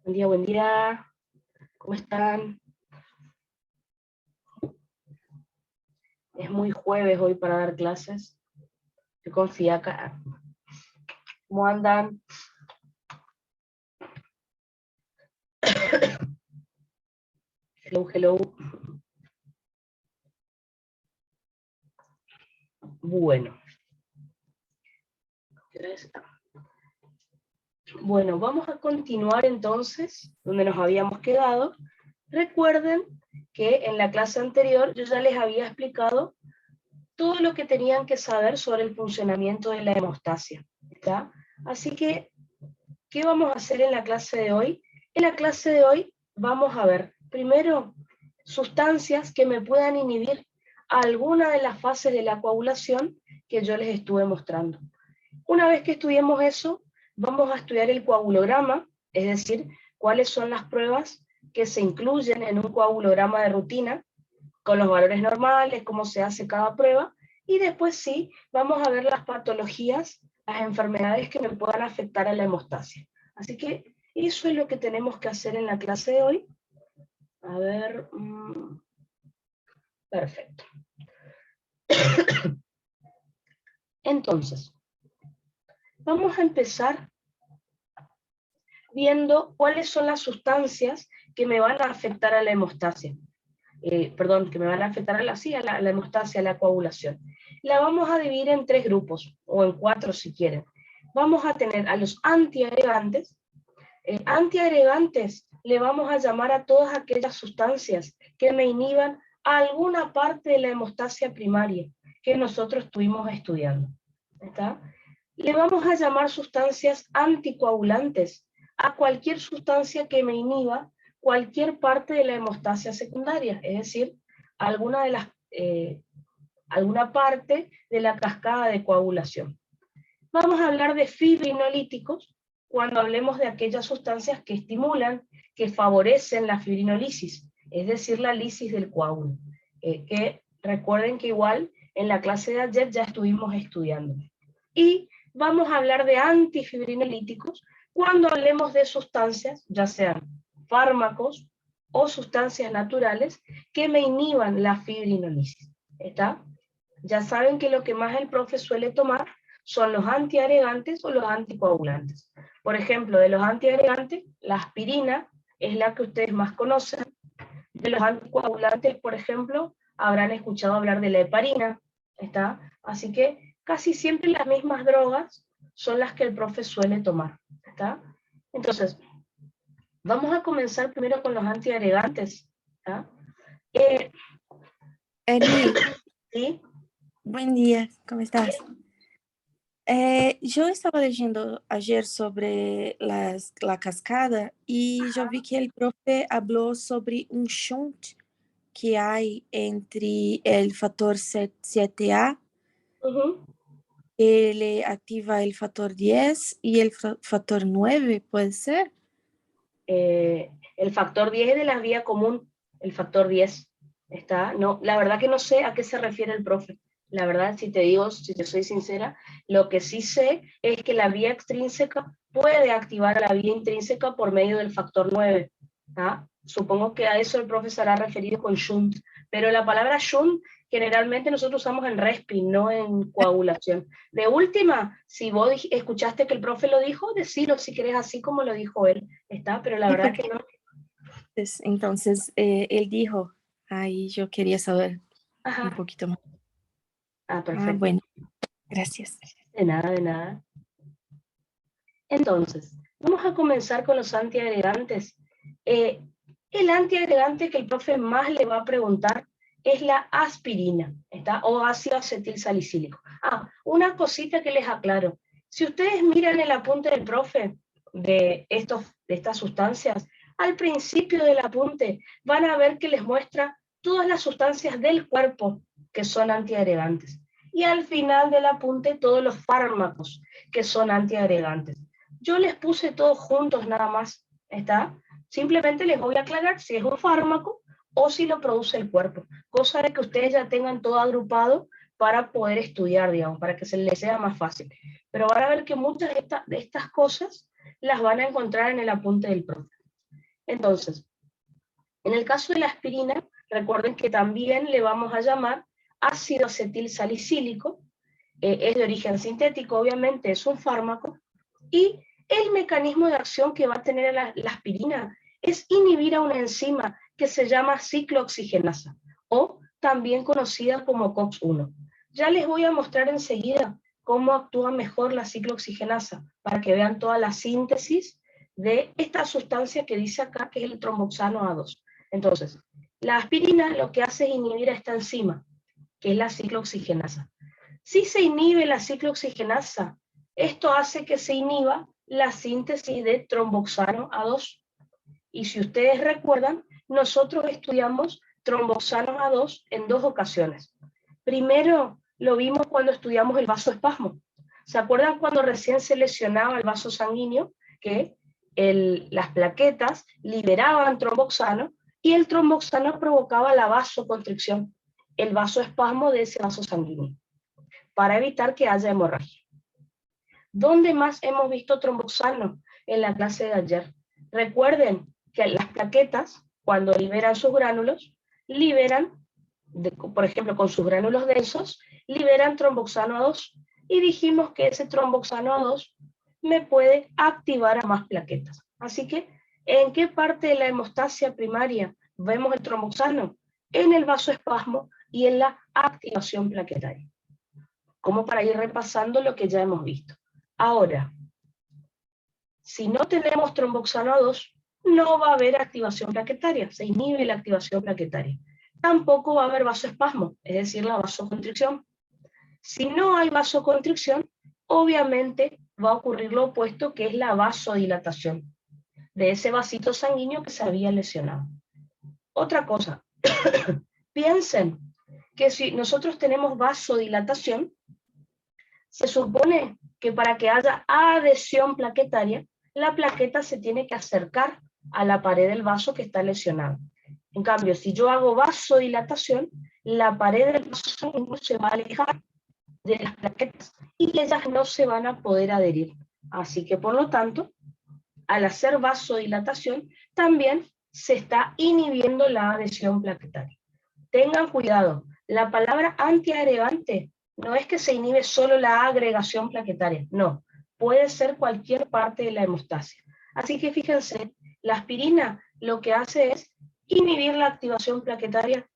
Buen día, ¿cómo están? Es muy jueves hoy para dar clases. Estoy con fiaca. ¿Cómo andan? Hello, hello. Bueno. Bueno, vamos a continuar entonces donde nos habíamos quedado. Recuerden que en la clase anterior yo ya les había explicado todo lo que tenían que saber sobre el funcionamiento de la hemostasia, ¿está? Así que, ¿qué vamos a hacer en la clase de hoy? En la clase de hoy vamos a ver, primero, sustancias que me puedan inhibir alguna de las fases de la coagulación que yo les estuve mostrando. Una vez que estudiemos eso, vamos a estudiar el coagulograma, es decir, cuáles son las pruebas que se incluyen en un coagulograma de rutina, con los valores normales, cómo se hace cada prueba, y después sí, vamos a ver las patologías, las enfermedades que me puedan afectar a la hemostasia. Así que eso es lo que tenemos que hacer en la clase de hoy. A ver, perfecto. Entonces, vamos a empezar viendo cuáles son las sustancias que me van a afectar a la hemostasia. Que me van a afectar a la hemostasia, a la coagulación. La vamos a dividir en 3 grupos, o en 4 si quieren. Vamos a tener a los antiagregantes. Antiagregantes le vamos a llamar a todas aquellas sustancias que me inhiban alguna parte de la hemostasia primaria que nosotros estuvimos estudiando. ¿Está? Le vamos a llamar sustancias anticoagulantes a cualquier sustancia que me inhiba cualquier parte de la hemostasia secundaria, es decir, alguna parte de la cascada de coagulación. Vamos a hablar de fibrinolíticos cuando hablemos de aquellas sustancias que estimulan, que favorecen la fibrinolisis, es decir, la lisis del coágulo, que recuerden que igual en la clase de ayer ya estuvimos estudiando. Y vamos a hablar de antifibrinolíticos cuando hablemos de sustancias, ya sean fármacos o sustancias naturales, que me inhiban la fibrinolisis. ¿Está? Ya saben que lo que más el profe suele tomar son los antiagregantes o los anticoagulantes. Por ejemplo, de los antiagregantes, la aspirina es la que ustedes más conocen. De los anticoagulantes, por ejemplo, habrán escuchado hablar de la heparina. ¿Está? Así que casi siempre las mismas drogas son las que el profe suele tomar. ¿Está? Entonces, vamos a comenzar primero con los antiagregantes. ¿Está? Eri, ¿Sí? buen día, ¿cómo estás? Yo estaba leyendo ayer sobre la cascada y yo vi que el profe habló sobre un shunt que hay entre el factor 7A, que le activa el factor 10 y el factor 9, ¿puede ser? El factor 10 es de la vía común, el factor 10. ¿Está? No, la verdad que no sé a qué se refiere el profe. La verdad, si te soy sincera, lo que sí sé es que la vía extrínseca puede activar a la vía intrínseca por medio del factor 9. ¿Tá? Supongo que a eso el profe se hará referido con shunt, pero la palabra shunt generalmente nosotros usamos en respi, no en coagulación. De última, si vos escuchaste que el profe lo dijo, decilo si querés así como lo dijo él, ¿está? Pero la Sí, verdad que no. Entonces, él dijo, ahí yo quería saber un Ajá. poquito más. Perfecto. Bueno, gracias. De nada, de nada. Entonces, vamos a comenzar con los antiagregantes. El antiagregante que el profe más le va a preguntar es la aspirina, ¿está? O ácido acetil salicílico. Una cosita que les aclaro. Si ustedes miran el apunte del profe de estas sustancias, al principio del apunte van a ver que les muestra todas las sustancias del cuerpo que son antiagregantes. Y al final del apunte todos los fármacos que son antiagregantes. Yo les puse todos juntos nada más, ¿está? Simplemente les voy a aclarar si es un fármaco o si lo produce el cuerpo, cosa de que ustedes ya tengan todo agrupado para poder estudiar, digamos, para que se les sea más fácil. Pero van a ver que muchas de estas cosas las van a encontrar en el apunte del profe. Entonces, en el caso de la aspirina, recuerden que también le vamos a llamar ácido acetil salicílico, es de origen sintético, obviamente es un fármaco, y el mecanismo de acción que va a tener la aspirina es inhibir a una enzima que se llama ciclooxigenasa, o también conocida como COX-1. Ya les voy a mostrar enseguida cómo actúa mejor la ciclooxigenasa, para que vean toda la síntesis de esta sustancia que dice acá, que es el tromboxano A2. Entonces, la aspirina lo que hace es inhibir a esta enzima, que es la ciclooxigenasa. Si se inhibe la ciclooxigenasa, esto hace que se inhiba la síntesis de tromboxano A2. Y si ustedes recuerdan, nosotros estudiamos tromboxano A2 en 2 ocasiones. Primero lo vimos cuando estudiamos el vasoespasmo. ¿Se acuerdan cuando recién se lesionaba el vaso sanguíneo? Que las plaquetas liberaban tromboxano y el tromboxano provocaba la vasoconstricción, el vasoespasmo de ese vaso sanguíneo, para evitar que haya hemorragia. ¿Dónde más hemos visto tromboxano? En la clase de ayer. Recuerden que las plaquetas, cuando liberan sus gránulos, por ejemplo, con sus gránulos densos, liberan tromboxano A2. Y dijimos que ese tromboxano A2 me puede activar a más plaquetas. Así que, ¿en qué parte de la hemostasia primaria vemos el tromboxano? En el vasoespasmo y en la activación plaquetaria. Como para ir repasando lo que ya hemos visto. Ahora, si no tenemos tromboxano A2, no va a haber activación plaquetaria, se inhibe la activación plaquetaria. Tampoco va a haber vasoespasmo, es decir, la vasoconstricción. Si no hay vasoconstricción, obviamente va a ocurrir lo opuesto, que es la vasodilatación de ese vasito sanguíneo que se había lesionado. Otra cosa, piensen que si nosotros tenemos vasodilatación, se supone que para que haya adhesión plaquetaria, la plaqueta se tiene que acercar a la pared del vaso que está lesionado. En cambio, si yo hago vasodilatación, la pared del vaso sanguíneo se va a alejar de las plaquetas y ellas no se van a poder adherir. Así que, por lo tanto, al hacer vasodilatación, también se está inhibiendo la adhesión plaquetaria. Tengan cuidado, la palabra antiagregante no es que se inhibe solo la agregación plaquetaria, no, puede ser cualquier parte de la hemostasia. Así que fíjense, la aspirina lo que hace es inhibir la activación plaquetaria,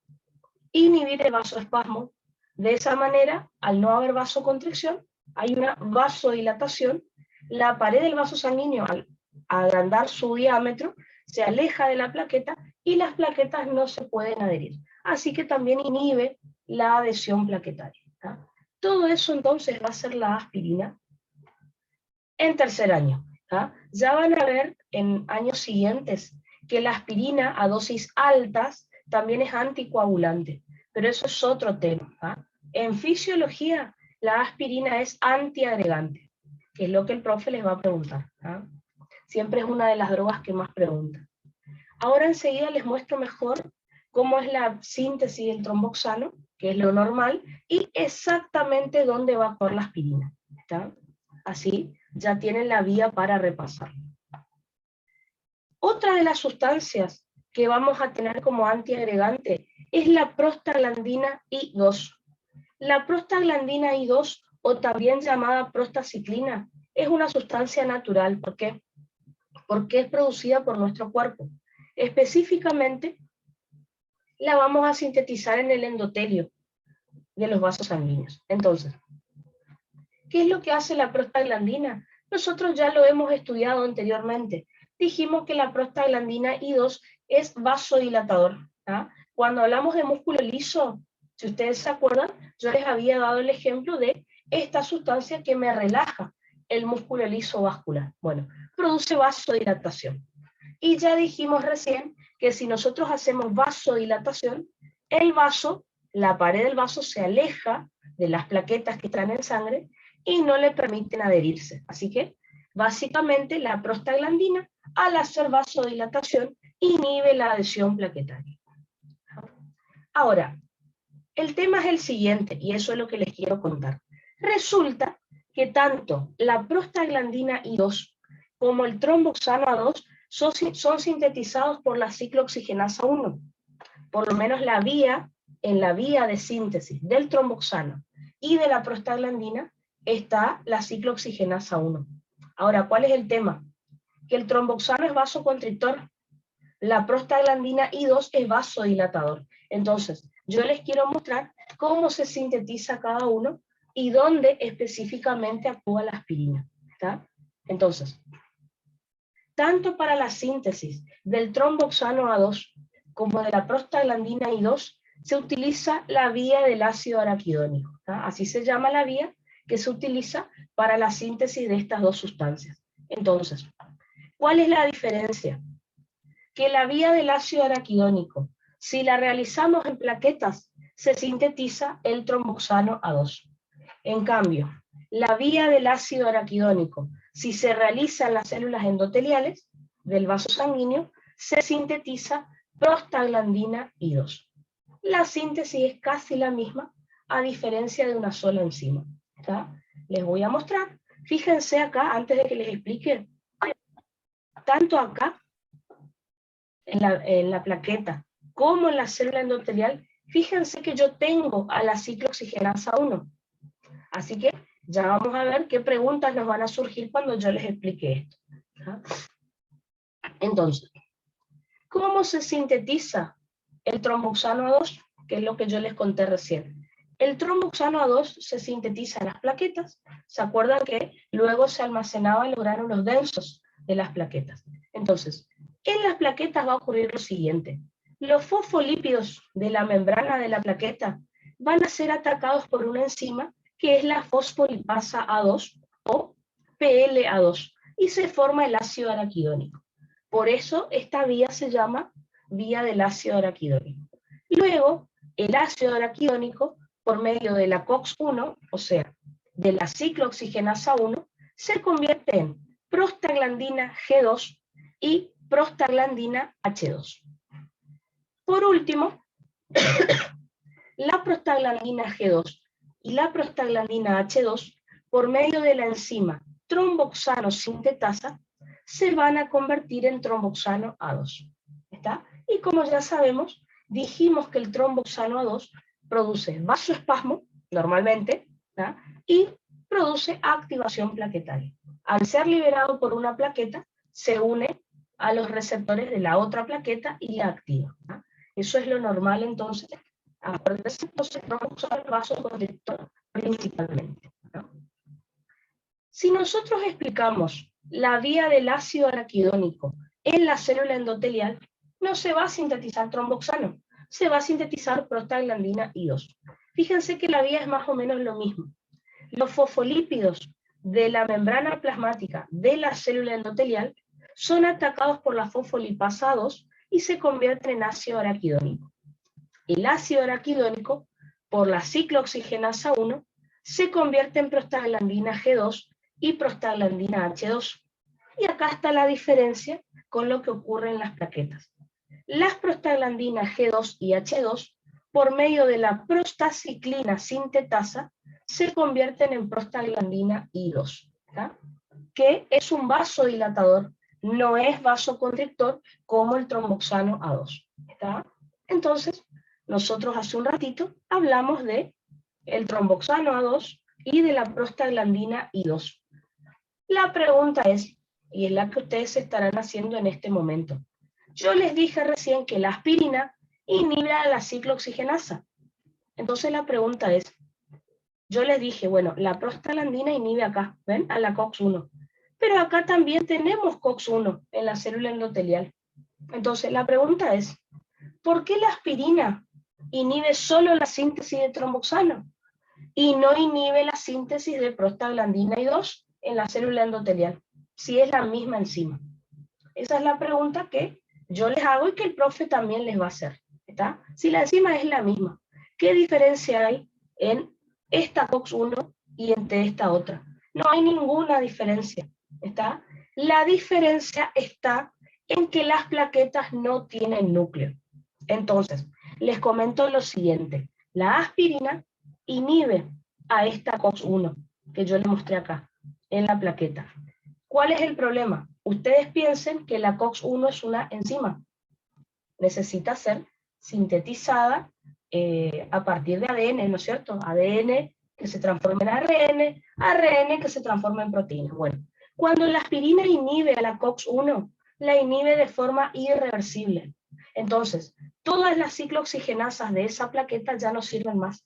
inhibir el vasoespasmo. De esa manera, al no haber vasoconstricción, hay una vasodilatación, la pared del vaso sanguíneo, al agrandar su diámetro, se aleja de la plaqueta y las plaquetas no se pueden adherir. Así que también inhibe la adhesión plaquetaria. ¿Tá? Todo eso entonces va a ser la aspirina en tercer año. ¿Tá? Ya van a ver en años siguientes que la aspirina a dosis altas también es anticoagulante, pero eso es otro tema. ¿tá? En fisiología, la aspirina es antiagregante, que es lo que el profe les va a preguntar. ¿tá? Siempre es una de las drogas que más preguntan. Ahora enseguida les muestro mejor cómo es la síntesis del tromboxano, que es lo normal, y exactamente dónde va a actuar la aspirina. ¿Está? Así ya tienen la vía para repasar. Otra de las sustancias que vamos a tener como antiagregante es la prostaglandina I2. La prostaglandina I2, o también llamada prostaciclina, es una sustancia natural. ¿Por qué? Porque es producida por nuestro cuerpo. Específicamente, la vamos a sintetizar en el endotelio de los vasos sanguíneos. Entonces, ¿qué es lo que hace la prostaglandina? Nosotros ya lo hemos estudiado anteriormente. Dijimos que la prostaglandina I2 es vasodilatador. ¿tá? Cuando hablamos de músculo liso, si ustedes se acuerdan, yo les había dado el ejemplo de esta sustancia que me relaja el músculo liso vascular. Bueno, produce vasodilatación. Y ya dijimos recién que si nosotros hacemos vasodilatación, el vaso, la pared del vaso se aleja de las plaquetas que están en sangre y no le permiten adherirse. Así que, básicamente, la prostaglandina, al hacer vasodilatación, inhibe la adhesión plaquetaria. Ahora, el tema es el siguiente, y eso es lo que les quiero contar. Resulta que tanto la prostaglandina I2 como el tromboxano A2 son sintetizados por la ciclooxigenasa 1, por lo menos en la vía de síntesis del tromboxano y de la prostaglandina está la ciclooxigenasa 1. Ahora, ¿cuál es el tema? Que el tromboxano es vasoconstrictor, la prostaglandina I2 es vasodilatador. Entonces, yo les quiero mostrar cómo se sintetiza cada uno y dónde específicamente actúa la aspirina. ¿Está? Entonces, tanto para la síntesis del tromboxano A2 como de la prostaglandina I2 se utiliza la vía del ácido araquidónico. ¿Está? Así se llama la vía que se utiliza para la síntesis de estas dos sustancias. Entonces, ¿cuál es la diferencia? Que la vía del ácido araquidónico, si la realizamos en plaquetas, se sintetiza el tromboxano A2. En cambio, la vía del ácido araquidónico, si se realiza en las células endoteliales del vaso sanguíneo, se sintetiza prostaglandina I2. La síntesis es casi la misma, a diferencia de una sola enzima. ¿Está? Les voy a mostrar. Fíjense acá, antes de que les explique, tanto acá, en la plaqueta, como en la célula endotelial, fíjense que yo tengo a la ciclooxigenasa 1. Así que ya vamos a ver qué preguntas nos van a surgir cuando yo les explique esto. ¿Ah? Entonces, ¿cómo se sintetiza el tromboxano A2? Que es lo que yo les conté recién. El tromboxano A2 se sintetiza en las plaquetas. ¿Se acuerdan que luego se almacenaba en los gránulos densos de las plaquetas? Entonces, en las plaquetas va a ocurrir lo siguiente. Los fosfolípidos de la membrana de la plaqueta van a ser atacados por una enzima que es la fosfolipasa A2 o PLA2 y se forma el ácido araquidónico. Por eso esta vía se llama vía del ácido araquidónico. Luego, el ácido araquidónico, por medio de la COX-1, o sea, de la ciclooxigenasa 1, se convierte en prostaglandina G2 y prostaglandina H2. Por último, la prostaglandina G2 y la prostaglandina H2, por medio de la enzima tromboxano sintetasa, se van a convertir en tromboxano A2. ¿Está? Y como ya sabemos, dijimos que el tromboxano A2 produce vasoespasmo, normalmente, ¿está? Y produce activación plaquetaria. Al ser liberado por una plaqueta, se une a los receptores de la otra plaqueta y la activa. ¿Está? Eso es lo normal entonces. Acuérdense, entonces vamos a usar el vasoconstrictor principalmente, ¿no? Si nosotros explicamos la vía del ácido araquidónico en la célula endotelial, no se va a sintetizar tromboxano, se va a sintetizar prostaglandina I2. Fíjense que la vía es más o menos lo mismo. Los fosfolípidos de la membrana plasmática de la célula endotelial son atacados por la fosfolipasa 2 y se convierten en ácido araquidónico. El ácido araquidónico, por la ciclooxigenasa 1, se convierte en prostaglandina G2 y prostaglandina H2. Y acá está la diferencia con lo que ocurre en las plaquetas. Las prostaglandinas G2 y H2, por medio de la prostaciclina sintetasa, se convierten en prostaglandina I2, ¿tá? Que es un vasodilatador, no es vasoconstrictor como el tromboxano A2. ¿Está? Entonces, nosotros hace un ratito hablamos de el tromboxano A2 y de la prostaglandina I2. La pregunta es, y es la que ustedes se estarán haciendo en este momento. Yo les dije recién que la aspirina inhibe a la ciclooxigenasa. Entonces la pregunta es, yo les dije, bueno, la prostaglandina inhibe acá, ¿ven? A la COX-1. Pero acá también tenemos COX-1 en la célula endotelial. Entonces la pregunta es, ¿por qué la aspirina inhibe solo la síntesis de tromboxano y no inhibe la síntesis de prostaglandina I2 en la célula endotelial, si es la misma enzima? Esa es la pregunta que yo les hago y que el profe también les va a hacer. ¿Está? Si la enzima es la misma, ¿qué diferencia hay en esta COX-1 y entre esta otra? No hay ninguna diferencia. ¿Está? La diferencia está en que las plaquetas no tienen núcleo. Entonces, les comento lo siguiente. La aspirina inhibe a esta COX-1 que yo les mostré acá, en la plaqueta. ¿Cuál es el problema? ustedes piensen que la COX-1 es una enzima. Necesita ser sintetizada a partir de ADN, ¿no es cierto? ADN que se transforma en ARN, ARN que se transforma en proteína. Bueno, cuando la aspirina inhibe a la COX-1, la inhibe de forma irreversible. Entonces, todas las ciclooxigenasas de esa plaqueta ya no sirven más.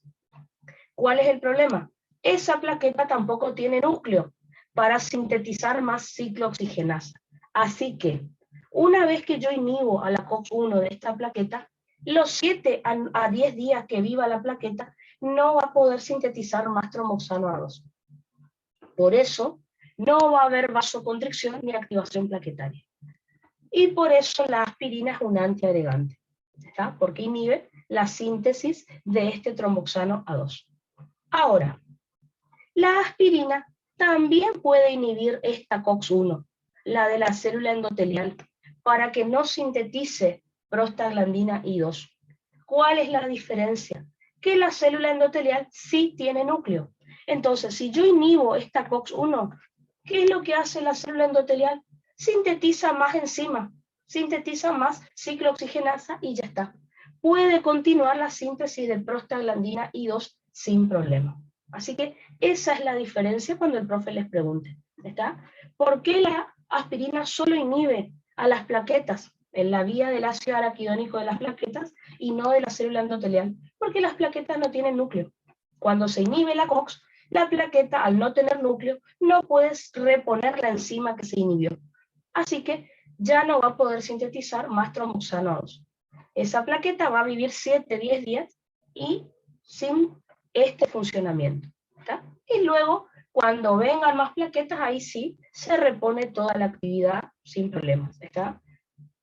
¿Cuál es el problema? Esa plaqueta tampoco tiene núcleo para sintetizar más ciclooxigenasa. Así que, una vez que yo inhibo a la COX-1 de esta plaqueta, los 7 a 10 días que viva la plaqueta, no va a poder sintetizar más tromboxano A2. Por eso, no va a haber vasoconstricción ni activación plaquetaria. Y por eso la aspirina es un antiagregante, ¿está? Porque inhibe la síntesis de este tromboxano A2. Ahora, la aspirina también puede inhibir esta COX-1, la de la célula endotelial, para que no sintetice prostaglandina I2. ¿Cuál es la diferencia? Que la célula endotelial sí tiene núcleo. Entonces, si yo inhibo esta COX-1, ¿qué es lo que hace la célula endotelial? Sintetiza más enzima, sintetiza más ciclooxigenasa y ya está. Puede continuar la síntesis de prostaglandina I2 sin problema. Así que esa es la diferencia cuando el profe les pregunte, ¿está? ¿Por qué la aspirina solo inhibe a las plaquetas en la vía del ácido araquidónico de las plaquetas y no de la célula endotelial? Porque las plaquetas no tienen núcleo. Cuando se inhibe la COX, la plaqueta, al no tener núcleo, no puede reponer la enzima que se inhibió. Así que ya no va a poder sintetizar más tromboxano A2. Esa plaqueta va a vivir 7-10 días y sin este funcionamiento, ¿está? Y luego, cuando vengan más plaquetas, ahí sí se repone toda la actividad sin problemas, ¿está?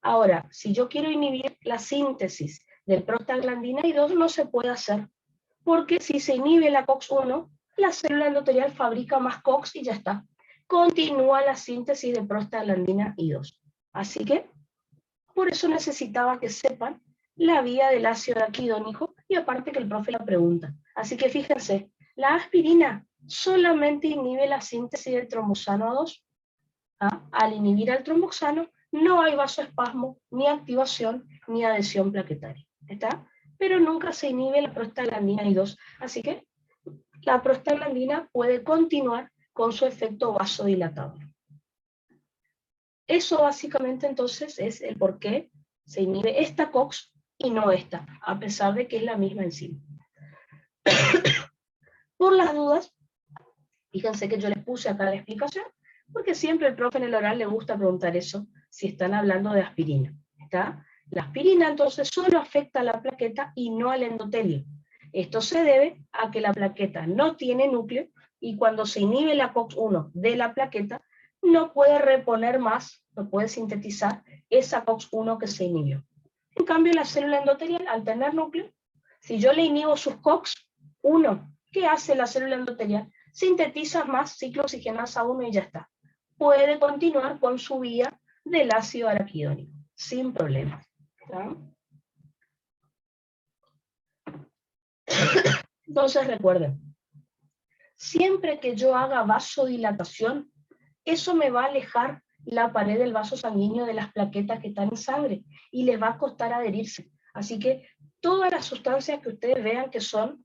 Ahora, si yo quiero inhibir la síntesis del prostaglandina I2, no se puede hacer, porque si se inhibe la COX-1, la célula endotelial fabrica más COX y ya está. Continúa la síntesis de prostaglandina I2. Así que, por eso necesitaba que sepan la vía del ácido araquidónico y aparte que el profe la pregunta. Así que fíjense, la aspirina solamente inhibe la síntesis del tromboxano A2. ¿Ah? Al inhibir al tromboxano no hay vasoespasmo, ni activación, ni adhesión plaquetaria. ¿Está? Pero nunca se inhibe la prostaglandina I2. Así que la prostaglandina puede continuar con su efecto vasodilatador. Eso básicamente entonces es el por qué se inhibe esta COX y no esta, a pesar de que es la misma enzima. Por las dudas, fíjense que yo les puse acá la explicación, porque siempre el profe en el oral le gusta preguntar eso, si están hablando de aspirina. ¿Está? La aspirina entonces solo afecta a la plaqueta y no al endotelio. Esto se debe a que la plaqueta no tiene núcleo y cuando se inhibe la COX-1 de la plaqueta, no puede reponer más, no puede sintetizar esa COX-1 que se inhibió. En cambio, la célula endotelial, al tener núcleo, si yo le inhibo sus COX-1, ¿qué hace la célula endotelial? Sintetiza más ciclooxigenasa 1 y ya está. Puede continuar con su vía del ácido araquidónico, sin problemas. Entonces recuerden, siempre que yo haga vasodilatación, eso me va a alejar la pared del vaso sanguíneo de las plaquetas que están en sangre y les va a costar adherirse. Así que todas las sustancias que ustedes vean que son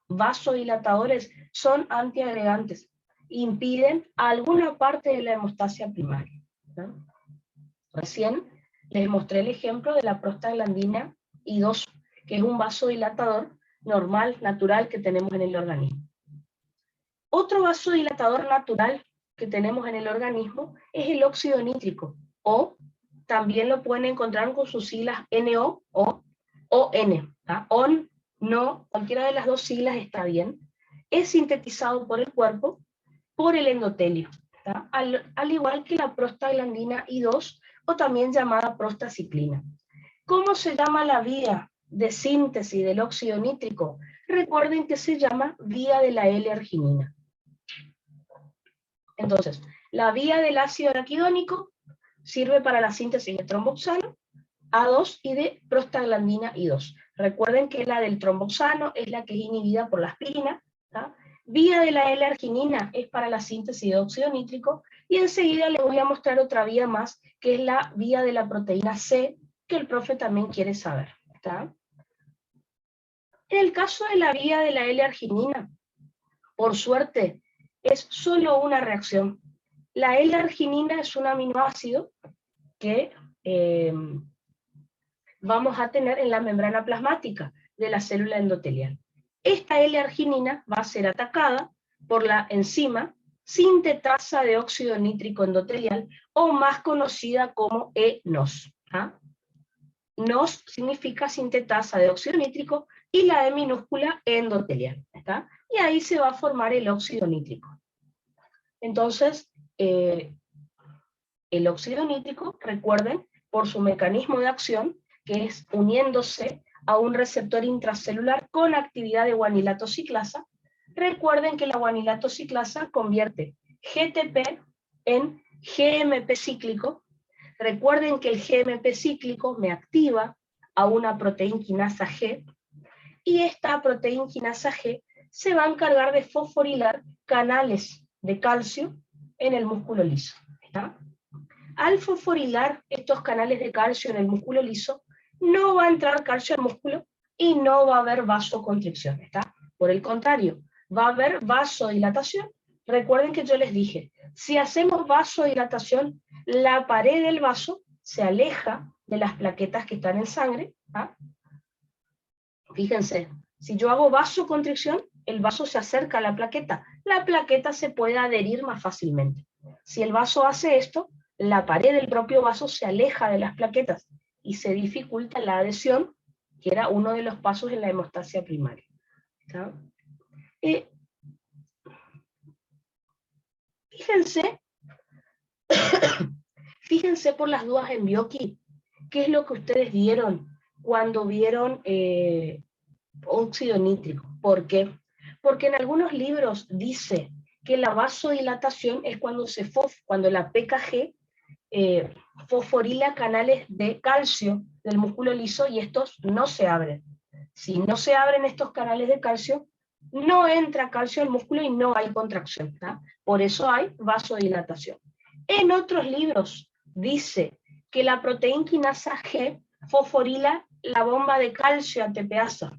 vasodilatadores son antiagregantes, impiden alguna parte de la hemostasia primaria, ¿no? Recién les mostré el ejemplo de la prostaglandina I2, que es un vasodilatador normal, natural, que tenemos en el organismo. Otro vasodilatador natural que tenemos en el organismo es el óxido nítrico, o también lo pueden encontrar con sus siglas NO o ON. ON, no, cualquiera de las dos siglas está bien. Es sintetizado por el cuerpo, por el endotelio, al igual que la prostaglandina I2, o también llamada prostaciclina. ¿Cómo se llama la vía de síntesis del óxido nítrico? Recuerden que se llama vía de la L-arginina. Entonces, la vía del ácido araquidónico sirve para la síntesis de tromboxano, A2 y de prostaglandina I2. Recuerden que la del tromboxano es la que es inhibida por la aspirina, ¿tá? Vía de la L-arginina es para la síntesis de óxido nítrico, y enseguida les voy a mostrar otra vía más, que es la vía de la proteína C, que el profe también quiere saber. ¿Está? En el caso de la vía de la L-arginina, por suerte, es solo una reacción. La L-arginina es un aminoácido que vamos a tener en la membrana plasmática de la célula endotelial. Esta L-arginina va a ser atacada por la enzima sintetasa de óxido nítrico endotelial, o más conocida como ENOS. ¿Ah? NOS significa sintetasa de óxido nítrico, y la E minúscula endotelial. ¿Está? Y ahí se va a formar el óxido nítrico. Entonces, el óxido nítrico, recuerden, por su mecanismo de acción, que es uniéndose a un receptor intracelular con actividad de guanilato ciclasa. Recuerden que la guanilato ciclasa convierte GTP en GMP cíclico. Recuerden que el GMP cíclico me activa a una proteína quinasa G, y esta proteína quinasa G se va a encargar de fosforilar canales de calcio en el músculo liso. ¿Está? Al fosforilar estos canales de calcio en el músculo liso, no va a entrar calcio al músculo y no va a haber vasoconstricción. ¿Está? Por el contrario, va a haber vasodilatación. Recuerden que yo les dije, si hacemos vasodilatación, la pared del vaso se aleja de las plaquetas que están en sangre. ¿Ah? Fíjense, si yo hago vasoconstricción, el vaso se acerca a la plaqueta se puede adherir más fácilmente. Si el vaso hace esto, la pared del propio vaso se aleja de las plaquetas y se dificulta la adhesión, que era uno de los pasos en la hemostasia primaria. Fíjense, fíjense por las dudas en Bioki, ¿qué es lo que ustedes vieron cuando vieron óxido nítrico? ¿Por qué? Porque en algunos libros dice que la vasodilatación es cuando la PKG fosforila canales de calcio del músculo liso, y estos no se abren. Si no se abren estos canales de calcio, no entra calcio al músculo y no hay contracción. ¿Tá? Por eso hay vasodilatación. En otros libros dice que la proteína quinasa G fosforila la bomba de calcio ATPasa.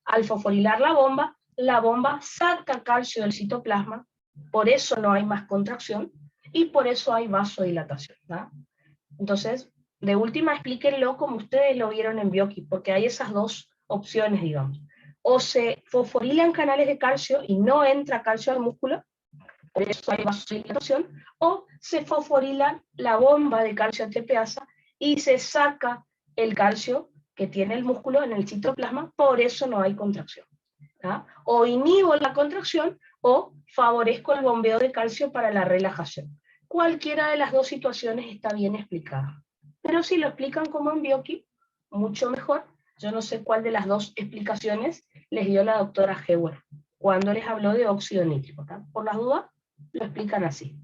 Al fosforilar la bomba saca calcio del citoplasma, por eso no hay más contracción, y por eso hay vasodilatación. ¿Tá? Entonces, de última, explíquenlo como ustedes lo vieron en Bioki, porque hay esas dos opciones, digamos. O se fosforilan canales de calcio y no entra calcio al músculo, por eso hay vasodilatación, o se fosforila la bomba de calcio ATPasa y se saca el calcio que tiene el músculo en el citoplasma, por eso no hay contracción. ¿Tá? O inhibo la contracción o favorezco el bombeo de calcio para la relajación. Cualquiera de las dos situaciones está bien explicada. Pero si lo explican como en Bioki, mucho mejor. Yo no sé cuál de las dos explicaciones les dio la doctora Heuer cuando les habló de óxido nítrico. ¿Tá? Por las dudas, lo explican así.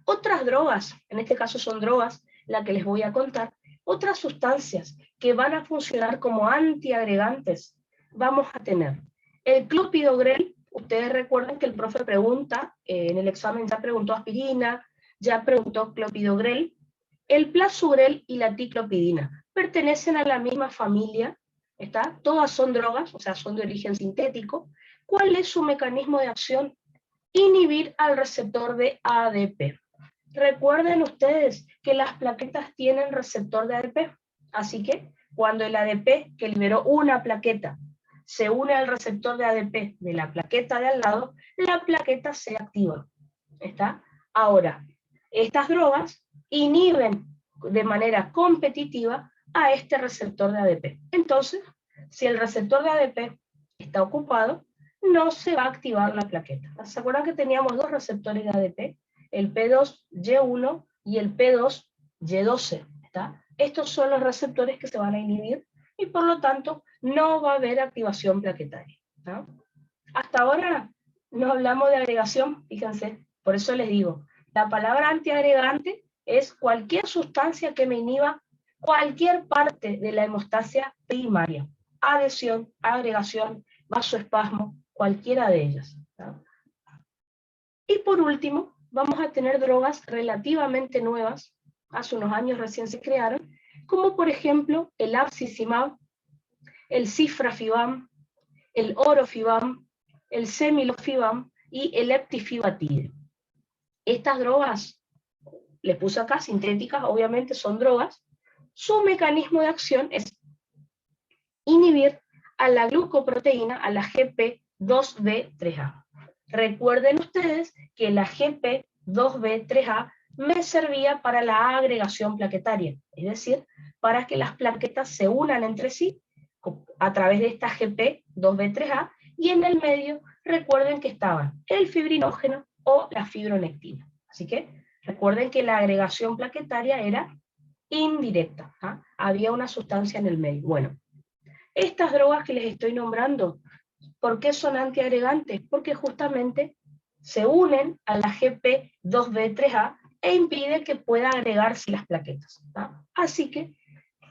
Otras drogas, en este caso son drogas, la que les voy a contar, otras sustancias que van a funcionar como antiagregantes, vamos a tener el clopidogrel. Ustedes recuerdan que el profe pregunta, en el examen ya preguntó aspirina, ya preguntó clopidogrel. El plasugrel y la ticlopidina pertenecen a la misma familia, ¿está? Todas son drogas, o sea, son de origen sintético. ¿Cuál es su mecanismo de acción? Inhibir al receptor de ADP. Recuerden ustedes que las plaquetas tienen receptor de ADP, así que cuando el ADP que liberó una plaqueta se une al receptor de ADP de la plaqueta de al lado, la plaqueta se activa. ¿Está? Ahora, estas drogas inhiben de manera competitiva a este receptor de ADP. Entonces, si el receptor de ADP está ocupado, no se va a activar la plaqueta. ¿Se acuerdan que teníamos dos receptores de ADP? El P2Y1 y el P2Y12. ¿Está? Estos son los receptores que se van a inhibir y por lo tanto no va a haber activación plaquetaria. ¿Está? Hasta ahora no hablamos de agregación, fíjense, por eso les digo, la palabra antiagregante es cualquier sustancia que me inhiba cualquier parte de la hemostasia primaria. Adhesión, agregación, vasoespasmo, cualquiera de ellas. ¿Tá? Y por último, vamos a tener drogas relativamente nuevas, hace unos años recién se crearon, como por ejemplo el abscisimmab, el cifrafibam, el orofibam, el semilofibam y el eptifibatide. Estas drogas, les puse acá sintéticas, obviamente son drogas, su mecanismo de acción es inhibir a la glucoproteína, a la GP2B3A. Recuerden ustedes que la GP2B3A me servía para la agregación plaquetaria, es decir, para que las plaquetas se unan entre sí a través de esta GP2B3A, y en el medio recuerden que estaban el fibrinógeno o la fibronectina. Así que recuerden que la agregación plaquetaria era indirecta, ¿ah? Había una sustancia en el medio. Bueno, estas drogas que les estoy nombrando, ¿por qué son antiagregantes? Porque justamente se unen a la GP2B3A e impide que pueda agregarse las plaquetas. ¿Ah? Así que,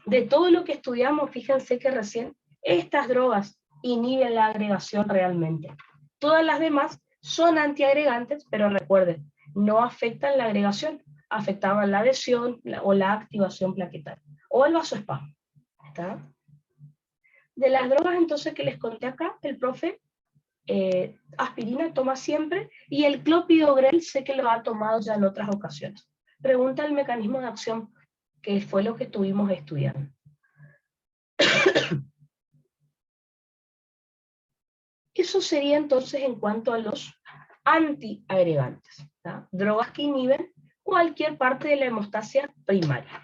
de todo lo que estudiamos, fíjense que recién estas drogas inhiben la agregación realmente. Todas las demás son antiagregantes, pero recuerden, no afectan la agregación, afectaban la adhesión o la activación plaquetaria, o el vasoespasmo. ¿Está? De las drogas entonces que les conté acá, el profe aspirina toma siempre, y el clopidogrel sé que lo ha tomado ya en otras ocasiones. Pregunta el mecanismo de acción, que fue lo que estuvimos estudiando. Eso sería entonces en cuanto a los antiagregantes, ¿tá? Drogas que inhiben cualquier parte de la hemostasia primaria.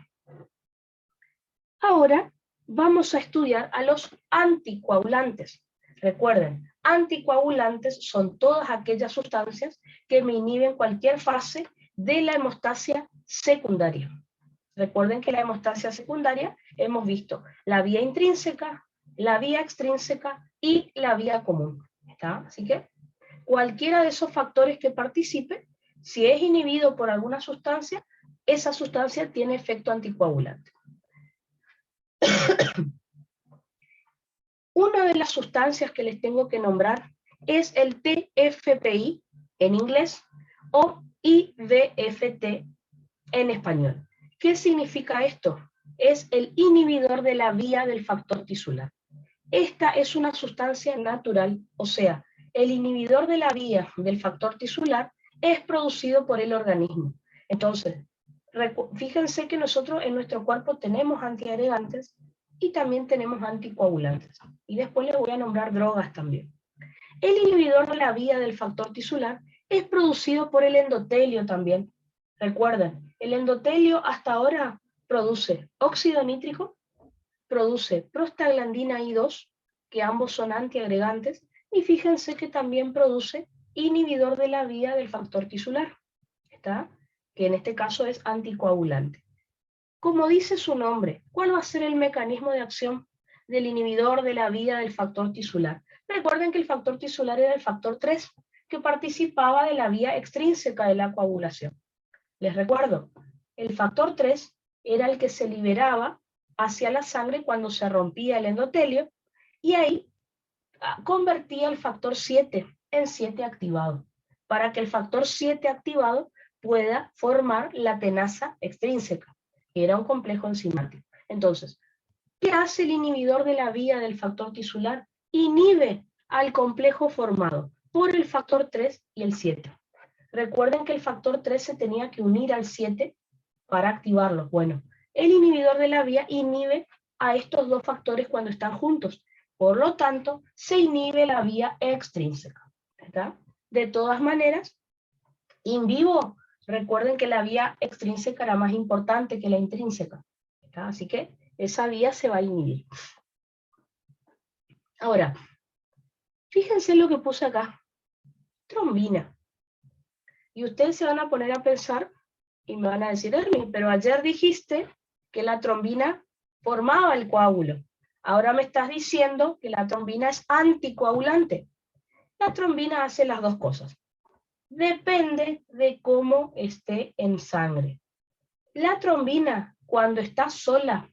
Ahora vamos a estudiar a los anticoagulantes. Recuerden, anticoagulantes son todas aquellas sustancias que me inhiben cualquier fase de la hemostasia secundaria. Recuerden que la hemostasia secundaria hemos visto la vía intrínseca, la vía extrínseca y la vía común. ¿Está? Así que cualquiera de esos factores que participe, si es inhibido por alguna sustancia, esa sustancia tiene efecto anticoagulante. Una de las sustancias que les tengo que nombrar es el TFPI en inglés o IVFT en español. ¿Qué significa esto? Es el inhibidor de la vía del factor tisular. Esta es una sustancia natural, o sea, el inhibidor de la vía del factor tisular es producido por el organismo. Entonces, fíjense que nosotros en nuestro cuerpo tenemos antiagregantes y también tenemos anticoagulantes. Y después les voy a nombrar drogas también. El inhibidor de la vía del factor tisular es producido por el endotelio también. Recuerden, el endotelio hasta ahora produce óxido nítrico, produce prostaglandina I2, que ambos son antiagregantes, y fíjense que también produce inhibidor de la vía del factor tisular, ¿está? Que en este caso es anticoagulante. Como dice su nombre, ¿cuál va a ser el mecanismo de acción del inhibidor de la vía del factor tisular? Recuerden que el factor tisular era el factor 3, que participaba de la vía extrínseca de la coagulación. Les recuerdo, el factor 3 era el que se liberaba hacia la sangre cuando se rompía el endotelio, y ahí convertía el factor 7 en 7 activado, para que el factor 7 activado pueda formar la tenaza extrínseca, que era un complejo enzimático. Entonces, ¿qué hace el inhibidor de la vía del factor tisular? Inhibe al complejo formado por el factor 3 y el 7. Recuerden que el factor 3 se tenía que unir al 7 para activarlo. Bueno, el inhibidor de la vía inhibe a estos dos factores cuando están juntos. Por lo tanto, se inhibe la vía extrínseca. ¿Está? De todas maneras, in vivo, recuerden que la vía extrínseca era más importante que la intrínseca. ¿Está? Así que esa vía se va a inhibir. Ahora, fíjense lo que puse acá. Trombina. Y ustedes se van a poner a pensar y me van a decir, Hermi, pero ayer dijiste que la trombina formaba el coágulo. Ahora me estás diciendo que la trombina es anticoagulante. La trombina hace las dos cosas. Depende de cómo esté en sangre. La trombina, cuando está sola,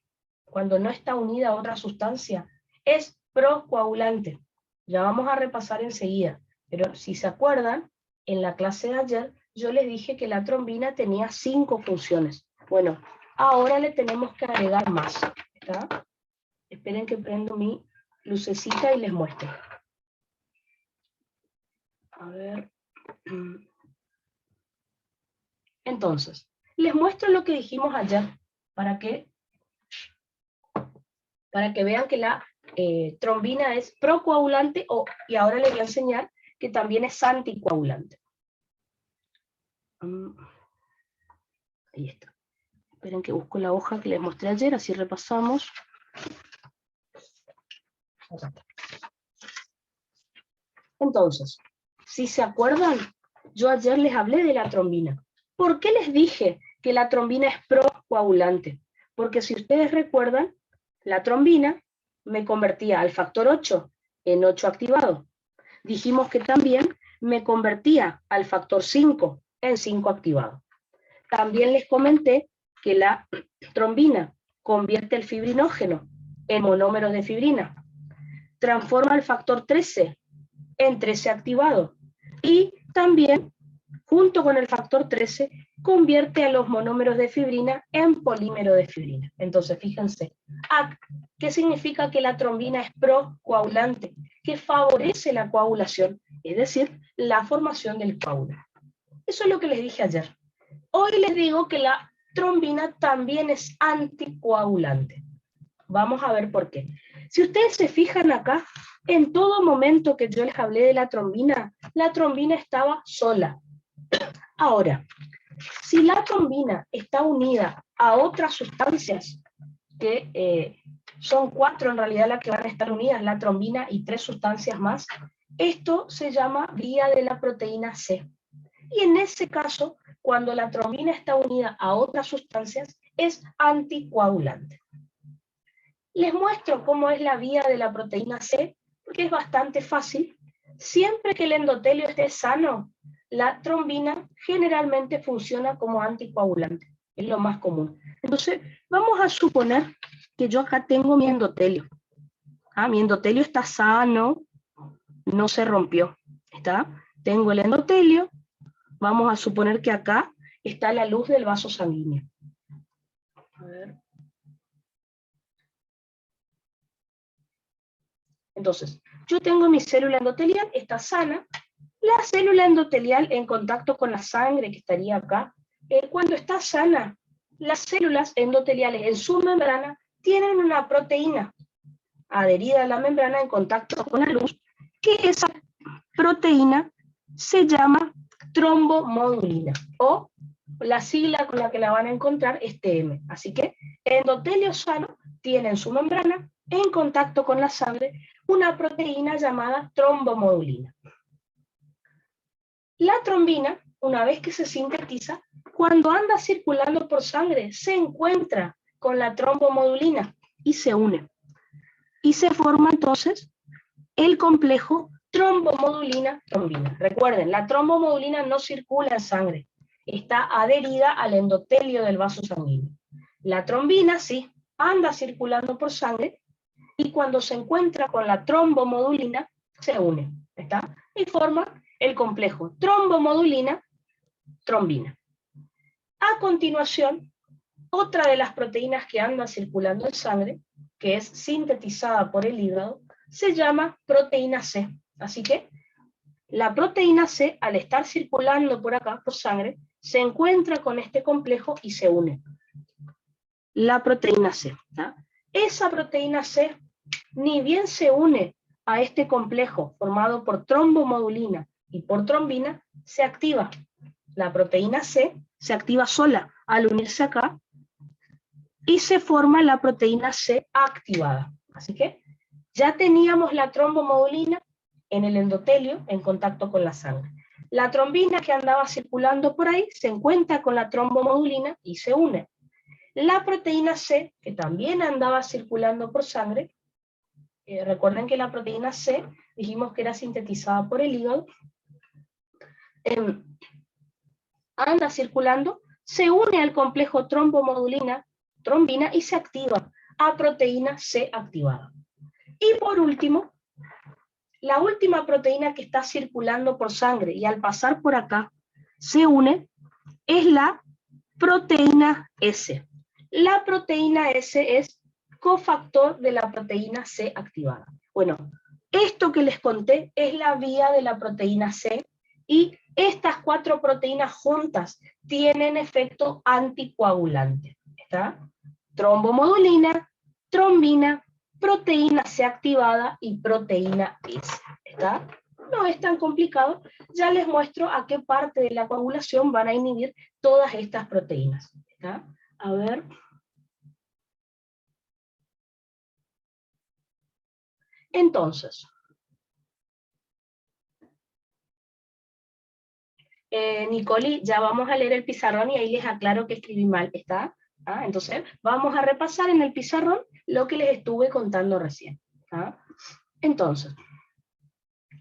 cuando no está unida a otra sustancia, es procoagulante. Ya vamos a repasar enseguida, pero si se acuerdan, en la clase de ayer yo les dije que la trombina tenía 5 funciones. Bueno, ahora le tenemos que agregar más. ¿Está? Esperen que prendo mi lucecita y les muestro. A ver. Entonces, les muestro lo que dijimos ayer, para que vean que la trombina es procoagulante, y ahora les voy a enseñar que también es anticoagulante. Ahí está. Esperen que busco la hoja que les mostré ayer, así repasamos. Entonces, si se acuerdan, yo ayer les hablé de la trombina. ¿Por qué les dije que la trombina es procoagulante? Porque si ustedes recuerdan, la trombina me convertía al factor 8 en 8 activado. Dijimos que también me convertía al factor 5 en 5 activado. También les comenté que la trombina convierte el fibrinógeno en monómeros de fibrina, transforma el factor 13 en 13 activado y también, junto con el factor 13, convierte a los monómeros de fibrina en polímero de fibrina. Entonces, fíjense, ¿qué significa que la trombina es procoagulante? Que favorece la coagulación, es decir, la formación del coágulo. Eso es lo que les dije ayer. Hoy les digo que la trombina también es anticoagulante. Vamos a ver por qué. Si ustedes se fijan acá, en todo momento que yo les hablé de la trombina estaba sola. Ahora, si la trombina está unida a otras sustancias, que son 4 en realidad las que van a estar unidas, la trombina y 3 sustancias más, esto se llama vía de la proteína C. Y en ese caso, cuando la trombina está unida a otras sustancias, es anticoagulante. Les muestro cómo es la vía de la proteína C, porque es bastante fácil. Siempre que el endotelio esté sano, la trombina generalmente funciona como anticoagulante. Es lo más común. Entonces, vamos a suponer que yo acá tengo mi endotelio. Mi endotelio está sano, no se rompió. ¿Está? Tengo el endotelio. Vamos a suponer que acá está la luz del vaso sanguíneo. A ver. Entonces, yo tengo mi célula endotelial, está sana. La célula endotelial en contacto con la sangre que estaría acá, cuando está sana, las células endoteliales en su membrana tienen una proteína adherida a la membrana en contacto con la luz, que esa proteína se llama trombomodulina, o la sigla con la que la van a encontrar es TM. Así que endotelio sano tiene en su membrana, en contacto con la sangre, una proteína llamada trombomodulina. La trombina, una vez que se sintetiza, cuando anda circulando por sangre, se encuentra con la trombomodulina y se une. Y se forma entonces el complejo trombomodulina-trombina. Recuerden, la trombomodulina no circula en sangre, está adherida al endotelio del vaso sanguíneo. La trombina sí, anda circulando por sangre, y cuando se encuentra con la trombomodulina, se une, ¿está? Y forma el complejo trombomodulina-trombina. A continuación, otra de las proteínas que anda circulando en sangre, que es sintetizada por el hígado, se llama proteína C. Así que la proteína C, al estar circulando por acá, por sangre, se encuentra con este complejo y se une. La proteína C. ¿tá? Esa proteína C ni bien se une a este complejo formado por trombomodulina y por trombina, se activa. La proteína C se activa sola al unirse acá y se forma la proteína C activada. Así que ya teníamos la trombomodulina en el endotelio en contacto con la sangre. La trombina que andaba circulando por ahí se encuentra con la trombomodulina y se une. La proteína C, que también andaba circulando por sangre, recuerden que la proteína C dijimos que era sintetizada por el hígado, anda circulando, se une al complejo trombomodulina, trombina y se activa. a proteína C activada. Y por último, la última proteína que está circulando por sangre y al pasar por acá se une es la proteína S. La proteína S es cofactor de la proteína C activada. Bueno, esto que les conté es la vía de la proteína C y estas 4 proteínas juntas tienen efecto anticoagulante. ¿Está? Trombomodulina, trombina, proteína C activada y proteína S. ¿Está? No es tan complicado, ya les muestro a qué parte de la coagulación van a inhibir todas estas proteínas. ¿Está? A ver. Entonces, Nicoli, ya vamos a leer el pizarrón y ahí les aclaro que escribí mal, ¿está? ¿Ah? Entonces, vamos a repasar en el pizarrón lo que les estuve contando recién. ¿Ah? Entonces,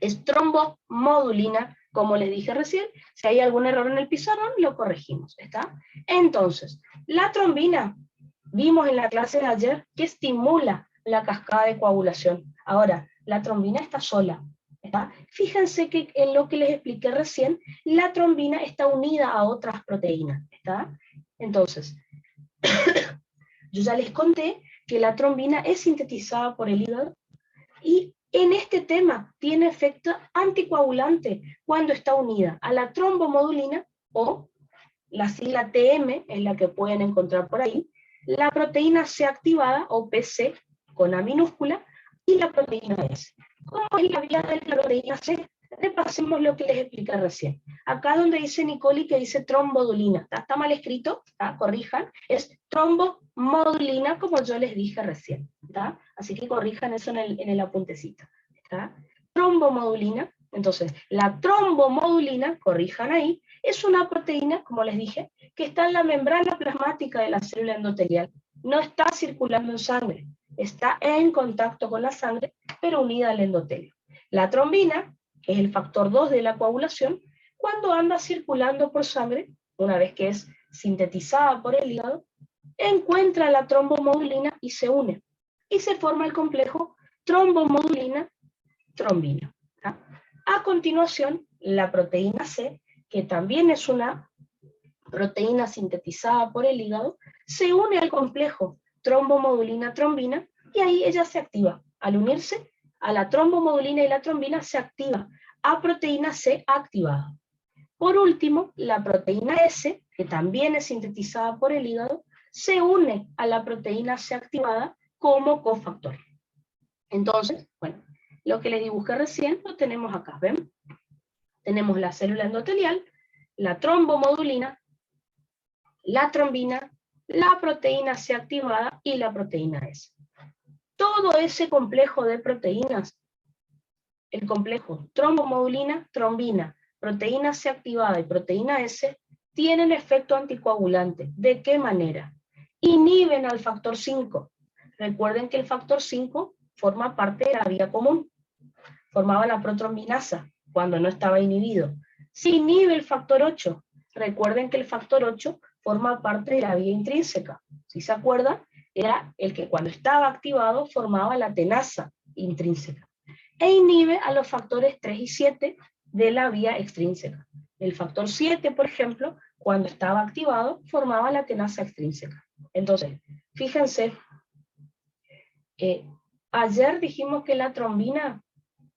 es trombomodulina, como les dije recién, si hay algún error en el pizarrón, lo corregimos, ¿está? Entonces, la trombina, vimos en la clase de ayer que estimula la cascada de coagulación. Ahora, la trombina está sola, ¿está? Fíjense que en lo que les expliqué recién, la trombina está unida a otras proteínas, ¿está? Entonces, yo ya les conté que la trombina es sintetizada por el hígado y en este tema tiene efecto anticoagulante cuando está unida a la trombomodulina o la sigla TM, es la que pueden encontrar por ahí, la proteína C activada o PC con A minúscula y la proteína S. ¿Cómo es la vía de la proteína C? Repasemos lo que les expliqué recién. Acá donde dice Nicoli que dice trombodulina, está mal escrito, corrijan, es trombomodulina como yo les dije recién, ¿está? Así que corrijan eso en el apuntecito, ¿está? Trombomodulina, entonces la trombomodulina, corrijan ahí, es una proteína, como les dije, que está en la membrana plasmática de la célula endotelial, no está circulando en sangre, está en contacto con la sangre, pero unida al endotelio. La trombina, que es el factor 2 de la coagulación, cuando anda circulando por sangre, una vez que es sintetizada por el hígado, encuentra la trombomodulina y se une. Y se forma el complejo trombomodulina-trombina. A continuación, la proteína C, que también es una proteína sintetizada por el hígado, se une al complejo trombomodulina-trombina y ahí ella se activa. Al unirse a la trombomodulina y la trombina se activa a proteína C activada. Por último, la proteína S, que también es sintetizada por el hígado, se une a la proteína C activada como cofactor. Entonces, bueno, lo que les dibujé recién lo tenemos acá, ¿ven? Tenemos la célula endotelial, la trombomodulina, la trombina, la proteína C activada y la proteína S. Todo ese complejo de proteínas, el complejo trombomodulina, trombina, proteína C activada y proteína S, tienen efecto anticoagulante. ¿De qué manera? Inhiben al factor 5. Recuerden que el factor 5 forma parte de la vía común. Formaba la protrombinasa cuando no estaba inhibido. Se inhibe el factor 8. Recuerden que el factor 8 forma parte de la vía intrínseca. Si se acuerdan, era el que cuando estaba activado formaba la tenasa intrínseca. E inhibe a los factores 3 y 7 de la vía extrínseca. El factor 7, por ejemplo, cuando estaba activado, formaba la tenasa extrínseca. Entonces, fíjense, ayer dijimos que la trombina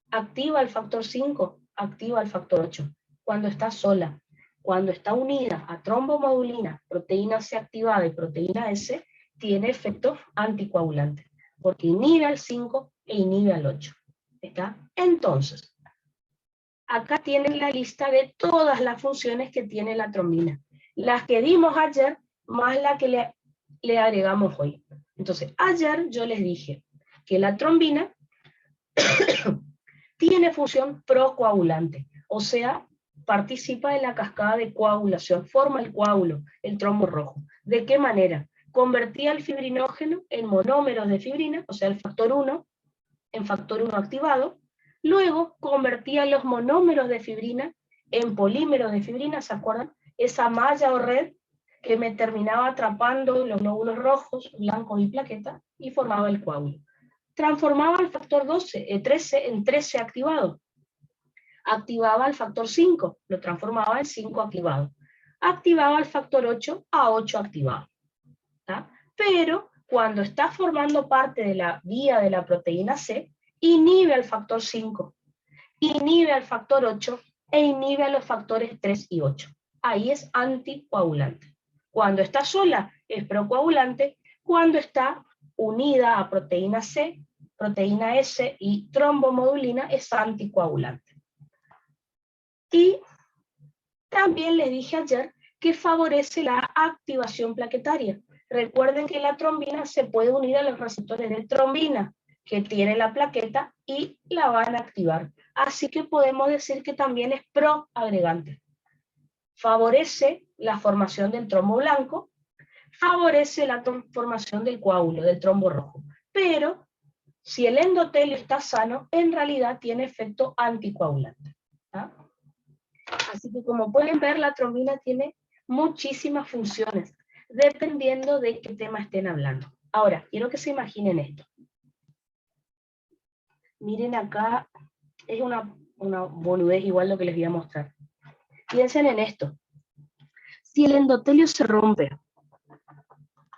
activa el factor 5, activa el factor 8, cuando está sola. Cuando está unida a trombomodulina, proteína C activada y proteína S, tiene efectos anticoagulantes, porque inhibe al 5 e inhibe al 8. ¿Está? Entonces, acá tienen la lista de todas las funciones que tiene la trombina. Las que dimos ayer, más la que le agregamos hoy. Entonces, ayer yo les dije que la trombina tiene función procoagulante, o sea, participa en la cascada de coagulación, forma el coágulo, el trombo rojo. ¿De qué manera? Convertía el fibrinógeno en monómeros de fibrina, o sea, el factor 1, en factor 1 activado, luego convertía los monómeros de fibrina en polímeros de fibrina, ¿se acuerdan? Esa malla o red que me terminaba atrapando los glóbulos rojos, blancos y plaquetas, y formaba el coágulo. Transformaba el factor 13 en 13 activado. Activaba el factor 5, lo transformaba en 5 activado. Activaba el factor 8 a 8 activado. ¿Tá? Pero cuando está formando parte de la vía de la proteína C, inhibe al factor 5, inhibe al factor 8 e inhibe a los factores 3 y 8. Ahí es anticoagulante. Cuando está sola es procoagulante, cuando está unida a proteína C, proteína S y trombomodulina es anticoagulante. Y también les dije ayer que favorece la activación plaquetaria. Recuerden que la trombina se puede unir a los receptores de trombina que tiene la plaqueta y la van a activar. Así que podemos decir que también es proagregante. Favorece la formación del trombo blanco, favorece la formación del coágulo, del trombo rojo. Pero si el endotelio está sano, en realidad tiene efecto anticoagulante. ¿Ah? Así que como pueden ver, la trombina tiene muchísimas funciones, dependiendo de qué tema estén hablando. Ahora, quiero que se imaginen esto. Miren acá, es una boludez igual lo que les voy a mostrar. Piensen en esto. Si el endotelio se rompe,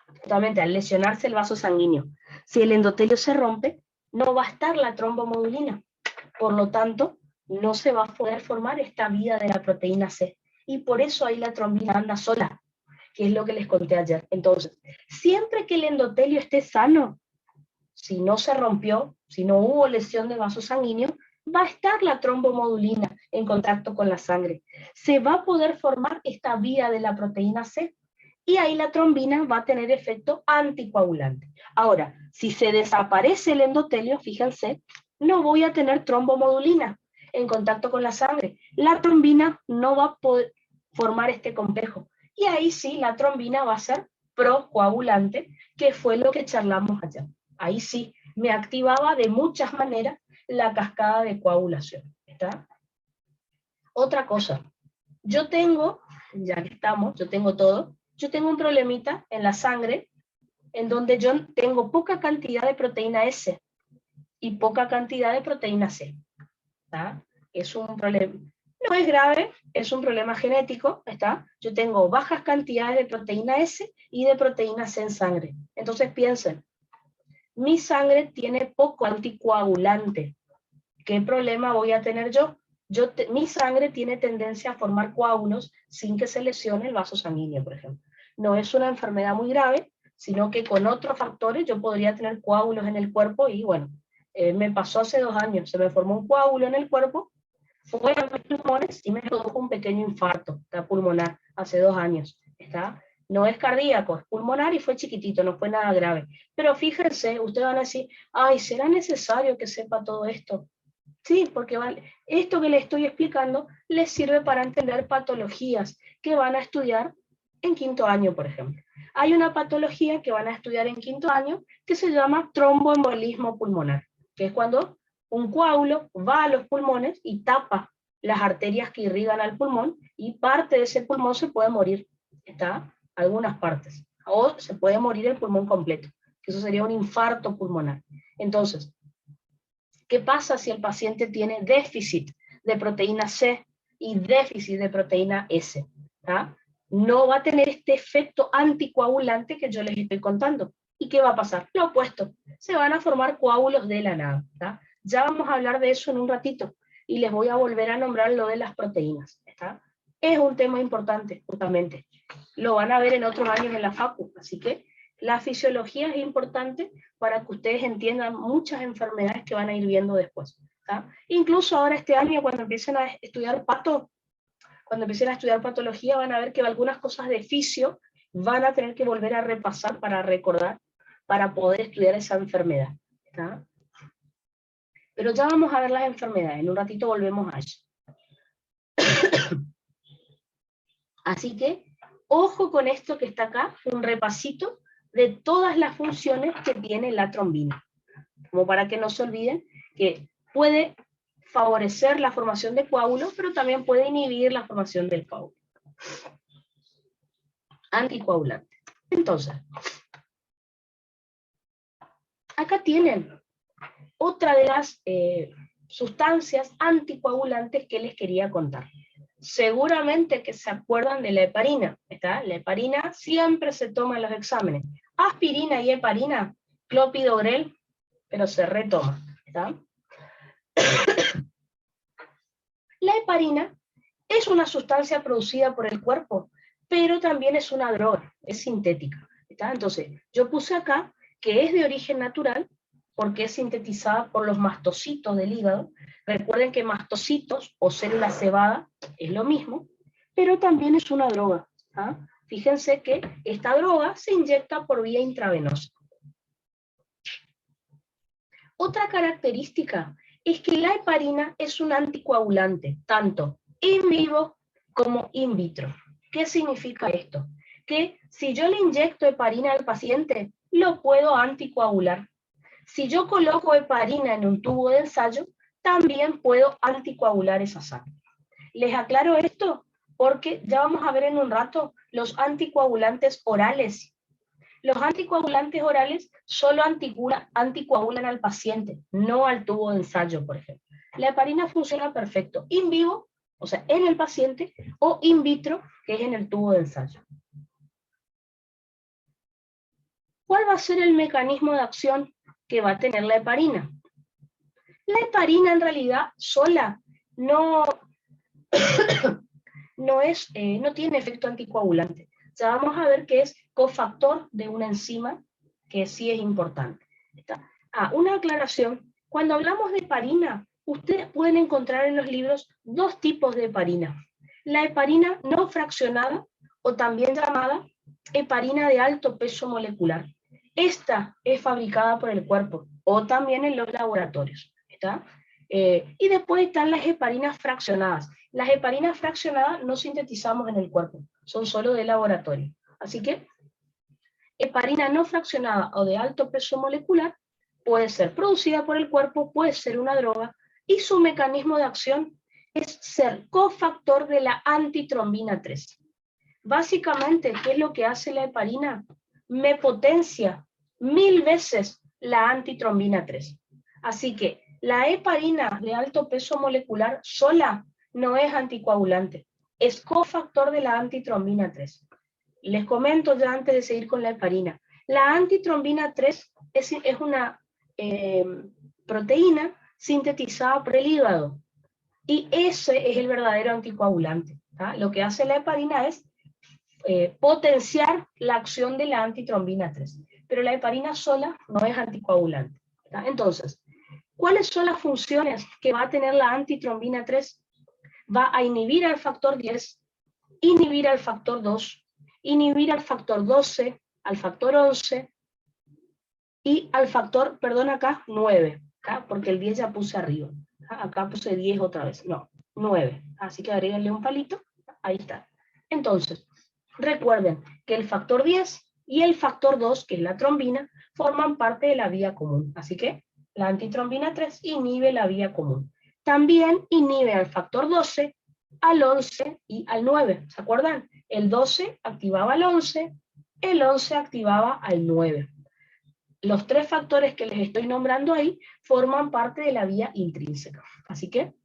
justamente al lesionarse el vaso sanguíneo, si el endotelio se rompe, no va a estar la trombomodulina. Por lo tanto, no se va a poder formar esta vía de la proteína C. Y por eso ahí la trombina anda sola, que es lo que les conté ayer. Entonces, siempre que el endotelio esté sano, si no se rompió, si no hubo lesión de vaso sanguíneo, va a estar la trombomodulina en contacto con la sangre. Se va a poder formar esta vía de la proteína C y ahí la trombina va a tener efecto anticoagulante. Ahora, si se desaparece el endotelio, fíjense, no voy a tener trombomodulina en contacto con la sangre. La trombina no va a poder formar este complejo. Y ahí sí, la trombina va a ser procoagulante, que fue lo que charlamos ayer. Ahí sí, me activaba de muchas maneras la cascada de coagulación. ¿Está? Otra cosa, yo tengo, ya que estamos, yo tengo todo, yo tengo un problemita en la sangre en donde yo tengo poca cantidad de proteína S y poca cantidad de proteína C. ¿Está? Es un problema, no es grave, es un problema genético, ¿está? Yo tengo bajas cantidades de proteína S y de proteína C en sangre. Entonces piensen, mi sangre tiene poco anticoagulante. ¿Qué problema voy a tener yo? Mi sangre tiene tendencia a formar coágulos sin que se lesione el vaso sanguíneo, por ejemplo. No es una enfermedad muy grave, sino que con otros factores yo podría tener coágulos en el cuerpo y bueno, me pasó hace 2 años, se me formó un coágulo en el cuerpo, fue a mis pulmones y me produjo un pequeño infarto pulmonar hace 2 años. ¿Está? No es cardíaco, es pulmonar y fue chiquitito, no fue nada grave. Pero fíjense, ustedes van a decir, ay, ¿será necesario que sepa todo esto? Sí, porque esto que les estoy explicando les sirve para entender patologías que van a estudiar en 5º año, por ejemplo. Hay una patología que van a estudiar en 5º año que se llama tromboembolismo pulmonar, que es cuando un coágulo va a los pulmones y tapa las arterias que irrigan al pulmón y parte de ese pulmón se puede morir, ¿está? Algunas partes. O se puede morir el pulmón completo, que eso sería un infarto pulmonar. Entonces, ¿qué pasa si el paciente tiene déficit de proteína C y déficit de proteína S? ¿Ah? No va a tener este efecto anticoagulante que yo les estoy contando. ¿Y qué va a pasar? Lo opuesto, se van a formar coágulos de la nada. ¿Tá? Ya vamos a hablar de eso en un ratito y les voy a volver a nombrar lo de las proteínas. ¿Tá? Es un tema importante, justamente. Lo van a ver en otros años en la facu, así que la fisiología es importante para que ustedes entiendan muchas enfermedades que van a ir viendo después. ¿Tá? Incluso ahora este año, cuando empiecen a estudiar cuando empiecen a estudiar patología, van a ver que algunas cosas de fisio van a tener que volver a repasar para recordar, para poder estudiar esa enfermedad. ¿Tá? Pero ya vamos a ver las enfermedades, en un ratito volvemos a eso. Así que, ojo con esto que está acá, un repasito de todas las funciones que tiene la trombina. Como para que no se olviden que puede favorecer la formación de coágulos, pero también puede inhibir la formación del coágulo. anticoagulante. Entonces, acá tienen otra de las sustancias anticoagulantes que les quería contar. Seguramente que se acuerdan de la heparina, ¿está? La heparina siempre se toma en los exámenes. Aspirina y heparina, clopidogrel, pero se retoma, ¿está? La heparina es una sustancia producida por el cuerpo, pero también es una droga, es sintética, ¿está? Entonces, yo puse acá que es de origen natural, porque es sintetizada por los mastocitos del hígado. Recuerden que mastocitos o células cebada es lo mismo, pero también es una droga. ¿Ah? Fíjense que esta droga se inyecta por vía intravenosa. Otra característica es que la heparina es un anticoagulante, tanto in vivo como in vitro. ¿Qué significa esto? Que si yo le inyecto heparina al paciente, lo puedo anticoagular. Si yo coloco heparina en un tubo de ensayo, también puedo anticoagular esa sangre. Les aclaro esto porque ya vamos a ver en un rato los anticoagulantes orales. Los anticoagulantes orales solo anticoagulan al paciente, no al tubo de ensayo, por ejemplo. La heparina funciona perfecto in vivo, o sea, en el paciente, o in vitro, que es en el tubo de ensayo. ¿Cuál va a ser el mecanismo de acción que va a tener la heparina? La heparina en realidad sola no tiene efecto anticoagulante. Ya vamos a ver que es cofactor de una enzima que sí es importante. Una aclaración. Cuando hablamos de heparina, ustedes pueden encontrar en los libros dos tipos de heparina. La heparina no fraccionada, o también llamada heparina de alto peso molecular. Esta es fabricada por el cuerpo, o también en los laboratorios. ¿Está? Y después están las heparinas fraccionadas. Las heparinas fraccionadas no sintetizamos en el cuerpo, son solo de laboratorio. Así que heparina no fraccionada o de alto peso molecular puede ser producida por el cuerpo, puede ser una droga, y su mecanismo de acción es ser cofactor de la antitrombina 3. Básicamente, ¿qué es lo que hace la heparina? Me potencia 1000 veces la antitrombina 3. Así que la heparina de alto peso molecular sola no es anticoagulante, es cofactor de la antitrombina 3. Les comento ya antes de seguir con la heparina. La antitrombina 3 es una proteína sintetizada por el hígado, y ese es el verdadero anticoagulante. ¿tá? Lo que hace la heparina es potenciar la acción de la antitrombina 3, pero la heparina sola no es anticoagulante. ¿tá? Entonces, ¿cuáles son las funciones que va a tener la antitrombina 3? Va a inhibir al factor 10, inhibir al factor 2, inhibir al factor 12, al factor 11 y al factor, perdón acá, 9, ¿tá? Porque el 10 ya puse arriba. ¿tá? Acá puse 10 otra vez, no, 9. Así que agréguenle un palito, ahí está. Entonces, recuerden que el factor 10 y el factor 2, que es la trombina, forman parte de la vía común. Así que la antitrombina 3 inhibe la vía común. También inhibe al factor 12, al 11 y al 9. ¿Se acuerdan? El 12 activaba al 11, el 11 activaba al 9. Los tres factores que les estoy nombrando ahí forman parte de la vía intrínseca. Así que,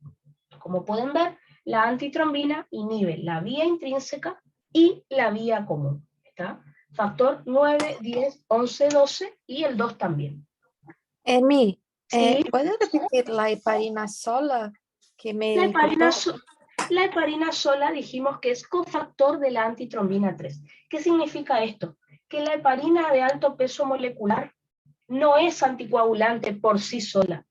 como pueden ver, la antitrombina inhibe la vía intrínseca y la vía común. ¿Está? Factor 9, 10, 11, 12 y el 2 también. Emi, Sí. ¿puedes repetir la heparina sola? Que me La heparina sola dijimos que es cofactor de la antitrombina 3. ¿Qué significa esto? Que la heparina de alto peso molecular no es anticoagulante por sí sola.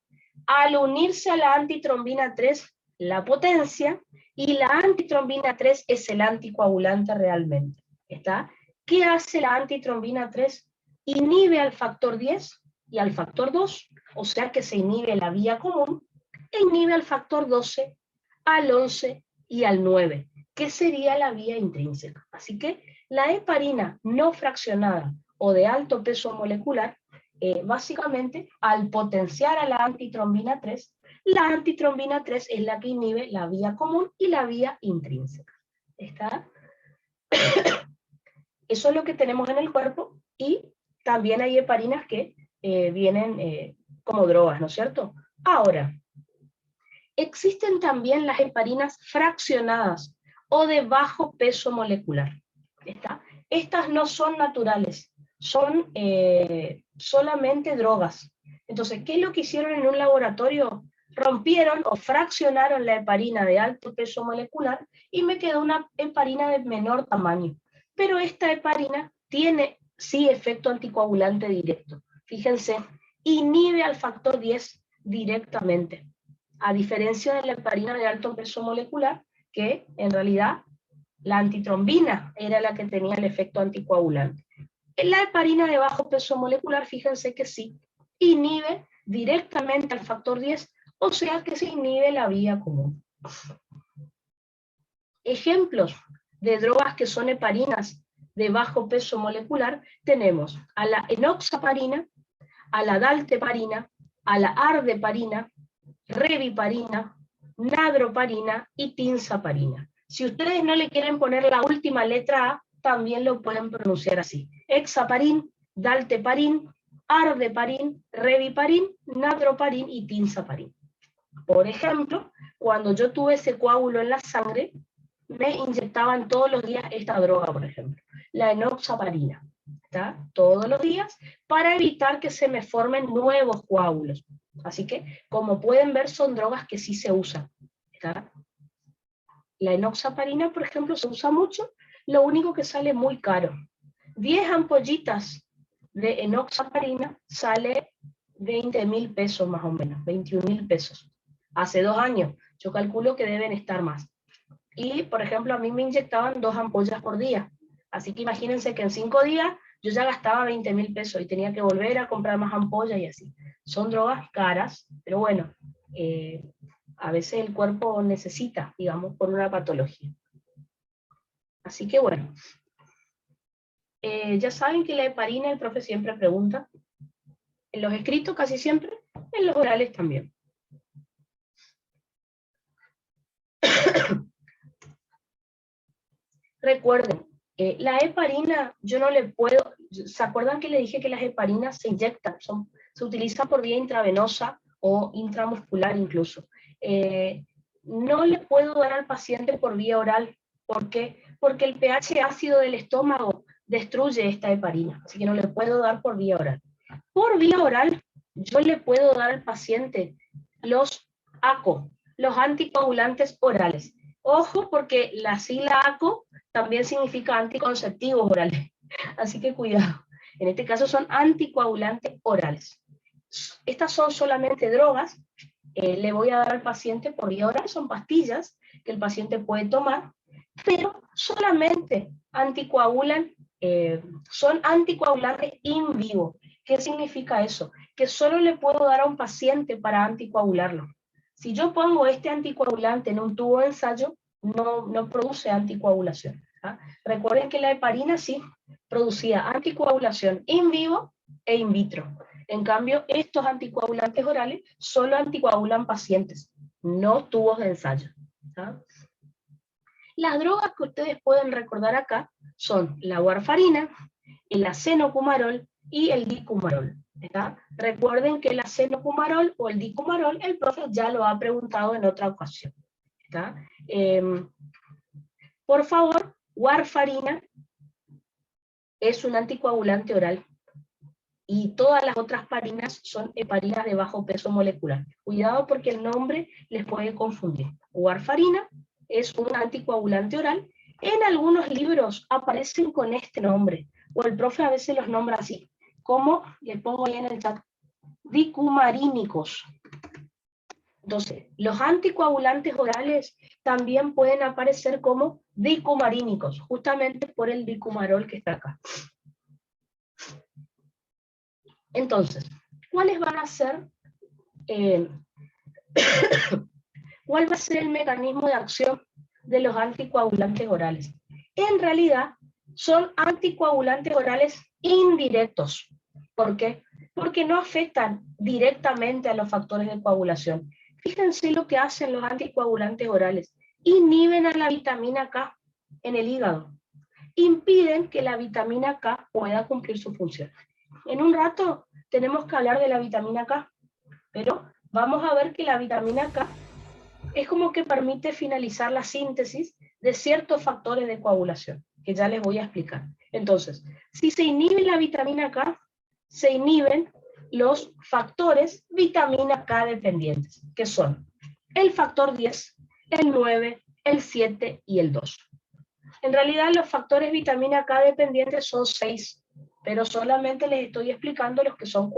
Al unirse a la antitrombina 3, la potencia, y la antitrombina 3 es el anticoagulante realmente. ¿Está? ¿Qué hace la antitrombina 3? Inhibe al factor 10 y al factor 2, o sea que se inhibe la vía común, e inhibe al factor 12, al 11 y al 9, que sería la vía intrínseca. Así que la heparina no fraccionada o de alto peso molecular, básicamente al potenciar a la antitrombina 3, la antitrombina 3 es la que inhibe la vía común y la vía intrínseca. ¿Está? Eso es lo que tenemos en el cuerpo, y también hay heparinas que vienen como drogas, ¿no es cierto? Ahora, existen también las heparinas fraccionadas o de bajo peso molecular. Estas no son naturales, son solamente drogas. Entonces, ¿qué es lo que hicieron en un laboratorio? Rompieron o fraccionaron la heparina de alto peso molecular y me quedó una heparina de menor tamaño. Pero esta heparina tiene sí efecto anticoagulante directo. Fíjense, inhibe al factor 10 directamente, a diferencia de la heparina de alto peso molecular, que en realidad la antitrombina era la que tenía el efecto anticoagulante. En la heparina de bajo peso molecular, fíjense que sí, inhibe directamente al factor 10, o sea que se inhibe la vía común. Ejemplos de drogas que son heparinas de bajo peso molecular tenemos a la enoxaparina, a la dalteparina, a la ardeparina, reviparina, nadroparina y tinzaparina. Si ustedes no le quieren poner la última letra A, también lo pueden pronunciar así: hexaparin, dalteparin, ardeparin, reviparin, nadroparin y tinzaparin. Por ejemplo, cuando yo tuve ese coágulo en la sangre, me inyectaban todos los días esta droga, por ejemplo, la enoxaparina, ¿está? Todos los días, para evitar que se me formen nuevos coágulos. Así que, como pueden ver, son drogas que sí se usan, ¿está? La enoxaparina, por ejemplo, se usa mucho, lo único que sale muy caro. 10 ampollitas de enoxaparina sale 20.000 pesos más o menos, 21.000 pesos. Hace 2 años, yo calculo que deben estar más. Y, por ejemplo, a mí me inyectaban 2 ampollas por día. Así que imagínense que en 5 días yo ya gastaba 20.000 pesos y tenía que volver a comprar más ampollas y así. Son drogas caras, pero bueno, a veces el cuerpo necesita, digamos, por una patología. Así que bueno, ya saben que la heparina, el profe siempre pregunta, en los escritos casi siempre, en los orales también. Recuerden, la heparina, yo no le puedo, ¿se acuerdan que le dije que las heparinas se inyectan? Se utilizan por vía intravenosa o intramuscular incluso. No le puedo dar al paciente por vía oral. ¿Por qué? Porque el pH ácido del estómago destruye esta heparina, así que no le puedo dar por vía oral. Por vía oral, yo le puedo dar al paciente los ACO, los anticoagulantes orales. Ojo, porque la sigla ACO también significa anticonceptivos orales, así que cuidado. En este caso son anticoagulantes orales. Estas son solamente drogas, le voy a dar al paciente por vía oral, son pastillas que el paciente puede tomar, pero solamente anticoagulan, son anticoagulantes in vivo. ¿Qué significa eso? Que solo le puedo dar a un paciente para anticoagularlo. Si yo pongo este anticoagulante en un tubo de ensayo, no produce anticoagulación. ¿Ah? Recuerden que la heparina sí producía anticoagulación in vivo e in vitro. En cambio, estos anticoagulantes orales solo anticoagulan pacientes, no tubos de ensayo. ¿Ah? Las drogas que ustedes pueden recordar acá son la warfarina, el acenocumarol y el dicumarol. ¿Está? Recuerden que el acenocumarol o el dicumarol, el profe ya lo ha preguntado en otra ocasión. ¿Está? Por favor, warfarina es un anticoagulante oral y todas las otras parinas son heparinas de bajo peso molecular. Cuidado porque el nombre les puede confundir. Warfarina es un anticoagulante oral. En algunos libros aparecen con este nombre, o el profe a veces los nombra así, como les pongo ahí en el chat, dicumarínicos. Entonces, los anticoagulantes orales también pueden aparecer como dicumarínicos, justamente por el dicumarol que está acá. Entonces, ¿cuáles van a ser, cuál va a ser el mecanismo de acción de los anticoagulantes orales? En realidad, son anticoagulantes orales indirectos. ¿Por qué? Porque no afectan directamente a los factores de coagulación. Fíjense lo que hacen los anticoagulantes orales. Inhiben a la vitamina K en el hígado. impiden que la vitamina K pueda cumplir su función. En un rato tenemos que hablar de la vitamina K, pero vamos a ver que la vitamina K es como que permite finalizar la síntesis de ciertos factores de coagulación, que ya les voy a explicar. Entonces, si se inhibe la vitamina K, se inhiben los factores vitamina K dependientes, que son el factor 10, el 9, el 7 y el 2. En realidad los factores vitamina K dependientes son 6, pero solamente les estoy explicando los que son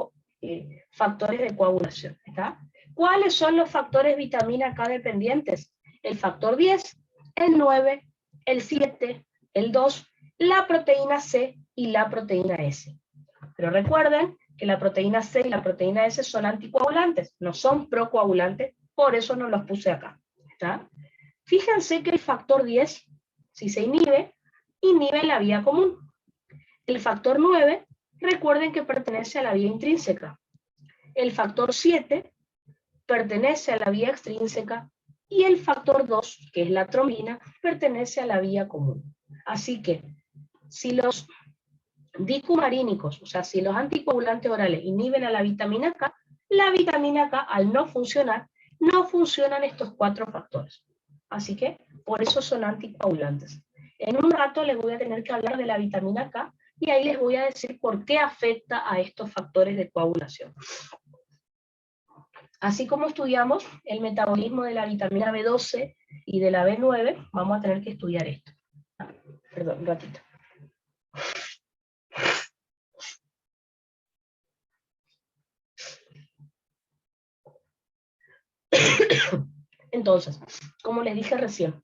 factores de coagulación. ¿Está? ¿Cuáles son los factores vitamina K dependientes? El factor 10, el 9, el 7, el 2, la proteína C y la proteína S. Pero recuerden que la proteína C y la proteína S son anticoagulantes, no son procoagulantes, por eso no los puse acá. ¿Está? Fíjense que el factor 10, si se inhibe, inhibe la vía común. El factor 9, recuerden que pertenece a la vía intrínseca. El factor 7 pertenece a la vía extrínseca y el factor 2, que es la trombina, pertenece a la vía común. Así que, si los dicumarínicos, o sea, si los anticoagulantes orales inhiben a la vitamina K, al no funcionar, no funcionan estos 4 factores. Así que, por eso son anticoagulantes. En un rato les voy a tener que hablar de la vitamina K y ahí les voy a decir por qué afecta a estos factores de coagulación. Así como estudiamos el metabolismo de la vitamina B12 y de la B9, vamos a tener que estudiar esto. Perdón, un ratito. Entonces, como les dije recién,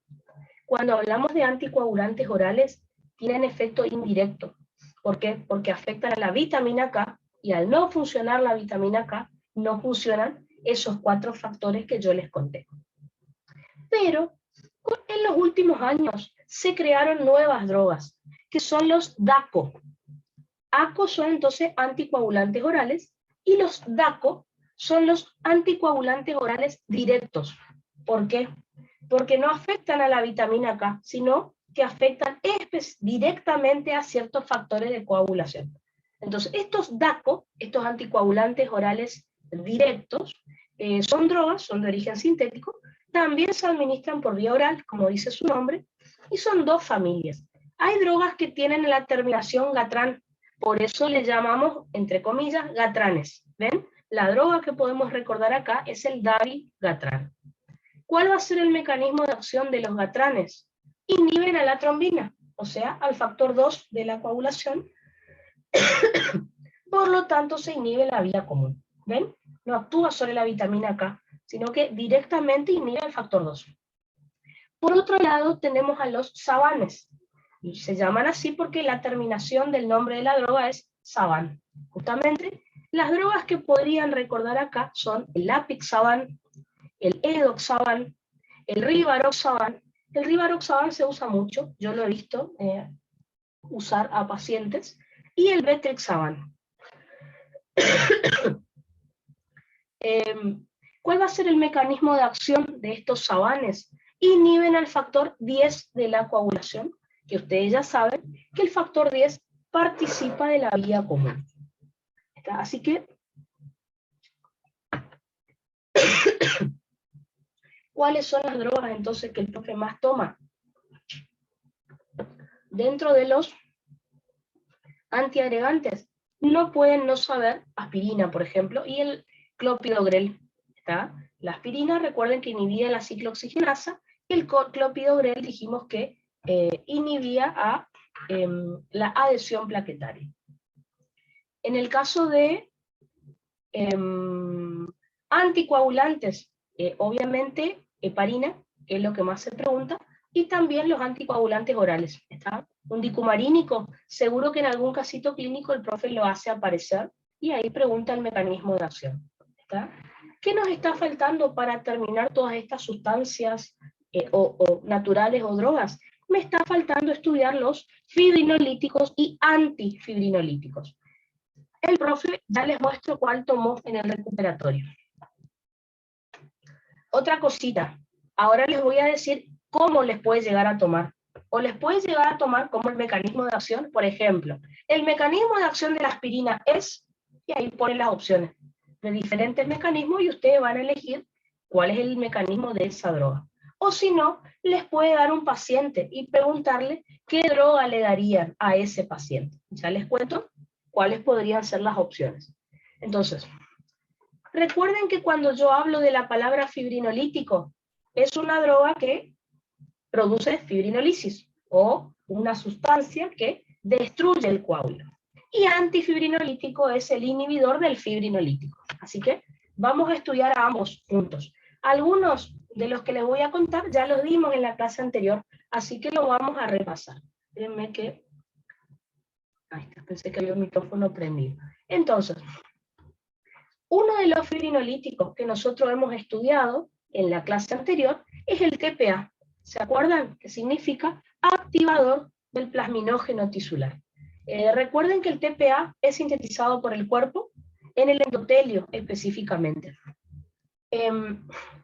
cuando hablamos de anticoagulantes orales, tienen efecto indirecto. ¿Por qué? Porque afectan a la vitamina K y al no funcionar la vitamina K, no funcionan esos 4 factores que yo les conté. Pero en los últimos años se crearon nuevas drogas, que son los DACO. ACO son entonces anticoagulantes orales y los DACO son los anticoagulantes orales directos. ¿Por qué? Porque no afectan a la vitamina K, sino que afectan directamente a ciertos factores de coagulación. Entonces, estos DACO, estos anticoagulantes orales directos, son drogas, son de origen sintético, también se administran por vía oral, como dice su nombre, y son 2 familias. Hay drogas que tienen la terminación gatran, por eso le llamamos, entre comillas, gatranes. ¿Ven? La droga que podemos recordar acá es el dabigatran. ¿Cuál va a ser el mecanismo de acción de los gatranes? Inhiben a la trombina, o sea, al factor 2 de la coagulación. Por lo tanto, se inhibe la vía común. ¿Ven? No actúa sobre la vitamina K, sino que directamente inhibe el factor 2. Por otro lado, tenemos a los sabanes. Y se llaman así porque la terminación del nombre de la droga es saban. Justamente, las drogas que podrían recordar acá son el apixaban, el edoxaban, el rivaroxaban. El rivaroxaban se usa mucho, yo lo he visto usar a pacientes, y el betrixaban. ¿Cuál va a ser el mecanismo de acción de estos sabanes? Inhiben al factor 10 de la coagulación, que ustedes ya saben que el factor 10 participa de la vía común. Así que, ¿cuáles son las drogas entonces que el profe más toma? Dentro de los antiagregantes, no pueden no saber aspirina, por ejemplo, y el clopidogrel. ¿Está? La aspirina, recuerden que inhibía la ciclooxigenasa, y el clopidogrel dijimos que inhibía la adhesión plaquetaria. En el caso de anticoagulantes, obviamente heparina, que es lo que más se pregunta, y también los anticoagulantes orales. ¿Está? Un dicumarínico, seguro que en algún casito clínico el profe lo hace aparecer, y ahí pregunta el mecanismo de acción. ¿Está? ¿Qué nos está faltando para terminar todas estas sustancias o naturales o drogas? Me está faltando estudiar los fibrinolíticos y antifibrinolíticos. El profe ya les muestro cuál tomó en el recuperatorio. Otra cosita, ahora les voy a decir cómo les puede llegar a tomar. o les puede llegar a tomar como el mecanismo de acción. Por ejemplo, el mecanismo de acción de la aspirina es, y ahí ponen las opciones de diferentes mecanismos y ustedes van a elegir cuál es el mecanismo de esa droga. O si no, les puede dar un paciente y preguntarle qué droga le darían a ese paciente. Ya les cuento cuáles podrían ser las opciones. Entonces, recuerden que cuando yo hablo de la palabra fibrinolítico, es una droga que produce fibrinolisis o una sustancia que destruye el coágulo. Y antifibrinolítico es el inhibidor del fibrinolítico. Así que vamos a estudiar a ambos juntos. Algunos de los que les voy a contar ya los dimos en la clase anterior, así que lo vamos a repasar. Espérenme que... Ahí está, pensé que había un micrófono prendido. Entonces, uno de los fibrinolíticos que nosotros hemos estudiado en la clase anterior es el TPA. ¿Se acuerdan? Que significa activador del plasminógeno tisular. Recuerden que el TPA es sintetizado por el cuerpo en el endotelio específicamente.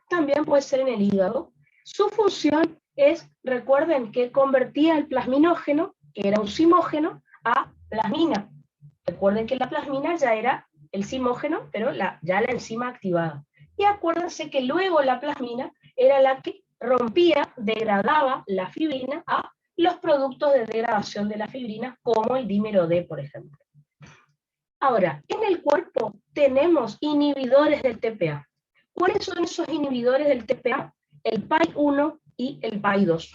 También puede ser en el hígado. Su función es, recuerden que convertía el plasminógeno, que era un simógeno, a plasmina. Recuerden que la plasmina ya era el simógeno, pero ya la enzima activada. Y acuérdense que luego la plasmina era la que rompía, degradaba la fibrina a los productos de degradación de la fibrina, como el dímero D, por ejemplo. Ahora, en el cuerpo tenemos inhibidores del TPA. ¿Cuáles son esos inhibidores del TPA? El PAI-1 y el PAI-2.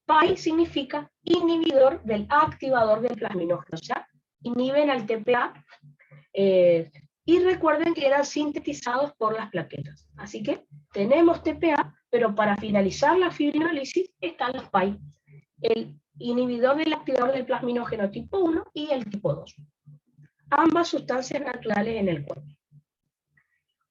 PAI significa inhibidor del activador del plasminógeno, o sea, inhiben al TPA, y recuerden que eran sintetizados por las plaquetas. Así que tenemos TPA, pero para finalizar la fibrinolisis están los PAI, el inhibidor del activador del plasminógeno tipo 1 y el tipo 2. Ambas sustancias naturales en el cuerpo.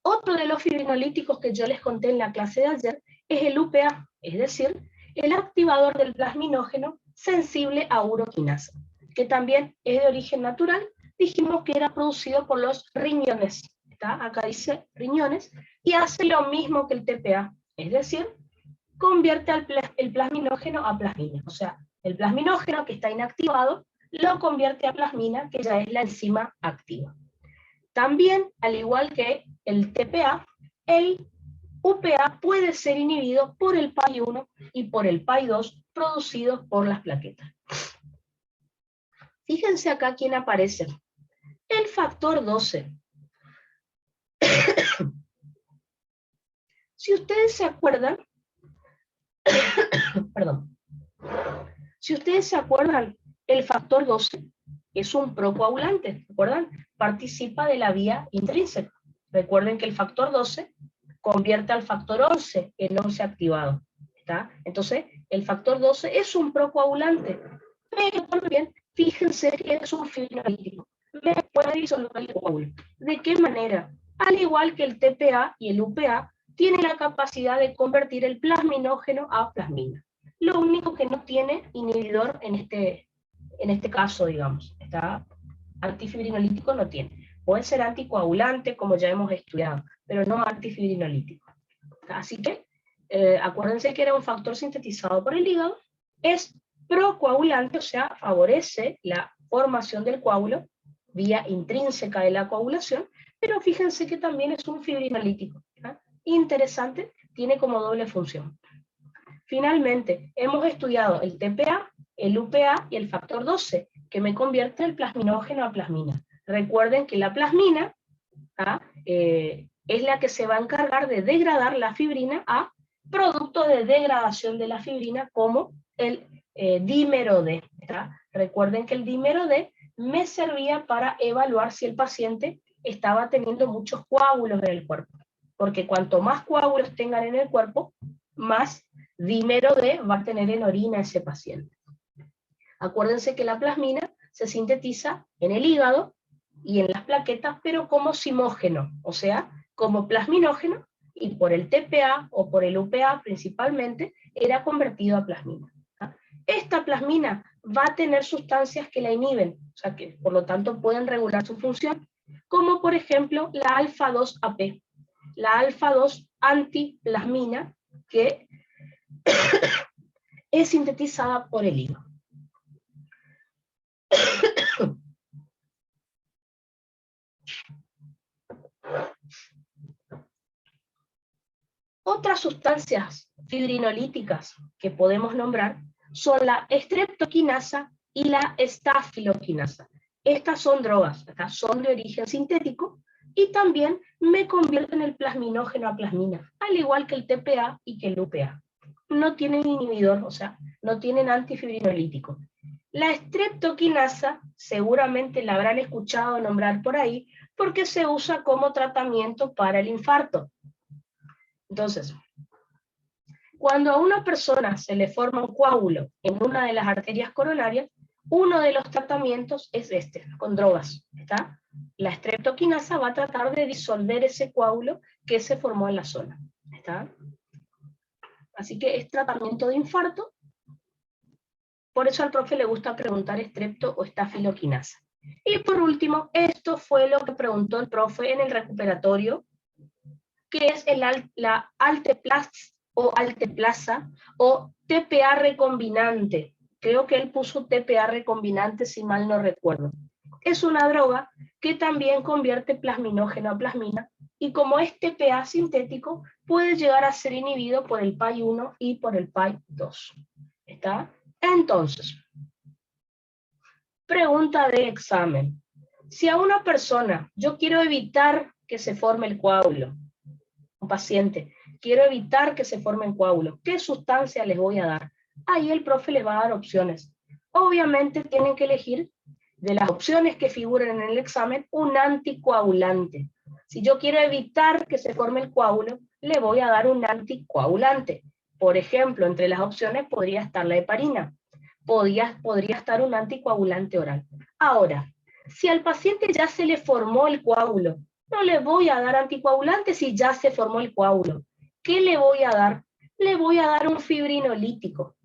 Otro de los fibrinolíticos que yo les conté en la clase de ayer es el UPA, es decir, el activador del plasminógeno sensible a uroquinasa, que también es de origen natural. Dijimos que era producido por los riñones, ¿está? Acá dice riñones, y hace lo mismo que el TPA, es decir, convierte el plasminógeno a plasmina, o sea, el plasminógeno que está inactivado lo convierte a plasmina, que ya es la enzima activa. También, al igual que el TPA, el UPA puede ser inhibido por el PAI-1 y por el PAI-2 producidos por las plaquetas. Fíjense acá quién aparece. El factor 12. Si ustedes se acuerdan, perdón, si ustedes se acuerdan, el factor 12 es un procoagulante, ¿recuerdan? Participa de la vía intrínseca. Recuerden que el factor 12 convierte al factor 11 en 11 activado, ¿está? Entonces, el factor 12 es un procoagulante, pero también fíjense que es un fibrinolítico. Puede disolver el coágulo. ¿De qué manera? Al igual que el TPA y el UPA, tiene la capacidad de convertir el plasminógeno a plasmina. Lo único que no tiene inhibidor en este caso, digamos, está antifibrinolítico no tiene. Puede ser anticoagulante, como ya hemos estudiado, pero no antifibrinolítico. Así que, acuérdense que era un factor sintetizado por el hígado, es procoagulante, o sea, favorece la formación del coágulo, vía intrínseca de la coagulación, pero fíjense que también es un fibrinolítico. ¿Ah? Interesante, tiene como doble función. Finalmente, hemos estudiado el TPA, el UPA y el factor 12, que me convierte el plasminógeno a plasmina. Recuerden que la plasmina es la que se va a encargar de degradar la fibrina a productos de degradación de la fibrina, como el dímero D. Recuerden que el dímero D me servía para evaluar si el paciente estaba teniendo muchos coágulos en el cuerpo, porque cuanto más coágulos tengan en el cuerpo, más dímero D va a tener en orina ese paciente. Acuérdense que la plasmina se sintetiza en el hígado y en las plaquetas, pero como simógeno, o sea, como plasminógeno, y por el TPA o por el UPA principalmente, era convertido a plasmina. Esta plasmina va a tener sustancias que la inhiben, o sea que por lo tanto pueden regular su función, como por ejemplo la alfa-2-AP, la alfa-2 antiplasmina, que es sintetizada por el hígado. Otras sustancias fibrinolíticas que podemos nombrar son la streptoquinasa y la estafiloquinasa. Estas son drogas, estas son de origen sintético y también me convierten el plasminógeno a plasmina, al igual que el TPA y que el UPA. No tienen inhibidor, o sea, no tienen antifibrinolítico. La streptoquinasa seguramente la habrán escuchado nombrar por ahí porque se usa como tratamiento para el infarto. Entonces, cuando a una persona se le forma un coágulo en una de las arterias coronarias, uno de los tratamientos es este, con drogas, ¿está? La streptoquinasa va a tratar de disolver ese coágulo que se formó en la zona, ¿está? Así que es tratamiento de infarto. Por eso al profe le gusta preguntar strepto o estafiloquinasa. Y por último, esto fue lo que preguntó el profe en el recuperatorio, que es la alteplasa o TPA recombinante. Creo que él puso TPA recombinante si mal no recuerdo. Es una droga que también convierte plasminógeno a plasmina y como es TPA sintético puede llegar a ser inhibido por el PAI-1 y por el PAI-2. ¿Está? Entonces, pregunta de examen. Si a una persona yo quiero evitar que se forme el coágulo, un paciente, quiero evitar que se formen coágulos, ¿qué sustancia les voy a dar? Ahí el profe les va a dar opciones. Obviamente tienen que elegir de las opciones que figuran en el examen un anticoagulante. Si yo quiero evitar que se forme el coágulo, le voy a dar un anticoagulante. Por ejemplo, entre las opciones podría estar la heparina. Podría estar un anticoagulante oral. Ahora, si al paciente ya se le formó el coágulo, no le voy a dar anticoagulante si ya se formó el coágulo. ¿Qué le voy a dar? Le voy a dar un fibrinolítico.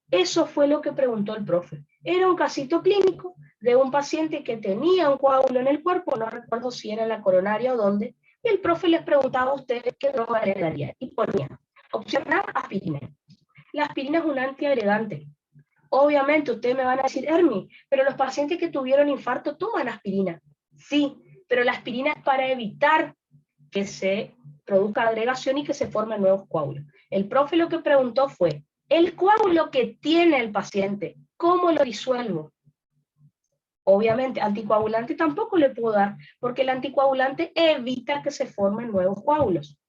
Eso fue lo que preguntó el profe. Era un casito clínico de un paciente que tenía un coágulo en el cuerpo, no recuerdo si era en la coronaria o dónde, y el profe les preguntaba a ustedes qué droga le daría. Y ponía, opción A, aspirina. La aspirina es un antiagregante. Obviamente ustedes me van a decir, Hermi, pero los pacientes que tuvieron infarto toman aspirina. Sí, pero la aspirina es para evitar que se produzca agregación y que se formen nuevos coágulos. El profe lo que preguntó fue, el coágulo que tiene el paciente, ¿cómo lo disuelvo? Obviamente, anticoagulante tampoco le puedo dar, porque el anticoagulante evita que se formen nuevos coágulos.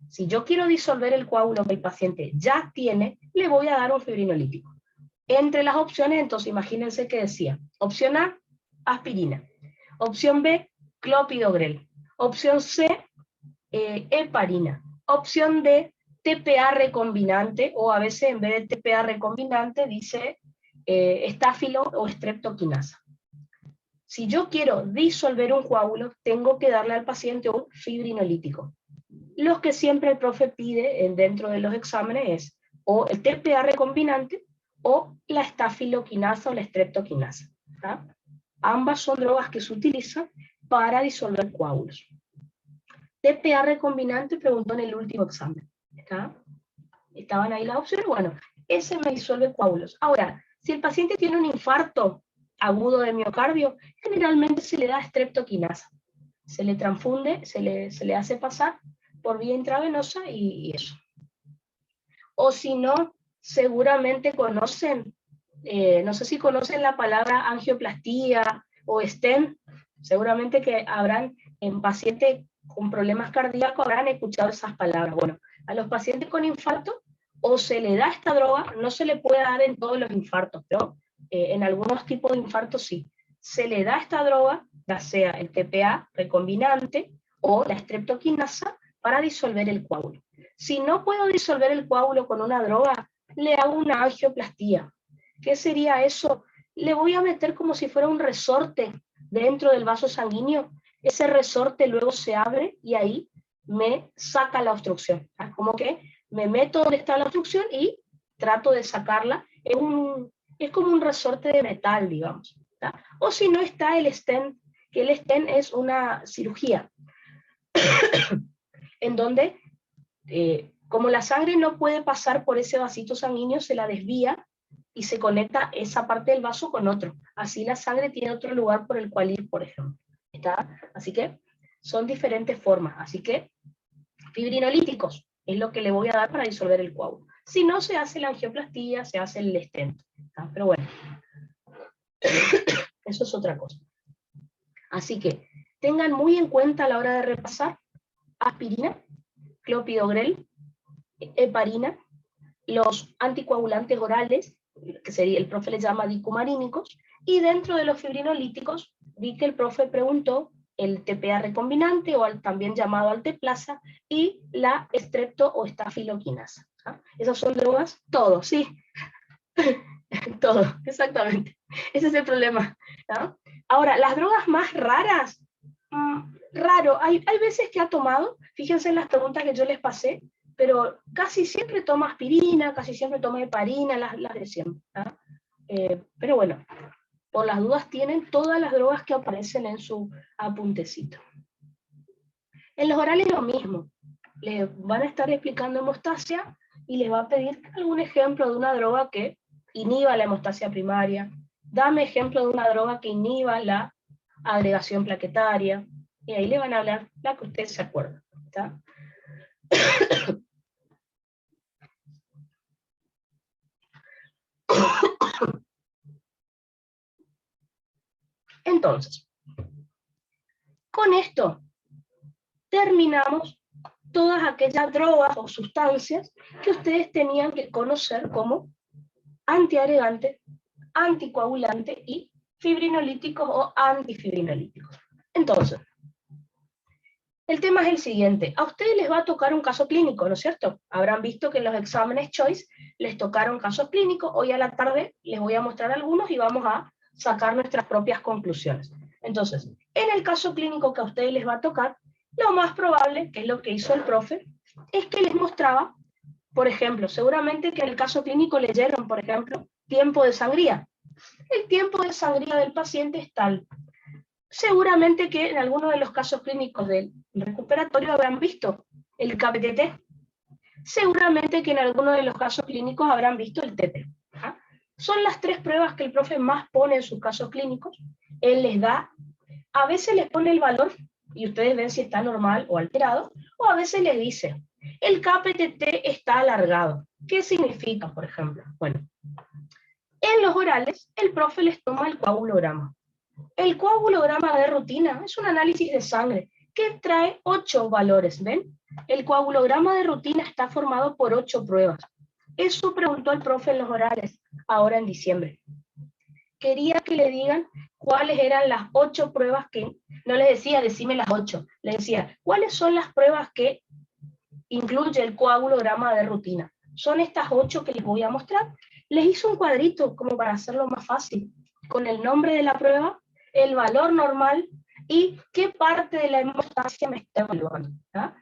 Si yo quiero disolver el coágulo que el paciente ya tiene, le voy a dar un fibrinolítico. Entre las opciones, entonces, imagínense que decía, opción A, aspirina. Opción B, clopidogrel. Opción C, heparina. Opción D, TPA recombinante, o a veces en vez de TPA recombinante dice estáfilo o streptoquinasa. Si yo quiero disolver un coágulo, tengo que darle al paciente un fibrinolítico. Los que siempre el profe pide dentro de los exámenes es o el TPA recombinante o la estafiloquinasa o la streptoquinasa. ¿Tá? Ambas son drogas que se utilizan para disolver coágulos. TPA recombinante preguntó en el último examen. ¿Está? Estaban ahí las opciones. Bueno, ese me disuelve coágulos. Ahora, si el paciente tiene un infarto agudo de miocardio, generalmente se le da streptoquinasa. Se le transfunde, se le hace pasar por vía intravenosa y eso. O si no, seguramente conocen, no sé si conocen la palabra angioplastía o stent, seguramente que habrán en pacientes con problemas cardíacos habrán escuchado esas palabras. Bueno, a los pacientes con infarto o se le da esta droga, no se le puede dar en todos los infartos, pero en algunos tipos de infartos sí. Se le da esta droga, ya sea el TPA recombinante o la streptoquinasa, para disolver el coágulo. Si no puedo disolver el coágulo con una droga, le hago una angioplastía. ¿Qué sería eso? Le voy a meter como si fuera un resorte dentro del vaso sanguíneo. Ese resorte luego se abre y ahí me saca la obstrucción. Como que me meto donde está la obstrucción y trato de sacarla. Es como un resorte de metal, digamos. ¿Tá? O si no está el stent, que el stent es una cirugía en donde Como la sangre no puede pasar por ese vasito sanguíneo, se la desvía y se conecta esa parte del vaso con otro. Así la sangre tiene otro lugar por el cual ir, por ejemplo. ¿Está? Así que son diferentes formas. Así que fibrinolíticos es lo que le voy a dar para disolver el coágulo. Si no, se hace la angioplastía, se hace el stent. ¿Está? Pero bueno, eso es otra cosa. Así que tengan muy en cuenta a la hora de repasar aspirina, clopidogrel, heparina, los anticoagulantes orales, que sería, el profe les llama dicumarínicos, y dentro de los fibrinolíticos, vi que el profe preguntó el TPA recombinante, o también llamado alteplasa, y la estrepto o estafiloquinasa. ¿Ah? Esas son drogas, todo, sí, todo, exactamente. Ese es el problema. ¿No? Ahora, las drogas más raras, raro, hay veces que ha tomado, fíjense en las preguntas que yo les pasé, pero casi siempre toma aspirina, casi siempre toma heparina, las de siempre. Pero bueno, por las dudas tienen todas las drogas que aparecen en su apuntecito. En los orales lo mismo, les van a estar explicando hemostasia y les va a pedir algún ejemplo de una droga que inhiba la hemostasia primaria, dame ejemplo de una droga que inhiba la agregación plaquetaria, y ahí le van a hablar la que ustedes se acuerdan. ¿Está? Entonces, con esto terminamos todas aquellas drogas o sustancias que ustedes tenían que conocer como antiagregante, anticoagulante y fibrinolíticos o antifibrinolíticos. Entonces, el tema es el siguiente. A ustedes les va a tocar un caso clínico, ¿no es cierto? Habrán visto que en los exámenes Choice les tocaron casos clínicos. Hoy a la tarde les voy a mostrar algunos y vamos a sacar nuestras propias conclusiones. Entonces, en el caso clínico que a ustedes les va a tocar, lo más probable, que es lo que hizo el profe, es que les mostraba, por ejemplo, seguramente que en el caso clínico leyeron, por ejemplo, tiempo de sangría. El tiempo de sangría del paciente es tal. Seguramente que en alguno de los casos clínicos del recuperatorio habrán visto el KPTT. Seguramente que en alguno de los casos clínicos habrán visto el TT. ¿Ah? Son las tres pruebas que el profe más pone en sus casos clínicos. Él les da, a veces les pone el valor y ustedes ven si está normal o alterado, o a veces les dice, el KPTT está alargado. ¿Qué significa, por ejemplo? Bueno, en los orales el profe les toma el coagulograma. El coagulograma de rutina es un análisis de sangre que trae 8 valores, ¿ven? El coagulograma de rutina está formado por 8 pruebas. Eso preguntó el profe en los orales, ahora en diciembre. Quería que le digan cuáles eran las 8 pruebas que, no les decía, decime las 8, le decía, ¿cuáles son las pruebas que incluye el coagulograma de rutina? Son estas 8 que les voy a mostrar. Les hice un cuadrito como para hacerlo más fácil, con el nombre de la prueba, el valor normal y qué parte de la hemostasia me está evaluando. ¿Ah?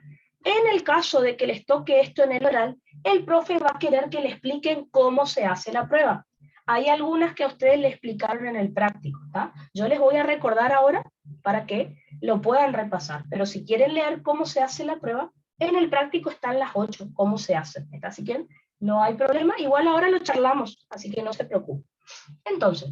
En el caso de que les toque esto en el oral, el profe va a querer que le expliquen cómo se hace la prueba. Hay algunas que a ustedes le explicaron en el práctico. ¿Ah? Yo les voy a recordar ahora para que lo puedan repasar, pero si quieren leer cómo se hace la prueba, en el práctico están las 8, cómo se hace. Así que no hay problema, igual ahora lo charlamos, así que no se preocupen. Entonces,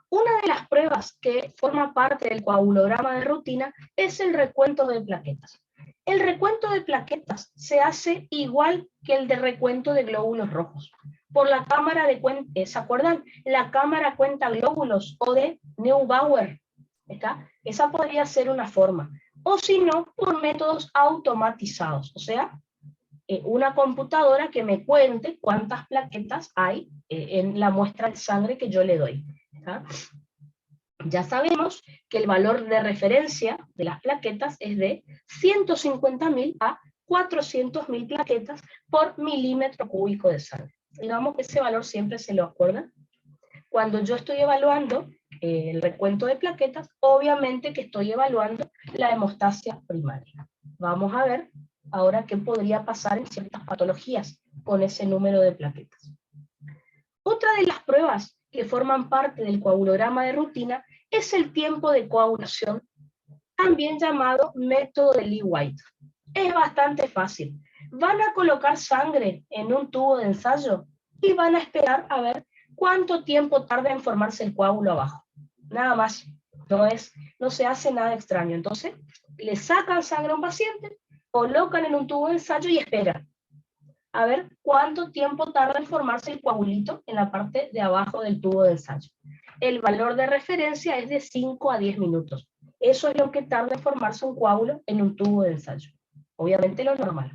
una de las pruebas que forma parte del coagulograma de rutina es el recuento de plaquetas. El recuento de plaquetas se hace igual que el de recuento de glóbulos rojos. Por la cámara de cuenta, ¿se acuerdan? La cámara cuenta glóbulos o de Neubauer. ¿Está? Esa podría ser una forma. O si no, por métodos automatizados. O sea, una computadora que me cuente cuántas plaquetas hay en la muestra de sangre que yo le doy. ¿Está? Ya sabemos que el valor de referencia de las plaquetas es de 150.000 a 400.000 plaquetas por milímetro cúbico de sangre. Digamos que ese valor siempre se lo acuerdan. Cuando yo estoy evaluando el recuento de plaquetas, obviamente que estoy evaluando la hemostasia primaria. Vamos a ver ahora qué podría pasar en ciertas patologías con ese número de plaquetas. Otra de las pruebas que forman parte del coagulograma de rutina es el tiempo de coagulación, también llamado método de Lee-White. Es bastante fácil. van a colocar sangre en un tubo de ensayo y van a esperar a ver cuánto tiempo tarda en formarse el coágulo abajo. Nada más, no se hace nada extraño. Entonces, le sacan sangre a un paciente, colocan en un tubo de ensayo y esperan a ver cuánto tiempo tarda en formarse el coagulito en la parte de abajo del tubo de ensayo. El valor de referencia es de 5 a 10 minutos. Eso es lo que tarda en formarse un coágulo en un tubo de ensayo. Obviamente lo normal.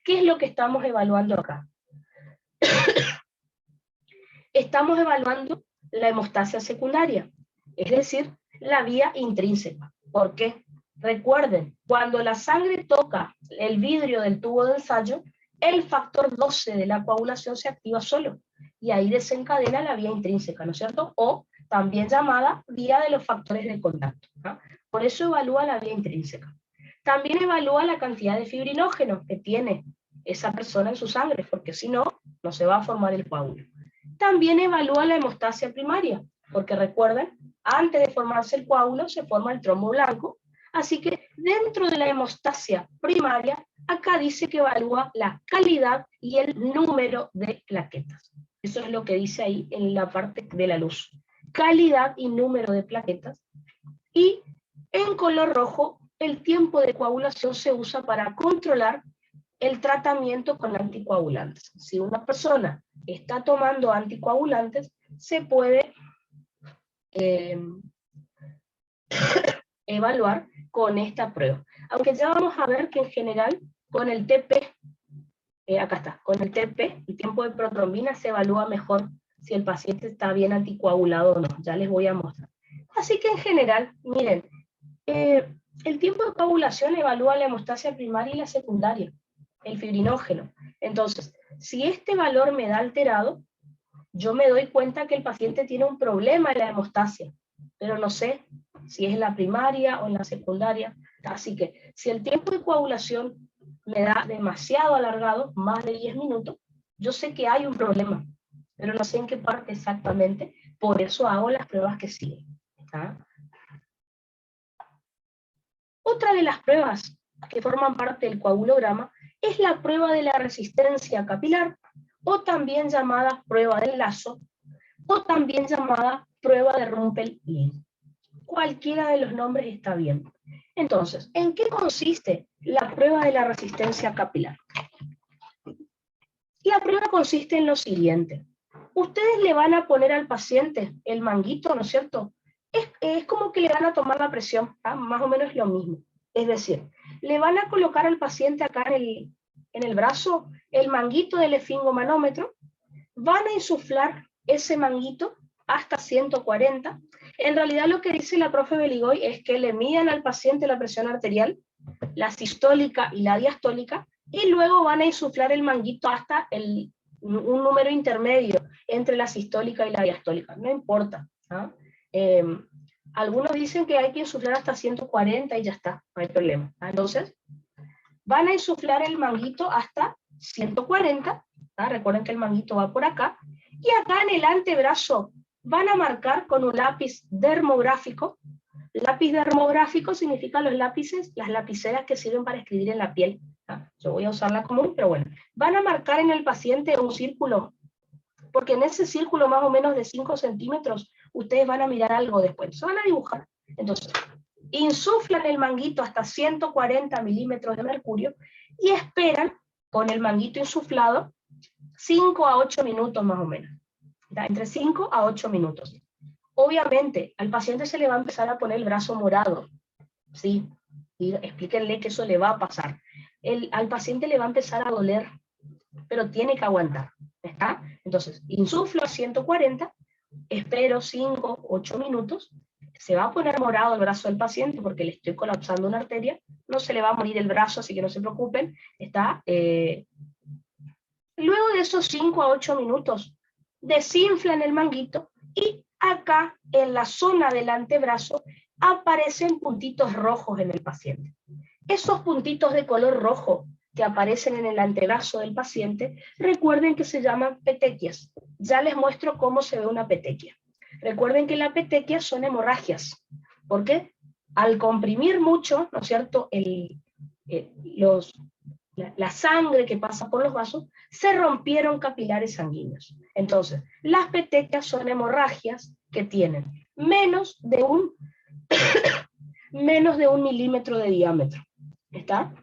¿Qué es lo que estamos evaluando acá? Estamos evaluando la hemostasia secundaria, es decir, la vía intrínseca. ¿Por qué? Recuerden, cuando la sangre toca el vidrio del tubo de ensayo, el factor 12 de la coagulación se activa solo, y ahí desencadena la vía intrínseca, ¿no es cierto? O también llamada vía de los factores de contacto, ¿no? Por eso evalúa la vía intrínseca. También evalúa la cantidad de fibrinógeno que tiene esa persona en su sangre, porque si no, no se va a formar el coágulo. También evalúa la hemostasia primaria, porque recuerden, antes de formarse el coágulo se forma el trombo blanco, así que dentro de la hemostasia primaria, acá dice que evalúa la calidad y el número de plaquetas. Eso es lo que dice ahí en la parte de la luz. Calidad y número de plaquetas. Y en color rojo, el tiempo de coagulación se usa para controlar el tratamiento con anticoagulantes. Si una persona está tomando anticoagulantes, se puede evaluar con esta prueba. Aunque ya vamos a ver que en general con el TP, acá está, con el TP, el tiempo de protrombina se evalúa mejor si el paciente está bien anticoagulado o no. Ya les voy a mostrar. Así que en general, miren, el tiempo de coagulación evalúa la hemostasia primaria y la secundaria, el fibrinógeno. Entonces, si este valor me da alterado, yo me doy cuenta que el paciente tiene un problema en la hemostasia, pero no sé si es en la primaria o en la secundaria. Así que si el tiempo de coagulación me da demasiado alargado, más de 10 minutos, yo sé que hay un problema, pero no sé en qué parte exactamente, por eso hago las pruebas que siguen. ¿Está? Otra de las pruebas que forman parte del coagulograma es la prueba de la resistencia capilar, o también llamada prueba del lazo, o también llamada prueba de Rumpel-Lin. Cualquiera de los nombres está bien. Entonces, ¿en qué consiste la prueba de la resistencia capilar? La prueba consiste en lo siguiente. Ustedes le van a poner al paciente el manguito, ¿no es cierto? Es como que le van a tomar la presión, ¿ah? Más o menos lo mismo. Es decir, le van a colocar al paciente acá en el brazo el manguito del esfingomanómetro, van a insuflar ese manguito hasta 140. En realidad lo que dice la profe Beligoy es que le midan al paciente la presión arterial, la sistólica y la diastólica, y luego van a insuflar el manguito hasta un número intermedio entre la sistólica y la diastólica. No importa, ¿no? Algunos dicen que hay que insuflar hasta 140 y ya está, no hay problema. Entonces, van a insuflar el manguito hasta 140, ¿tá? Recuerden que el manguito va por acá, y acá en el antebrazo van a marcar con un lápiz dermográfico. Lápiz dermográfico significa los lápices, las lapiceras que sirven para escribir en la piel. ¿Tá? Yo voy a usar la común, pero bueno. Van a marcar en el paciente un círculo, porque en ese círculo más o menos de 5 centímetros, ustedes van a mirar algo después, se van a dibujar. Entonces, insuflan el manguito hasta 140 milímetros de mercurio y esperan con el manguito insuflado 5 a 8 minutos más o menos. ¿Tá? Entre 5 a 8 minutos. Obviamente, al paciente se le va a empezar a poner el brazo morado. ¿Sí? Y explíquenle que eso le va a pasar. Al paciente le va a empezar a doler, pero tiene que aguantar. ¿Está? Entonces, insuflo a 140, espero 5, 8 minutos, se va a poner morado el brazo del paciente porque le estoy colapsando una arteria, no se le va a morir el brazo, así que no se preocupen. Está, luego de esos 5 a 8 minutos, desinflan el manguito y acá en la zona del antebrazo aparecen puntitos rojos en el paciente. Esos puntitos de color rojo que aparecen en el antebrazo del paciente, recuerden que se llaman petequias. Ya les muestro cómo se ve una petequia. Recuerden que las petequias son hemorragias. ¿Por qué? Al comprimir mucho, ¿no es cierto?, los la sangre que pasa por los vasos, se rompieron capilares sanguíneos. Entonces, las petequias son hemorragias que tienen menos de un milímetro de diámetro. ¿Está?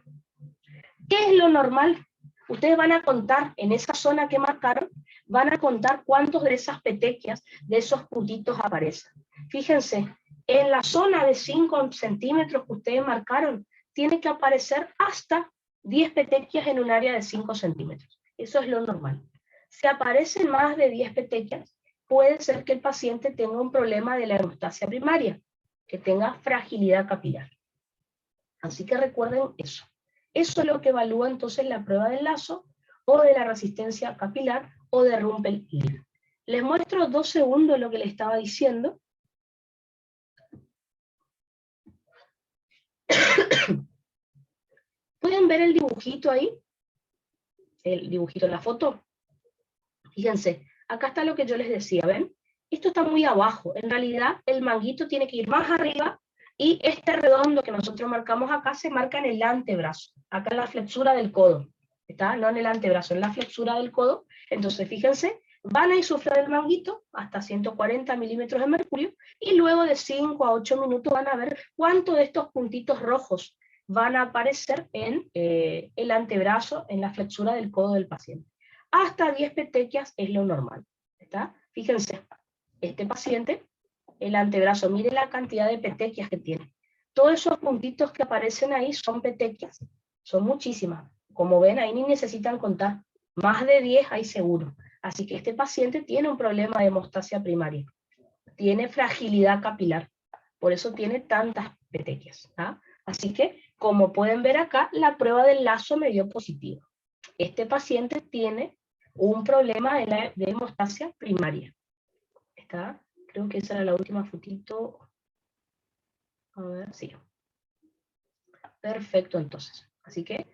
¿Qué es lo normal? Ustedes van a contar en esa zona que marcaron, van a contar cuántos de esas petequias, de esos puntitos aparecen. Fíjense, en la zona de 5 centímetros que ustedes marcaron, tiene que aparecer hasta 10 petequias en un área de 5 centímetros. Eso es lo normal. Si aparecen más de 10 petequias, puede ser que el paciente tenga un problema de la hemostasia primaria, que tenga fragilidad capilar. Así que recuerden eso. Eso es lo que evalúa entonces la prueba del lazo, o de la resistencia capilar, o de Rumpel-Lid. Les muestro 2 segundos lo que les estaba diciendo. ¿Pueden ver el dibujito ahí? El dibujito en la foto. Fíjense, acá está lo que yo les decía, ¿ven? Esto está muy abajo. En realidad, el manguito tiene que ir más arriba, y este redondo que nosotros marcamos acá se marca en el antebrazo, acá en la flexura del codo. ¿Está? No en el antebrazo, en la flexura del codo. Entonces, fíjense, van a insuflar el manguito hasta 140 milímetros de mercurio, y luego de 5 a 8 minutos van a ver cuántos de estos puntitos rojos van a aparecer en el antebrazo, en la flexura del codo del paciente. Hasta 10 petequias es lo normal. ¿Está? Fíjense, este paciente, el antebrazo, mire la cantidad de petequias que tiene. Todos esos puntitos que aparecen ahí son petequias, son muchísimas. Como ven, ahí ni necesitan contar, más de 10 hay seguro. Así que este paciente tiene un problema de hemostasia primaria, tiene fragilidad capilar, por eso tiene tantas petequias. ¿Ah? Así que, como pueden ver acá, la prueba del lazo me dio positivo. Este paciente tiene un problema de hemostasia primaria. ¿Está? Creo que esa era la última fotito. A ver, sí. Perfecto, entonces. Así que,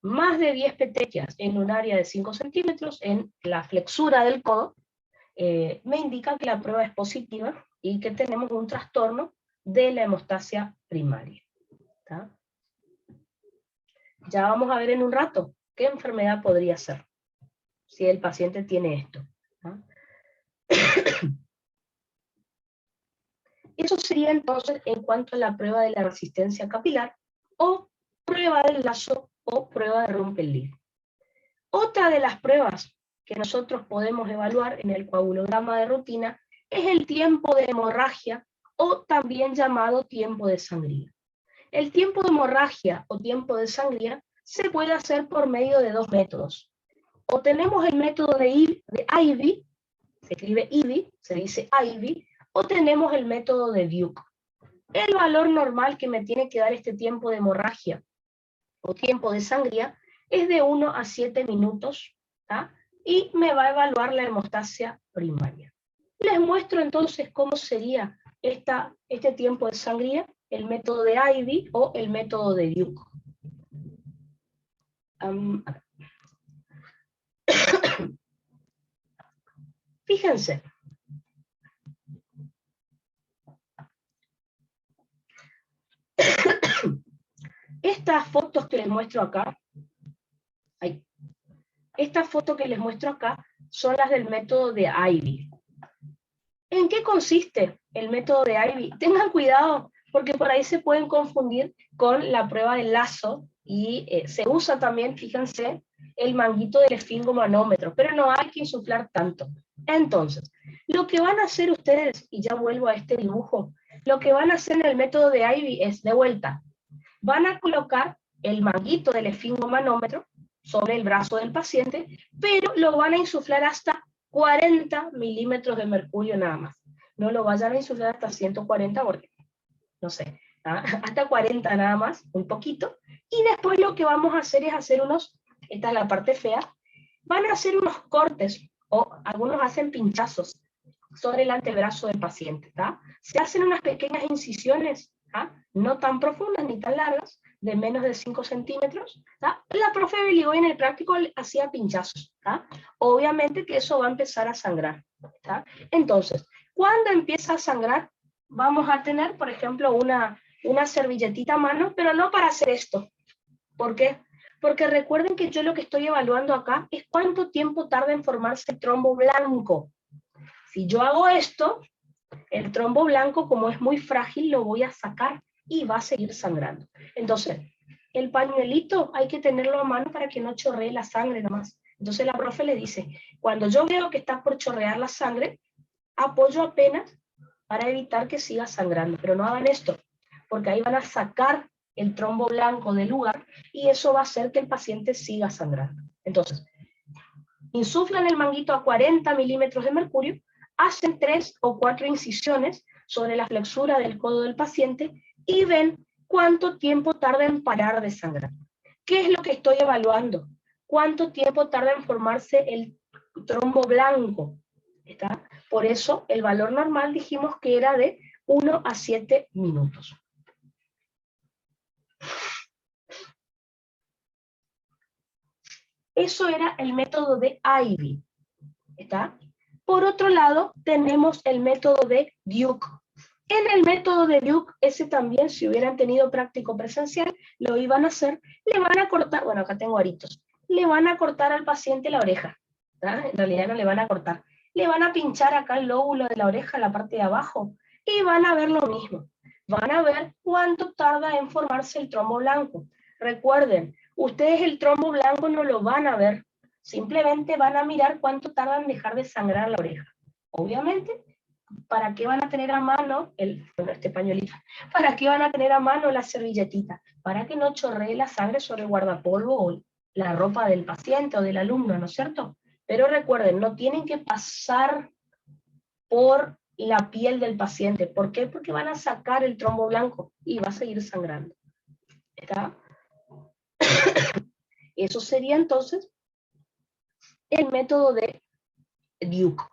más de 10 petequias en un área de 5 centímetros, en la flexura del codo, me indica que la prueba es positiva y que tenemos un trastorno de la hemostasia primaria. ¿Está? Ya vamos a ver en un rato qué enfermedad podría ser, si el paciente tiene esto. ¿Está? Eso sería entonces en cuanto a la prueba de la resistencia capilar, o prueba del lazo, o prueba de Rumpel-Lid. Otra de las pruebas que nosotros podemos evaluar en el coagulograma de rutina es el tiempo de hemorragia, o también llamado tiempo de sangría. El tiempo de hemorragia o tiempo de sangría se puede hacer por medio de 2 métodos. O tenemos el método de Ivy, se escribe Ivy, se dice Ivy, o tenemos el método de Duke. El valor normal que me tiene que dar este tiempo de hemorragia o tiempo de sangría es de 1 a 7 minutos, ¿tá? Y me va a evaluar la hemostasia primaria. Les muestro entonces cómo sería este tiempo de sangría, el método de Ivy o el método de Duke. Fíjense. Estas fotos que les muestro acá, estas fotos que les muestro acá son las del método de Ivy. ¿En qué consiste el método de Ivy? Tengan cuidado, porque por ahí se pueden confundir con la prueba del lazo, y se usa también, fíjense, el manguito del esfingomanómetro, pero no hay que insuflar tanto. Entonces, lo que van a hacer ustedes, y ya vuelvo a este dibujo, lo que van a hacer en el método de Ivy es, de vuelta, van a colocar el manguito del esfingomanómetro sobre el brazo del paciente, pero lo van a insuflar hasta 40 milímetros de mercurio nada más. No lo vayan a insuflar hasta 140 porque, no sé, hasta 40 nada más, un poquito. Y después lo que vamos a hacer es hacer esta es la parte fea, van a hacer unos cortes, o algunos hacen pinchazos sobre el antebrazo del paciente. Se hacen unas pequeñas incisiones, no tan profundas ni tan largas, de menos de 5 centímetros. La profe Beligoy en el práctico hacía pinchazos. Obviamente que eso va a empezar a sangrar. Entonces, cuando empieza a sangrar, vamos a tener, por ejemplo, una servilletita a mano, pero no para hacer esto. ¿Por qué? Porque recuerden que yo lo que estoy evaluando acá es cuánto tiempo tarda en formarse el trombo blanco. Si yo hago esto, el trombo blanco, como es muy frágil, lo voy a sacar y va a seguir sangrando. Entonces, el pañuelito hay que tenerlo a mano para que no chorree la sangre nomás. Entonces la profe le dice, cuando yo veo que está por chorrear la sangre, apoyo apenas para evitar que siga sangrando. Pero no hagan esto, porque ahí van a sacar el trombo blanco del lugar y eso va a hacer que el paciente siga sangrando. Entonces, insuflan el manguito a 40 milímetros de mercurio, hacen 3 o 4 incisiones sobre la flexura del codo del paciente y ven cuánto tiempo tarda en parar de sangrar. ¿Qué es lo que estoy evaluando? ¿Cuánto tiempo tarda en formarse el trombo blanco? ¿Está? Por eso el valor normal dijimos que era de 1 a 7 minutos. Eso era el método de Ivy. ¿Está? Por otro lado, tenemos el método de Duke. En el método de Duke, ese también, si hubieran tenido práctico presencial, lo iban a hacer, le van a cortar, bueno, acá tengo aritos, le van a cortar al paciente la oreja. ¿Tá? En realidad no le van a cortar. Le van a pinchar acá el lóbulo de la oreja, la parte de abajo, y van a ver lo mismo. Van a ver cuánto tarda en formarse el trombo blanco. Recuerden, ustedes el trombo blanco no lo van a ver, simplemente van a mirar cuánto tarda en dejar de sangrar la oreja. Obviamente, ¿para qué van a tener a mano este pañuelito? ¿Para qué van a tener a mano la servilletita? Para que no chorree la sangre sobre el guardapolvo o la ropa del paciente o del alumno, ¿no es cierto? Pero recuerden, no tienen que pasar por la piel del paciente. ¿Por qué? Porque van a sacar el trombo blanco y va a seguir sangrando. ¿Está? Eso sería entonces el método de Duke.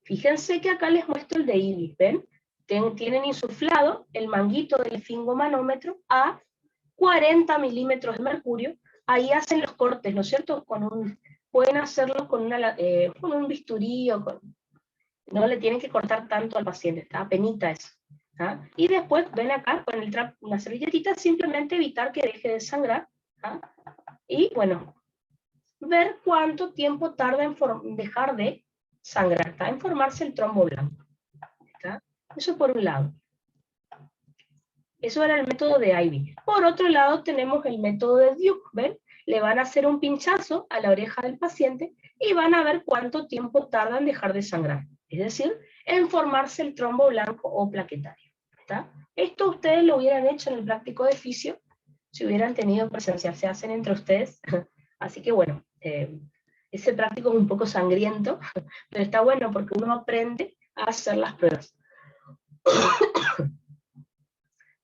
Fíjense que acá les muestro el de Ivy, ¿ven? Tienen insuflado el manguito del esfingomanómetro a 40 milímetros de mercurio. Ahí hacen los cortes, ¿no es cierto? Pueden hacerlo con un bisturí o no le tienen que cortar tanto al paciente, está apenita eso. ¿Ah? Y después ven acá con una servilletita, simplemente evitar que deje de sangrar. ¿Ah? Y bueno, ver cuánto tiempo tarda en dejar de sangrar, ¿está? En formarse el trombo blanco. ¿Está? Eso por un lado. Eso era el método de Ivy. Por otro lado tenemos el método de Duke, ¿ven? Le van a hacer un pinchazo a la oreja del paciente y van a ver cuánto tiempo tarda en dejar de sangrar. Es decir, en formarse el trombo blanco o plaquetario. ¿Está? Esto ustedes lo hubieran hecho en el práctico de fisio si hubieran tenido presencial. Se hacen entre ustedes. Así que bueno, ese práctico es un poco sangriento, pero está bueno porque uno aprende a hacer las pruebas.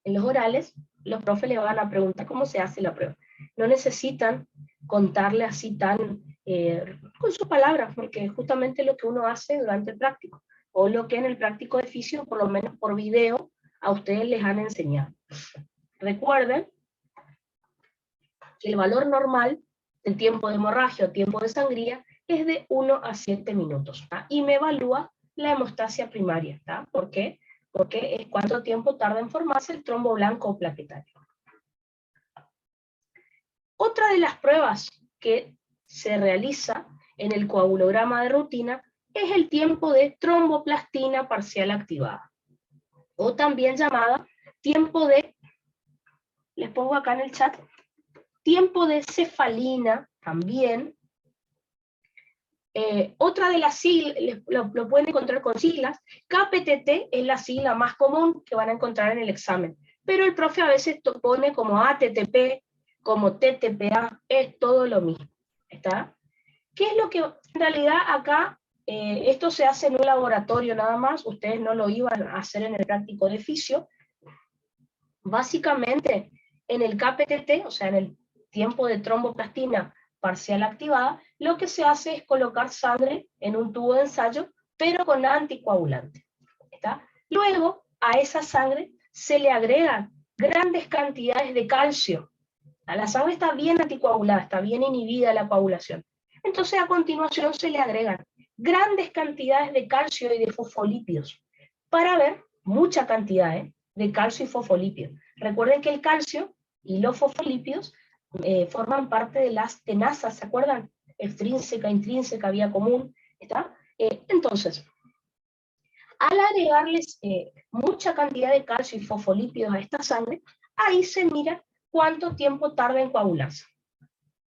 En los orales, los profes le van a preguntar cómo se hace la prueba. No necesitan contarle así tan con sus palabras, porque justamente lo que uno hace durante el práctico, o lo que en el práctico de fisio, por lo menos por video, a ustedes les han enseñado. Recuerden que el valor normal del tiempo de hemorragia o tiempo de sangría es de 1 a 7 minutos, ¿tá? Y me evalúa la hemostasia primaria, ¿tá? ¿Por qué? Porque es cuánto tiempo tarda en formarse el trombo blanco o plaquetario. Otra de las pruebas que se realiza en el coagulograma de rutina es el tiempo de tromboplastina parcial activada, o también llamada tiempo de, les pongo acá en el chat, tiempo de cefalina también. Otra de las siglas, lo pueden encontrar con siglas, KPTT es la sigla más común que van a encontrar en el examen, pero el profe a veces pone como ATTP, como TTPA, es todo lo mismo, ¿está? ¿Qué es lo que en realidad acá, esto se hace en un laboratorio nada más, ustedes no lo iban a hacer en el práctico de fisio? Básicamente, en el KPTT, o sea, en el tiempo de tromboplastina parcial activada, lo que se hace es colocar sangre en un tubo de ensayo, pero con anticoagulante. ¿Está? Luego, a esa sangre se le agregan grandes cantidades de calcio. La sangre está bien anticoagulada, está bien inhibida la coagulación. Entonces, a continuación se le agregan grandes cantidades de calcio y de fosfolípidos para ver mucha cantidad de calcio y fosfolípidos. Recuerden que el calcio y los fosfolípidos forman parte de las tenazas, ¿se acuerdan? Extrínseca, intrínseca, vía común, ¿está? Entonces, al agregarles mucha cantidad de calcio y fosfolípidos a esta sangre, ahí se mira cuánto tiempo tarda en coagularse.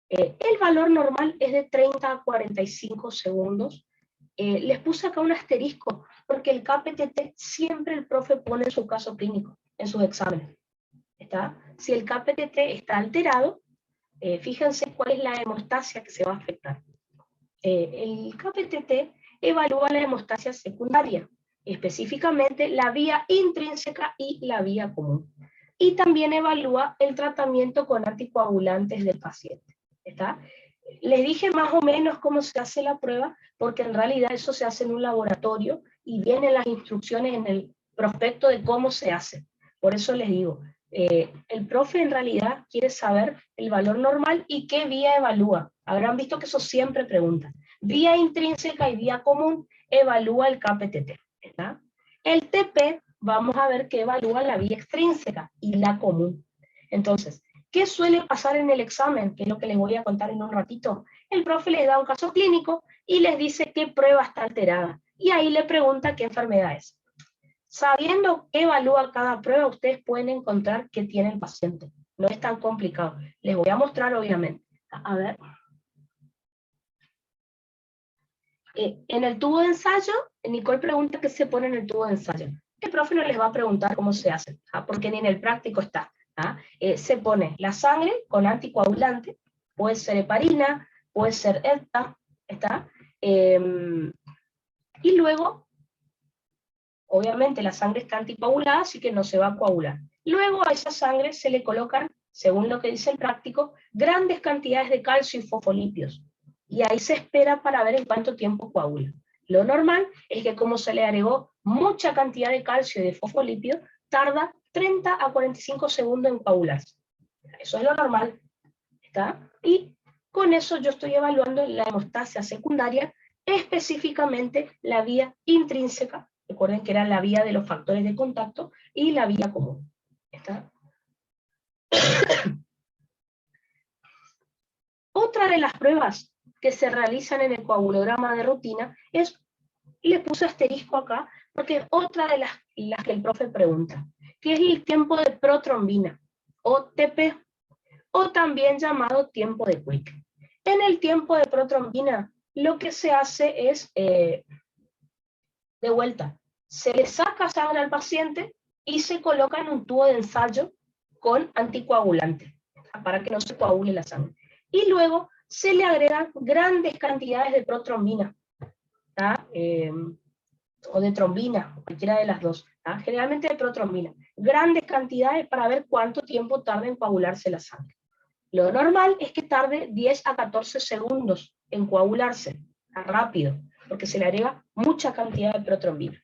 El valor normal es de 30 a 45 segundos. Les puse acá un asterisco, porque el KPTT siempre el profe pone en su caso clínico, en sus exámenes. ¿Está? Si el KPTT está alterado, fíjense cuál es la hemostasia que se va a afectar. El KPTT evalúa la hemostasia secundaria, específicamente la vía intrínseca y la vía común. Y también evalúa el tratamiento con anticoagulantes del paciente. ¿Está? Les dije más o menos cómo se hace la prueba, porque en realidad eso se hace en un laboratorio y vienen las instrucciones en el prospecto de cómo se hace. Por eso les digo, el profe en realidad quiere saber el valor normal y qué vía evalúa. Habrán visto que eso siempre preguntan. Vía intrínseca y vía común evalúa el KPTT. ¿Está? El TP, vamos a ver que evalúa la vía extrínseca y la común. Entonces, ¿qué suele pasar en el examen? Que es lo que les voy a contar en un ratito. El profe les da un caso clínico y les dice qué prueba está alterada. Y ahí le pregunta qué enfermedad es. Sabiendo qué evalúa cada prueba, ustedes pueden encontrar qué tiene el paciente. No es tan complicado. Les voy a mostrar, obviamente. A ver. En el tubo de ensayo, Nicole pregunta qué se pone en el tubo de ensayo. El profe no les va a preguntar cómo se hace, porque ni en el práctico está. Se pone la sangre con anticoagulante, puede ser heparina, puede ser ETA, ¿está? Y luego, obviamente la sangre está anticoagulada, así que no se va a coagular. Luego a esa sangre se le colocan, según lo que dice el práctico, grandes cantidades de calcio y fosfolípidos. Y ahí se espera para ver en cuánto tiempo coagula. Lo normal es que como se le agregó mucha cantidad de calcio y de fosfolípidos, tarda 30 a 45 segundos en coagularse. Eso es lo normal. ¿Está? Y con eso yo estoy evaluando la hemostasia secundaria, específicamente la vía intrínseca. Recuerden que era la vía de los factores de contacto y la vía común. ¿Está? Otra de las pruebas que se realizan en el coagulograma de rutina es, le puse asterisco acá, porque es otra de las que el profe pregunta, que es el tiempo de protrombina, o TP, o también llamado tiempo de Quick. En el tiempo de protrombina, lo que se hace es, de vuelta, se le saca sangre al paciente y se coloca en un tubo de ensayo con anticoagulante, para que no se coagule la sangre. Y luego se le agregan grandes cantidades de protrombina, o de trombina, cualquiera de las dos, generalmente de protrombina, grandes cantidades para ver cuánto tiempo tarda en coagularse la sangre. Lo normal es que tarde 10 a 14 segundos en coagularse, rápido, porque se le agrega mucha cantidad de protrombina.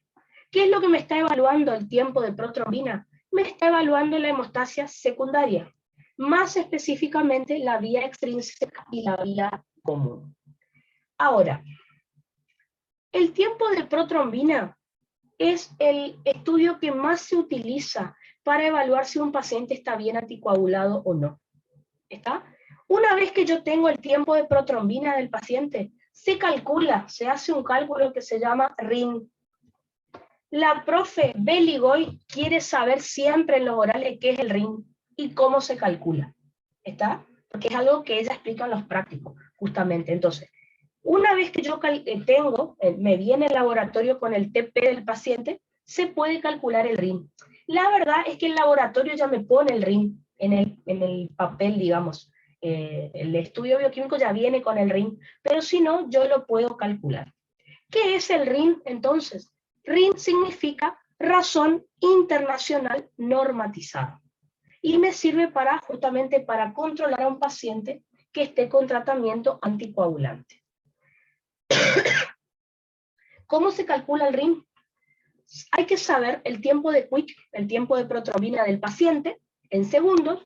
¿Qué es lo que me está evaluando el tiempo de protrombina? Me está evaluando la hemostasia secundaria, más específicamente la vía extrínseca y la vía común. Ahora, el tiempo de protrombina es el estudio que más se utiliza para evaluar si un paciente está bien anticoagulado o no. ¿Está? Una vez que yo tengo el tiempo de protrombina del paciente, se calcula, se hace un cálculo que se llama RIN. La profe Beligoy quiere saber siempre en los orales qué es el RIN y cómo se calcula. ¿Está? Porque es algo que ella explica en los prácticos, justamente. Entonces, una vez que yo tengo, me viene el laboratorio con el TP del paciente, se puede calcular el RIN. La verdad es que el laboratorio ya me pone el RIN en el papel, digamos. El estudio bioquímico ya viene con el RIN, pero si no, yo lo puedo calcular. ¿Qué es el RIN entonces? RIN significa razón internacional normatizada. Y me sirve justamente para controlar a un paciente que esté con tratamiento anticoagulante. ¿Cómo se calcula el RIN? Hay que saber el tiempo de Quick, el tiempo de protrombina del paciente, en segundos,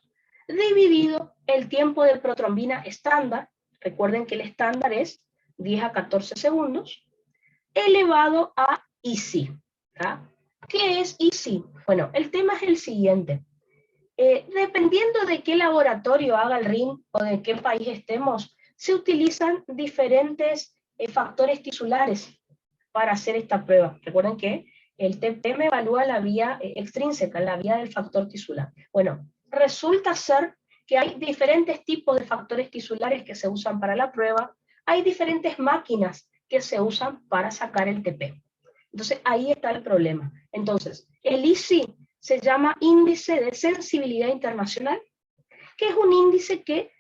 dividido el tiempo de protrombina estándar, recuerden que el estándar es 10 a 14 segundos, elevado a EC. ¿Qué es EC? Bueno, el tema es el siguiente. Dependiendo de qué laboratorio haga el RIN o de qué país estemos, se utilizan diferentes factores tisulares para hacer esta prueba. Recuerden que el TPM evalúa la vía extrínseca, la vía del factor tisular. Bueno, resulta ser que hay diferentes tipos de factores tisulares que se usan para la prueba, hay diferentes máquinas que se usan para sacar el TP. Entonces ahí está el problema. Entonces, el ISI se llama Índice de Sensibilidad Internacional, que es un índice que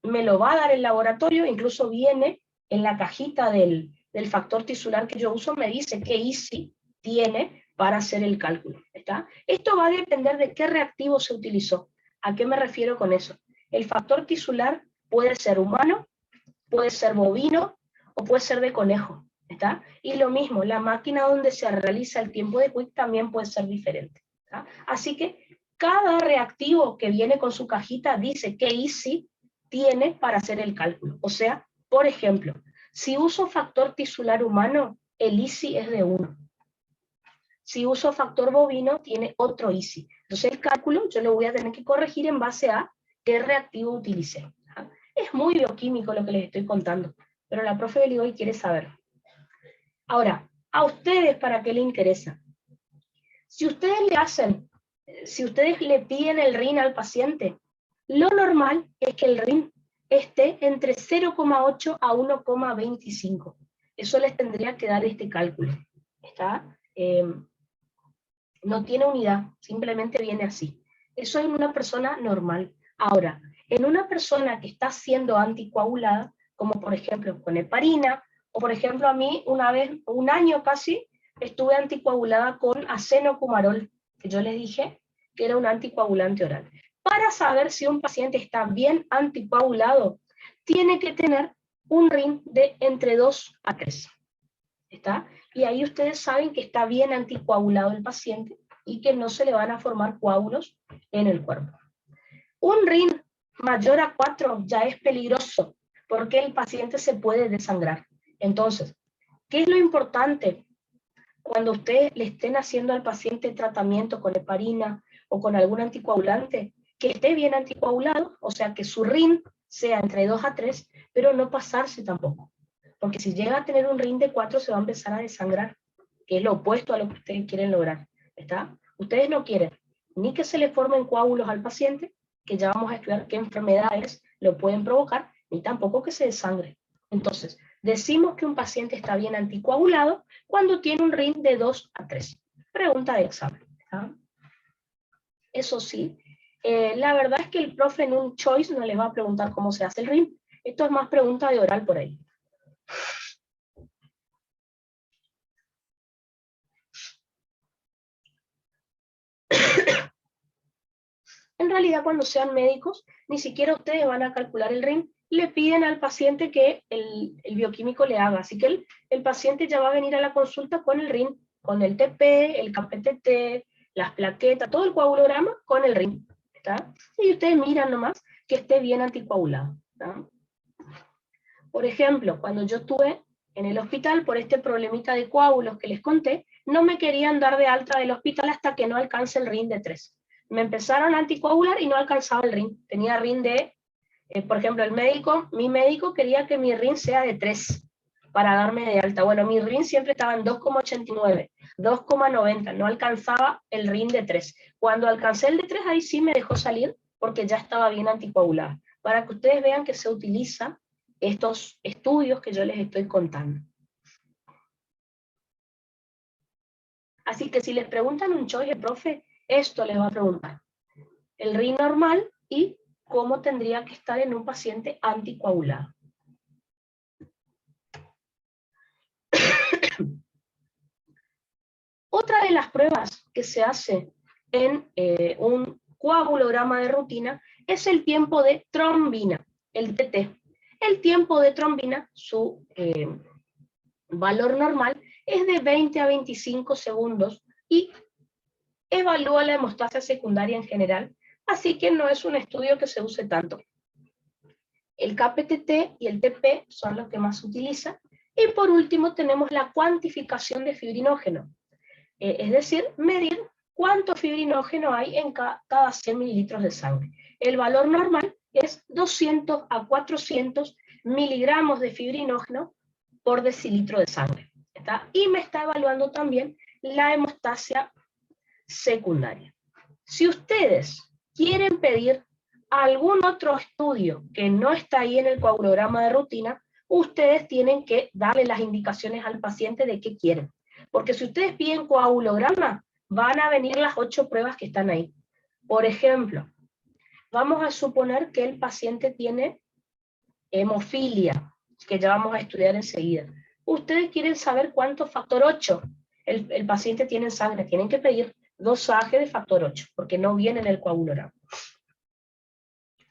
me lo va a dar el laboratorio, incluso viene en la cajita del factor tisular que yo uso, me dice qué ISI tiene para hacer el cálculo. ¿Está? Esto va a depender de qué reactivo se utilizó. ¿A qué me refiero con eso? El factor tisular puede ser humano, puede ser bovino o puede ser de conejo. ¿Está? Y lo mismo, la máquina donde se realiza el tiempo de Quick también puede ser diferente. ¿Está? Así que cada reactivo que viene con su cajita dice qué ISI tiene para hacer el cálculo. O sea, por ejemplo, si uso factor tisular humano, el ISI es de 1. Si uso factor bovino, tiene otro ISI. Entonces el cálculo yo lo voy a tener que corregir en base a qué reactivo utilicé. Es muy bioquímico lo que les estoy contando, pero la profe Beli hoy quiere saber. Ahora, ¿a ustedes para qué les interesa? Si ustedes le piden el RIN al paciente, lo normal es que el RIN esté entre 0,8 a 1,25. Eso les tendría que dar este cálculo. ¿Está? No tiene unidad, simplemente viene así. Eso es en una persona normal. Ahora, en una persona que está siendo anticoagulada, como por ejemplo con heparina, o por ejemplo a mí una vez, un año casi, estuve anticoagulada con acenocumarol, que yo les dije que era un anticoagulante oral. Para saber si un paciente está bien anticoagulado, tiene que tener un RIN de entre 2 a 3. ¿Está? Y ahí ustedes saben que está bien anticoagulado el paciente y que no se le van a formar coágulos en el cuerpo. Un RIN mayor a 4 ya es peligroso porque el paciente se puede desangrar. Entonces, ¿qué es lo importante cuando ustedes le estén haciendo al paciente tratamiento con heparina o con algún anticoagulante? Que esté bien anticoagulado, o sea que su RIN sea entre 2 a 3, pero no pasarse tampoco. Porque si llega a tener un RIN de 4 se va a empezar a desangrar, que es lo opuesto a lo que ustedes quieren lograr. ¿Está? Ustedes no quieren ni que se le formen coágulos al paciente, que ya vamos a estudiar qué enfermedades lo pueden provocar, ni tampoco que se desangre. Entonces, decimos que un paciente está bien anticoagulado cuando tiene un RIN de 2 a 3. Pregunta de examen. ¿Ah? Eso sí, la verdad es que el profe en un choice no les va a preguntar cómo se hace el RIN. Esto es más pregunta de oral por ahí. En realidad, cuando sean médicos, ni siquiera ustedes van a calcular el RIN, le piden al paciente que el bioquímico le haga. Así que el paciente ya va a venir a la consulta con el RIN, con el TP, el KPTT, las plaquetas, todo el coagulograma con el RIN. ¿Está? Y ustedes miran nomás que esté bien anticoagulado. ¿Está? Por ejemplo, cuando yo estuve en el hospital por este problemita de coágulos que les conté, no me querían dar de alta del hospital hasta que no alcance el RIN de 3. Me empezaron a anticoagular y no alcanzaba el RIN. Tenía RIN de, por ejemplo, mi médico quería que mi RIN sea de 3 para darme de alta. Bueno, mi RIN siempre estaba en 2,89, 2,90, no alcanzaba el RIN de 3. Cuando alcancé el de 3, ahí sí me dejó salir porque ya estaba bien anticoagulada. Para que ustedes vean que se utiliza estos estudios que yo les estoy contando. Así que si les preguntan un choice, profe, esto les va a preguntar. El RIN normal y cómo tendría que estar en un paciente anticoagulado. Otra de las pruebas que se hace en un coagulograma de rutina es el tiempo de trombina, el TT. El tiempo de trombina, su valor normal, es de 20 a 25 segundos y evalúa la hemostasia secundaria en general, así que no es un estudio que se use tanto. El KPTT y el TP son los que más se utilizan. Y por último tenemos la cuantificación de fibrinógeno, es decir, medir cuánto fibrinógeno hay en cada 100 mililitros de sangre. El valor normal es 200 a 400 miligramos de fibrinógeno por decilitro de sangre. ¿Está? Y me está evaluando también la hemostasia secundaria. Si ustedes quieren pedir algún otro estudio que no está ahí en el coagulograma de rutina, ustedes tienen que darle las indicaciones al paciente de qué quieren. Porque si ustedes piden coagulograma, van a venir las 8 pruebas que están ahí. Por ejemplo, vamos a suponer que el paciente tiene hemofilia, que ya vamos a estudiar enseguida. Ustedes quieren saber cuánto factor 8 el paciente tiene en sangre. Tienen que pedir dosaje de factor 8, porque no viene en el coagulograma.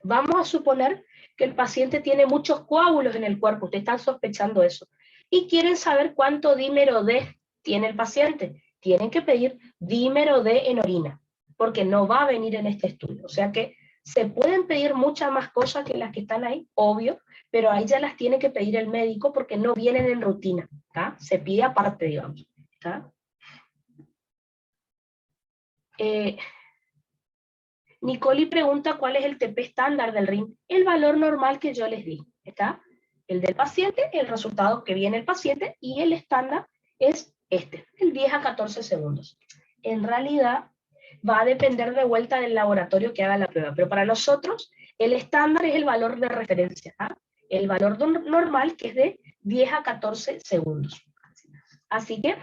Vamos a suponer que el paciente tiene muchos coágulos en el cuerpo, ustedes están sospechando eso, y quieren saber cuánto dímero D tiene el paciente. Tienen que pedir dímero D en orina, porque no va a venir en este estudio. O sea que se pueden pedir muchas más cosas que las que están ahí, obvio, pero ahí ya las tiene que pedir el médico porque no vienen en rutina, ¿tá? Se pide aparte, digamos, ¿tá? Nicoli pregunta cuál es el TP estándar del RIN. El valor normal que yo les di, ¿está? El del paciente, el resultado que viene el paciente, y el estándar es este, el 10 a 14 segundos. En realidad va a depender de vuelta del laboratorio que haga la prueba, pero para nosotros el estándar es el valor de referencia, ¿ah? El valor normal, que es de 10 a 14 segundos. Así que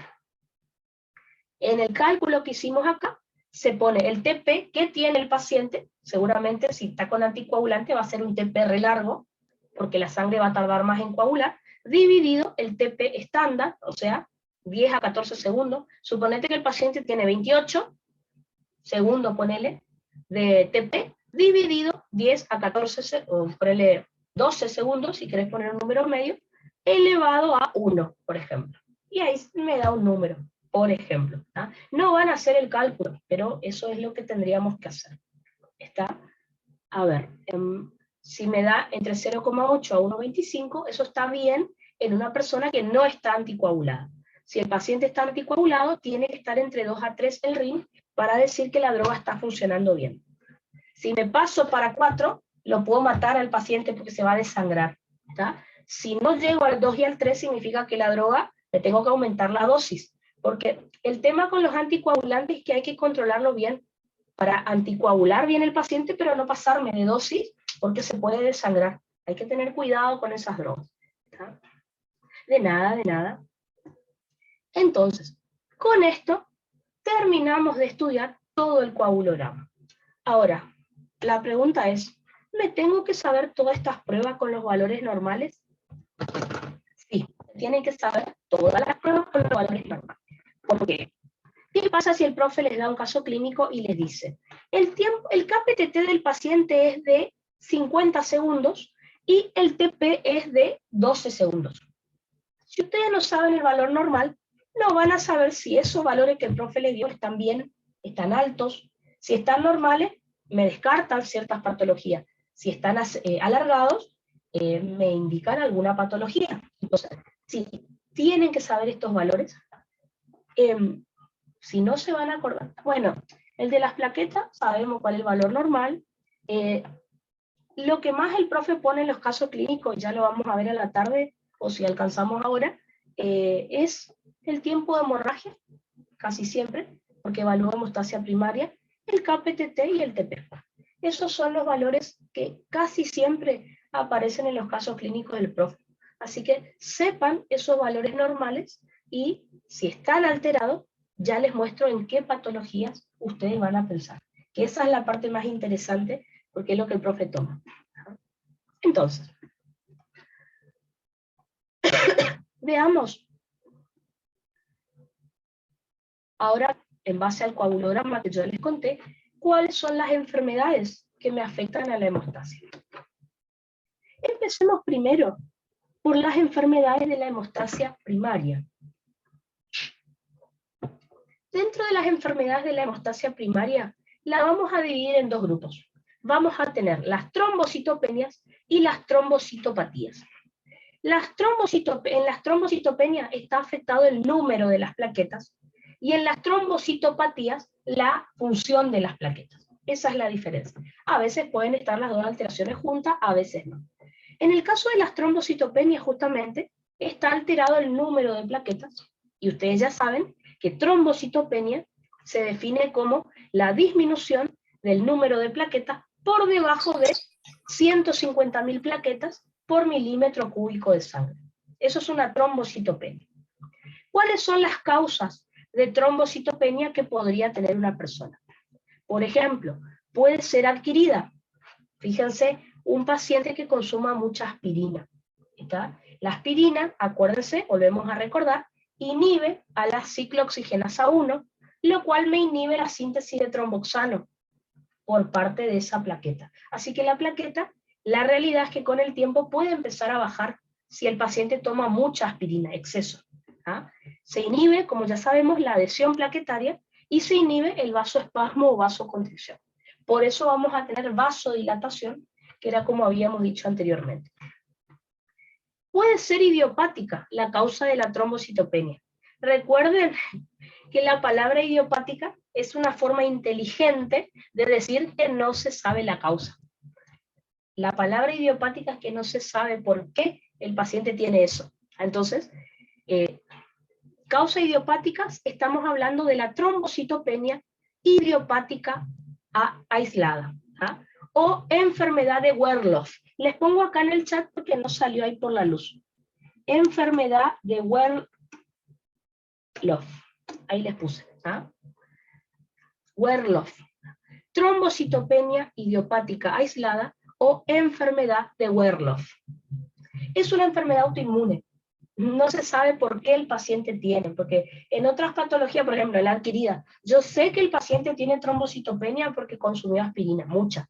en el cálculo que hicimos acá, se pone el TP que tiene el paciente. Seguramente si está con anticoagulante va a ser un TP re largo, porque la sangre va a tardar más en coagular, dividido el TP estándar, o sea, 10 a 14 segundos. Suponete que el paciente tiene 28 segundos, ponele, de TP, dividido 10 a 14, o ponele 12 segundos, si querés poner un número medio, elevado a 1, por ejemplo. Y ahí me da un número. Por ejemplo, ¿tá? No van a hacer el cálculo, pero eso es lo que tendríamos que hacer. ¿Está? A ver, si me da entre 0,8 a 1,25, eso está bien en una persona que no está anticoagulada. Si el paciente está anticoagulado, tiene que estar entre 2 a 3 el RIN para decir que la droga está funcionando bien. Si me paso para 4, lo puedo matar al paciente porque se va a desangrar. ¿Está? Si no llego al 2 y al 3, significa que la droga, le tengo que aumentar la dosis. Porque el tema con los anticoagulantes es que hay que controlarlo bien para anticoagular bien el paciente, pero no pasarme de dosis porque se puede desangrar. Hay que tener cuidado con esas drogas. ¿Está? De nada, de nada. Entonces, con esto terminamos de estudiar todo el coagulograma. Ahora, la pregunta es, ¿me tengo que saber todas estas pruebas con los valores normales? Sí, tienen que saber todas las pruebas con los valores normales. ¿Por qué? ¿Qué pasa si el profe les da un caso clínico y les dice, el KPTT del paciente es de 50 segundos y el TP es de 12 segundos? Si ustedes no saben el valor normal, no van a saber si esos valores que el profe les dio están bien, están altos. Si están normales, me descartan ciertas patologías. Si están alargados, me indican alguna patología. Entonces, si tienen que saber estos valores, si no se van a acordar, bueno, el de las plaquetas, sabemos cuál es el valor normal. Lo que más el profe pone en los casos clínicos, ya lo vamos a ver a la tarde, o si alcanzamos ahora, es el tiempo de hemorragia, casi siempre, porque evalúa hemostasia primaria, el KPTT y el TP. Esos son los valores que casi siempre aparecen en los casos clínicos del profe. Así que sepan esos valores normales y si están alterados, ya les muestro en qué patologías ustedes van a pensar. Que esa es la parte más interesante porque es lo que el profe toma. Entonces, veamos. Ahora, en base al coagulograma que yo les conté, ¿cuáles son las enfermedades que me afectan a la hemostasia? Empecemos primero por las enfermedades de la hemostasia primaria. Dentro de las enfermedades de la hemostasia primaria, la vamos a dividir en dos grupos. Vamos a tener las trombocitopenias y las trombocitopatías. En las trombocitopenias está afectado el número de las plaquetas y en las trombocitopatías la función de las plaquetas. Esa es la diferencia. A veces pueden estar las dos alteraciones juntas, a veces no. En el caso de las trombocitopenias, justamente, está alterado el número de plaquetas, y ustedes ya saben que trombocitopenia se define como la disminución del número de plaquetas por debajo de 150.000 plaquetas por milímetro cúbico de sangre. Eso es una trombocitopenia. ¿Cuáles son las causas de trombocitopenia que podría tener una persona? Por ejemplo, puede ser adquirida. Fíjense, un paciente que consuma mucha aspirina. ¿Está? La aspirina, acuérdense, volvemos a recordar, inhibe a la ciclooxigenasa 1, lo cual me inhibe la síntesis de tromboxano por parte de esa plaqueta. Así que la plaqueta, la realidad es que con el tiempo puede empezar a bajar si el paciente toma mucha aspirina, exceso. ¿Ah? Se inhibe, como ya sabemos, la adhesión plaquetaria y se inhibe el vasoespasmo o vasoconstricción. Por eso vamos a tener vasodilatación, que era como habíamos dicho anteriormente. Puede ser idiopática la causa de la trombocitopenia. Recuerden que la palabra idiopática es una forma inteligente de decir que no se sabe la causa. La palabra idiopática es que no se sabe por qué el paciente tiene eso. Entonces, causa idiopáticas, estamos hablando de la trombocitopenia idiopática aislada, ¿ah? O enfermedad de Werloff. Les pongo acá en el chat porque no salió ahí por la luz. Enfermedad de Werloff. Ahí les puse. ¿Ah? Werloff. Trombocitopenia idiopática aislada o enfermedad de Werloff. Es una enfermedad autoinmune. No se sabe por qué el paciente tiene, porque en otras patologías, por ejemplo, la adquirida, yo sé que el paciente tiene trombocitopenia porque consumió aspirina, mucha.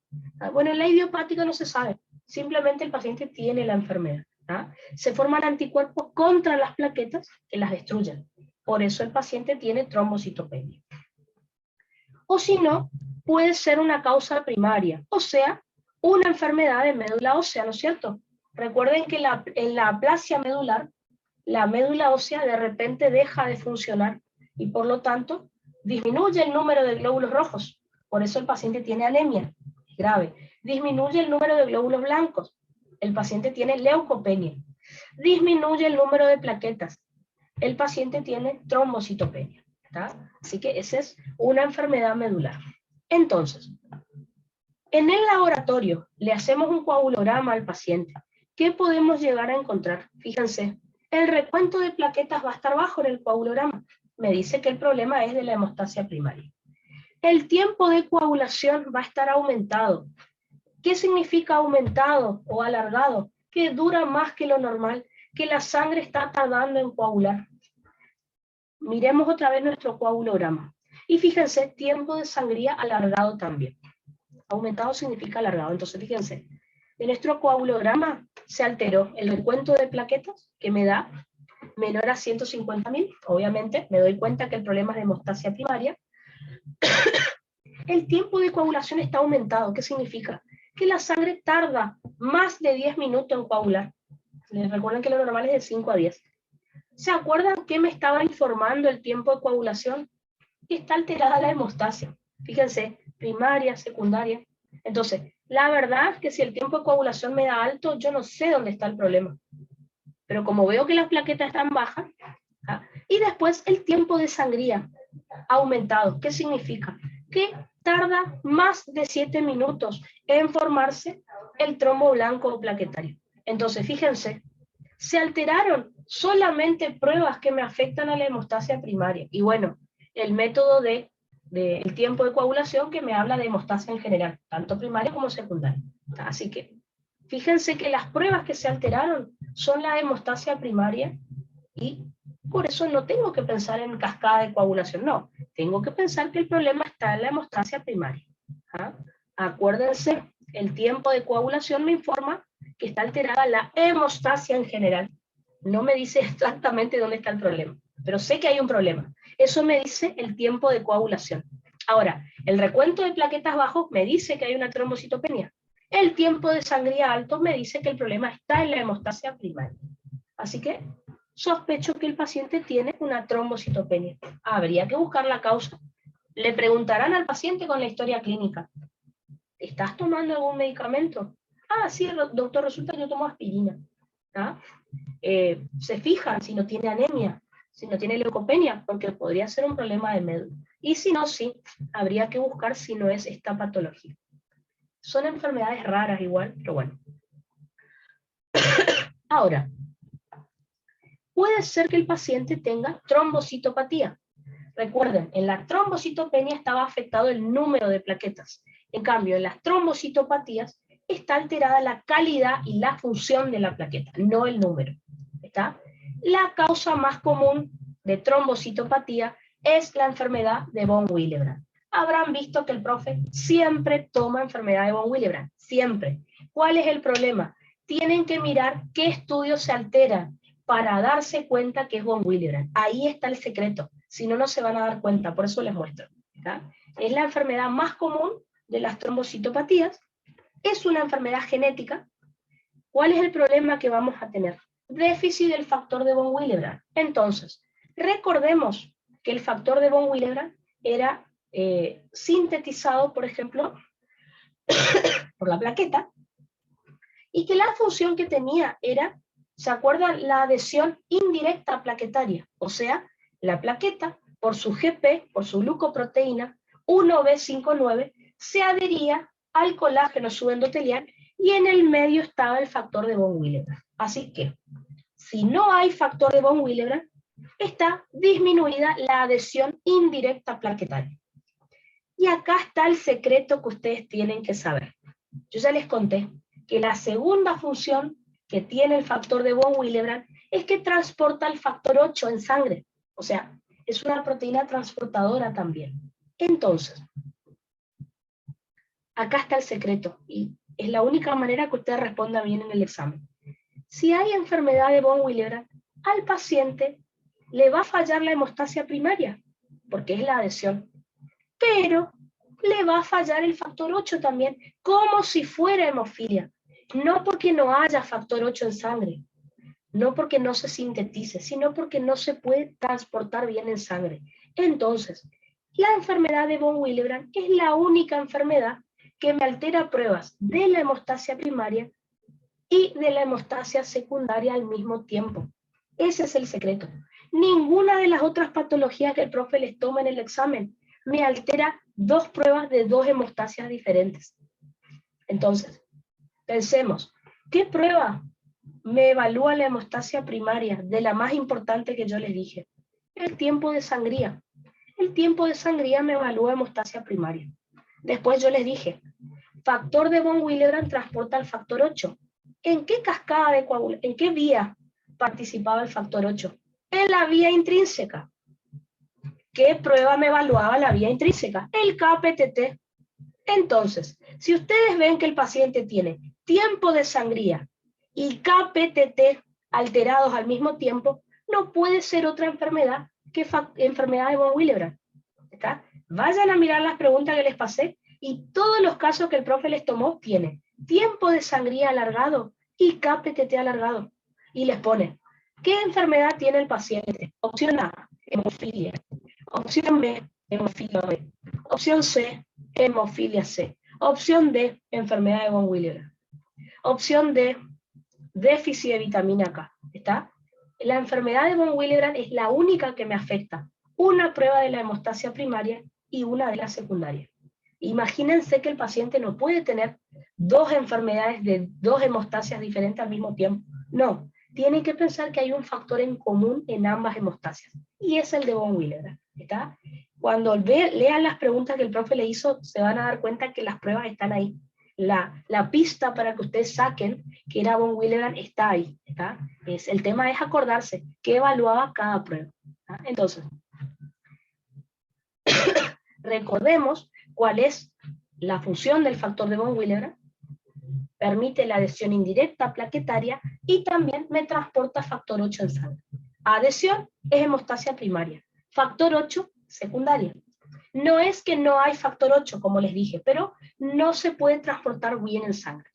Bueno, en la idiopática no se sabe, simplemente el paciente tiene la enfermedad. Se forman anticuerpos contra las plaquetas que las destruyen. Por eso el paciente tiene trombocitopenia. O si no, puede ser una causa primaria, o sea, una enfermedad de médula ósea, ¿no es cierto? Recuerden que en la aplasia medular, la médula ósea de repente deja de funcionar y por lo tanto disminuye el número de glóbulos rojos. Por eso el paciente tiene anemia grave. Disminuye el número de glóbulos blancos. El paciente tiene leucopenia. Disminuye el número de plaquetas. El paciente tiene trombocitopenia. ¿Está? Así que esa es una enfermedad medular. Entonces, en el laboratorio le hacemos un coagulograma al paciente. ¿Qué podemos llegar a encontrar? Fíjense. El recuento de plaquetas va a estar bajo en el coagulograma. Me dice que el problema es de la hemostasia primaria. El tiempo de coagulación va a estar aumentado. ¿Qué significa aumentado o alargado? Que dura más que lo normal, que la sangre está tardando en coagular. Miremos otra vez nuestro coagulograma. Y fíjense, tiempo de sangría alargado también. Aumentado significa alargado. Entonces, fíjense, en nuestro coagulograma se alteró el recuento de plaquetas, que me da menor a 150.000. Obviamente, me doy cuenta que el problema es de hemostasia primaria. El tiempo de coagulación está aumentado. ¿Qué significa? Que la sangre tarda más de 10 minutos en coagular. Les recuerden que lo normal es de 5 a 10. ¿Se acuerdan qué me estaba informando el tiempo de coagulación? Que está alterada la hemostasia. Fíjense, primaria, secundaria. Entonces, la verdad es que si el tiempo de coagulación me da alto, yo no sé dónde está el problema. Pero como veo que las plaquetas están bajas, ¿ah? Y después el tiempo de sangría aumentado. ¿Qué significa? Que tarda más de 7 minutos en formarse el trombo blanco o plaquetario. Entonces, fíjense, se alteraron solamente pruebas que me afectan a la hemostasia primaria. Y bueno, el método el tiempo de coagulación que me habla de hemostasia en general, tanto primaria como secundaria. Así que, fíjense que las pruebas que se alteraron son la hemostasia primaria y por eso no tengo que pensar en cascada de coagulación, no. Tengo que pensar que el problema está en la hemostasia primaria. ¿Ah? Acuérdense, el tiempo de coagulación me informa que está alterada la hemostasia en general. No me dice exactamente dónde está el problema, pero sé que hay un problema. Eso me dice el tiempo de coagulación. Ahora, el recuento de plaquetas bajo me dice que hay una trombocitopenia. El tiempo de sangría alto me dice que el problema está en la hemostasia primaria. Así que sospecho que el paciente tiene una trombocitopenia. Habría que buscar la causa. Le preguntarán al paciente con la historia clínica, ¿estás tomando algún medicamento? Ah, sí, doctor, resulta que yo tomo aspirina. ¿Ah? Se fijan si no tiene anemia, si no tiene leucopenia, porque podría ser un problema de médula. Y si no, sí, habría que buscar si no es esta patología. Son enfermedades raras igual, pero bueno. Ahora, puede ser que el paciente tenga trombocitopatía. Recuerden, en la trombocitopenia estaba afectado el número de plaquetas. En cambio, en las trombocitopatías está alterada la calidad y la función de la plaqueta, no el número. ¿Está? La causa más común de trombocitopatía es la enfermedad de von Willebrand. Habrán visto que el profe siempre toma enfermedad de von Willebrand, siempre. ¿Cuál es el problema? Tienen que mirar qué estudios se alteran para darse cuenta que es von Willebrand. Ahí está el secreto, si no, no se van a dar cuenta, por eso les muestro. ¿Está? Es la enfermedad más común de las trombocitopatías, es una enfermedad genética. ¿Cuál es el problema que vamos a tener? Déficit del factor de von Willebrand. Entonces, recordemos que el factor de von Willebrand era sintetizado, por ejemplo, por la plaqueta, y que la función que tenía era, ¿se acuerdan? La adhesión indirecta plaquetaria, o sea, la plaqueta, por su GP, por su glucoproteína 1B59, se adhería al colágeno subendotelial y en el medio estaba el factor de von Willebrand. Así que, si no hay factor de von Willebrand, está disminuida la adhesión indirecta plaquetaria. Y acá está el secreto que ustedes tienen que saber. Yo ya les conté que la segunda función que tiene el factor de von Willebrand es que transporta el factor 8 en sangre. O sea, es una proteína transportadora también. Entonces, acá está el secreto y es la única manera que usted responda bien en el examen. Si hay enfermedad de von Willebrand, al paciente le va a fallar la hemostasia primaria, porque es la adhesión, pero le va a fallar el factor 8 también, como si fuera hemofilia. No porque no haya factor 8 en sangre, no porque no se sintetice, sino porque no se puede transportar bien en sangre. Entonces, la enfermedad de von Willebrand es la única enfermedad que me altera pruebas de la hemostasia primaria y de la hemostasia secundaria al mismo tiempo. Ese es el secreto. Ninguna de las otras patologías que el profe les toma en el examen me altera dos pruebas de dos hemostasias diferentes. Entonces, pensemos, ¿qué prueba me evalúa la hemostasia primaria de la más importante que yo les dije? El tiempo de sangría. El tiempo de sangría me evalúa hemostasia primaria. Después yo les dije, factor de von Willebrand transporta el factor 8. ¿En qué cascada de coagulación, en qué vía participaba el factor 8? En la vía intrínseca. ¿Qué prueba me evaluaba la vía intrínseca? El KPTT. Entonces, si ustedes ven que el paciente tiene tiempo de sangría y KPTT alterados al mismo tiempo, no puede ser otra enfermedad que enfermedad de von Willebrand. ¿Está? Vayan a mirar las preguntas que les pasé y todos los casos que el profe les tomó tienen tiempo de sangría alargado y KPTT alargado. Y les pone, ¿qué enfermedad tiene el paciente? Opción A, hemofilia. Opción B, hemofilia B. Opción C, hemofilia C. Opción D, enfermedad de von Willebrand. Opción D, déficit de vitamina K. ¿Está? La enfermedad de von Willebrand es la única que me afecta. Una prueba de la hemostasia primaria y una de la secundaria. Imagínense que el paciente no puede tener dos enfermedades de dos hemostasias diferentes al mismo tiempo. No, tiene que pensar que hay un factor en común en ambas hemostasias. Y es el de von Willebrand. ¿Está? Cuando lean las preguntas que el profe le hizo, se van a dar cuenta que las pruebas están ahí. La pista para que ustedes saquen que era von Willebrand está ahí. ¿Está? El tema es acordarse qué evaluaba cada prueba. ¿Está? Entonces, recordemos cuál es la función del factor de von Willebrand. Permite la adhesión indirecta plaquetaria y también me transporta factor 8 en sangre. Adhesión es hemostasia primaria. Factor 8, secundaria. No es que no hay factor 8, como les dije, pero no se puede transportar bien en sangre.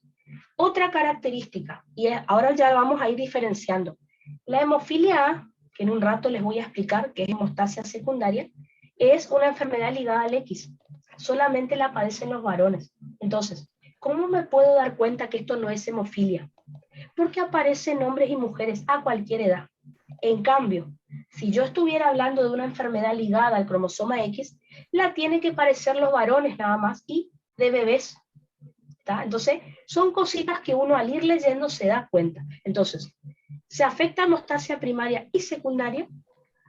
Otra característica, y ahora ya vamos a ir diferenciando. La hemofilia A, que en un rato les voy a explicar que es hemostasia secundaria, es una enfermedad ligada al X. Solamente la padecen los varones. Entonces, ¿cómo me puedo dar cuenta que esto no es hemofilia? Porque aparecen hombres y mujeres a cualquier edad. En cambio, si yo estuviera hablando de una enfermedad ligada al cromosoma X, la tiene que padecer los varones nada más y de bebés. ¿Está? Entonces, son cositas que uno al ir leyendo se da cuenta. Entonces, se afecta hemostasia primaria y secundaria,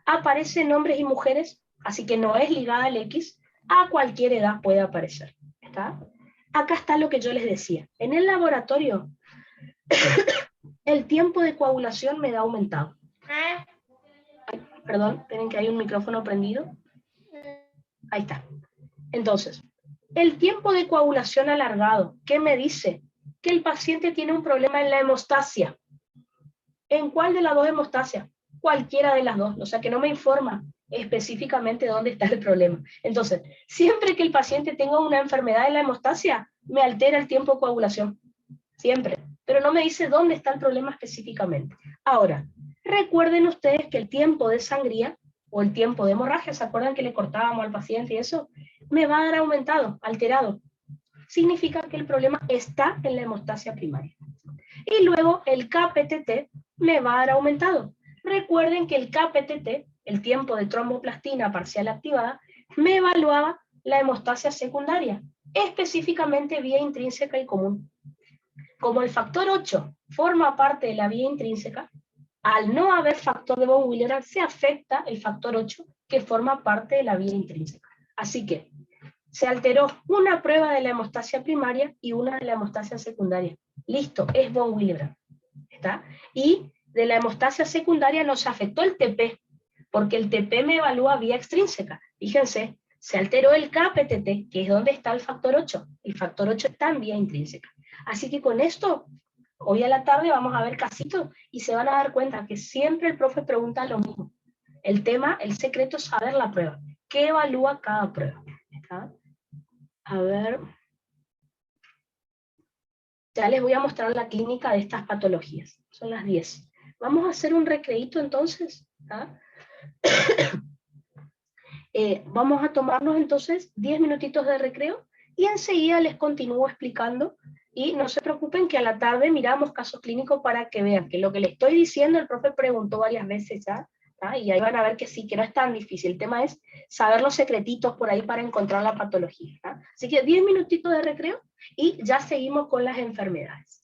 aparecen hombres y mujeres, así que no es ligada al X, a cualquier edad puede aparecer. ¿Está? Acá está lo que yo les decía. En el laboratorio, el tiempo de coagulación me da aumentado. Ay, perdón, esperen que hay un micrófono prendido. Ahí está. Entonces, el tiempo de coagulación alargado, ¿qué me dice? Que el paciente tiene un problema en la hemostasia. ¿En cuál de las dos hemostasias? Cualquiera de las dos, o sea que no me informa específicamente dónde está el problema. Entonces, siempre que el paciente tenga una enfermedad en la hemostasia, me altera el tiempo de coagulación. Siempre. Pero no me dice dónde está el problema específicamente. Ahora, recuerden ustedes que el tiempo de sangría o el tiempo de hemorragia, ¿se acuerdan que le cortábamos al paciente y eso? Me va a dar aumentado, alterado. Significa que el problema está en la hemostasia primaria. Y luego el KPTT me va a dar aumentado. Recuerden que el KPTT, el tiempo de tromboplastina parcial activada, me evaluaba la hemostasia secundaria, específicamente vía intrínseca y común. Como el factor 8 forma parte de la vía intrínseca, al no haber factor de von Willebrand se afecta el factor 8 que forma parte de la vía intrínseca. Así que se alteró una prueba de la hemostasia primaria y una de la hemostasia secundaria. Listo, es von Willebrand. ¿Está? Y de la hemostasia secundaria nos afectó el TP, porque el TP me evalúa vía extrínseca. Fíjense, se alteró el KPTT, que es donde está el factor 8. El factor 8 está en vía intrínseca. Así que con esto, hoy a la tarde vamos a ver casitos y se van a dar cuenta que siempre el profe pregunta lo mismo. El tema, el secreto es saber la prueba. ¿Qué evalúa cada prueba? ¿Está? A ver. Ya les voy a mostrar la clínica de estas patologías. Son las 10. Vamos a hacer un recreíto entonces. ¿Ah? Vamos a tomarnos entonces 10 minutitos de recreo y enseguida les continúo explicando. Y no se preocupen que a la tarde miramos casos clínicos para que vean que lo que les estoy diciendo el profe preguntó varias veces ya. ¿Ah? Y ahí van a ver que sí, que no es tan difícil. El tema es saber los secretitos por ahí para encontrar la patología. ¿Ah? Así que 10 minutitos de recreo y ya seguimos con las enfermedades.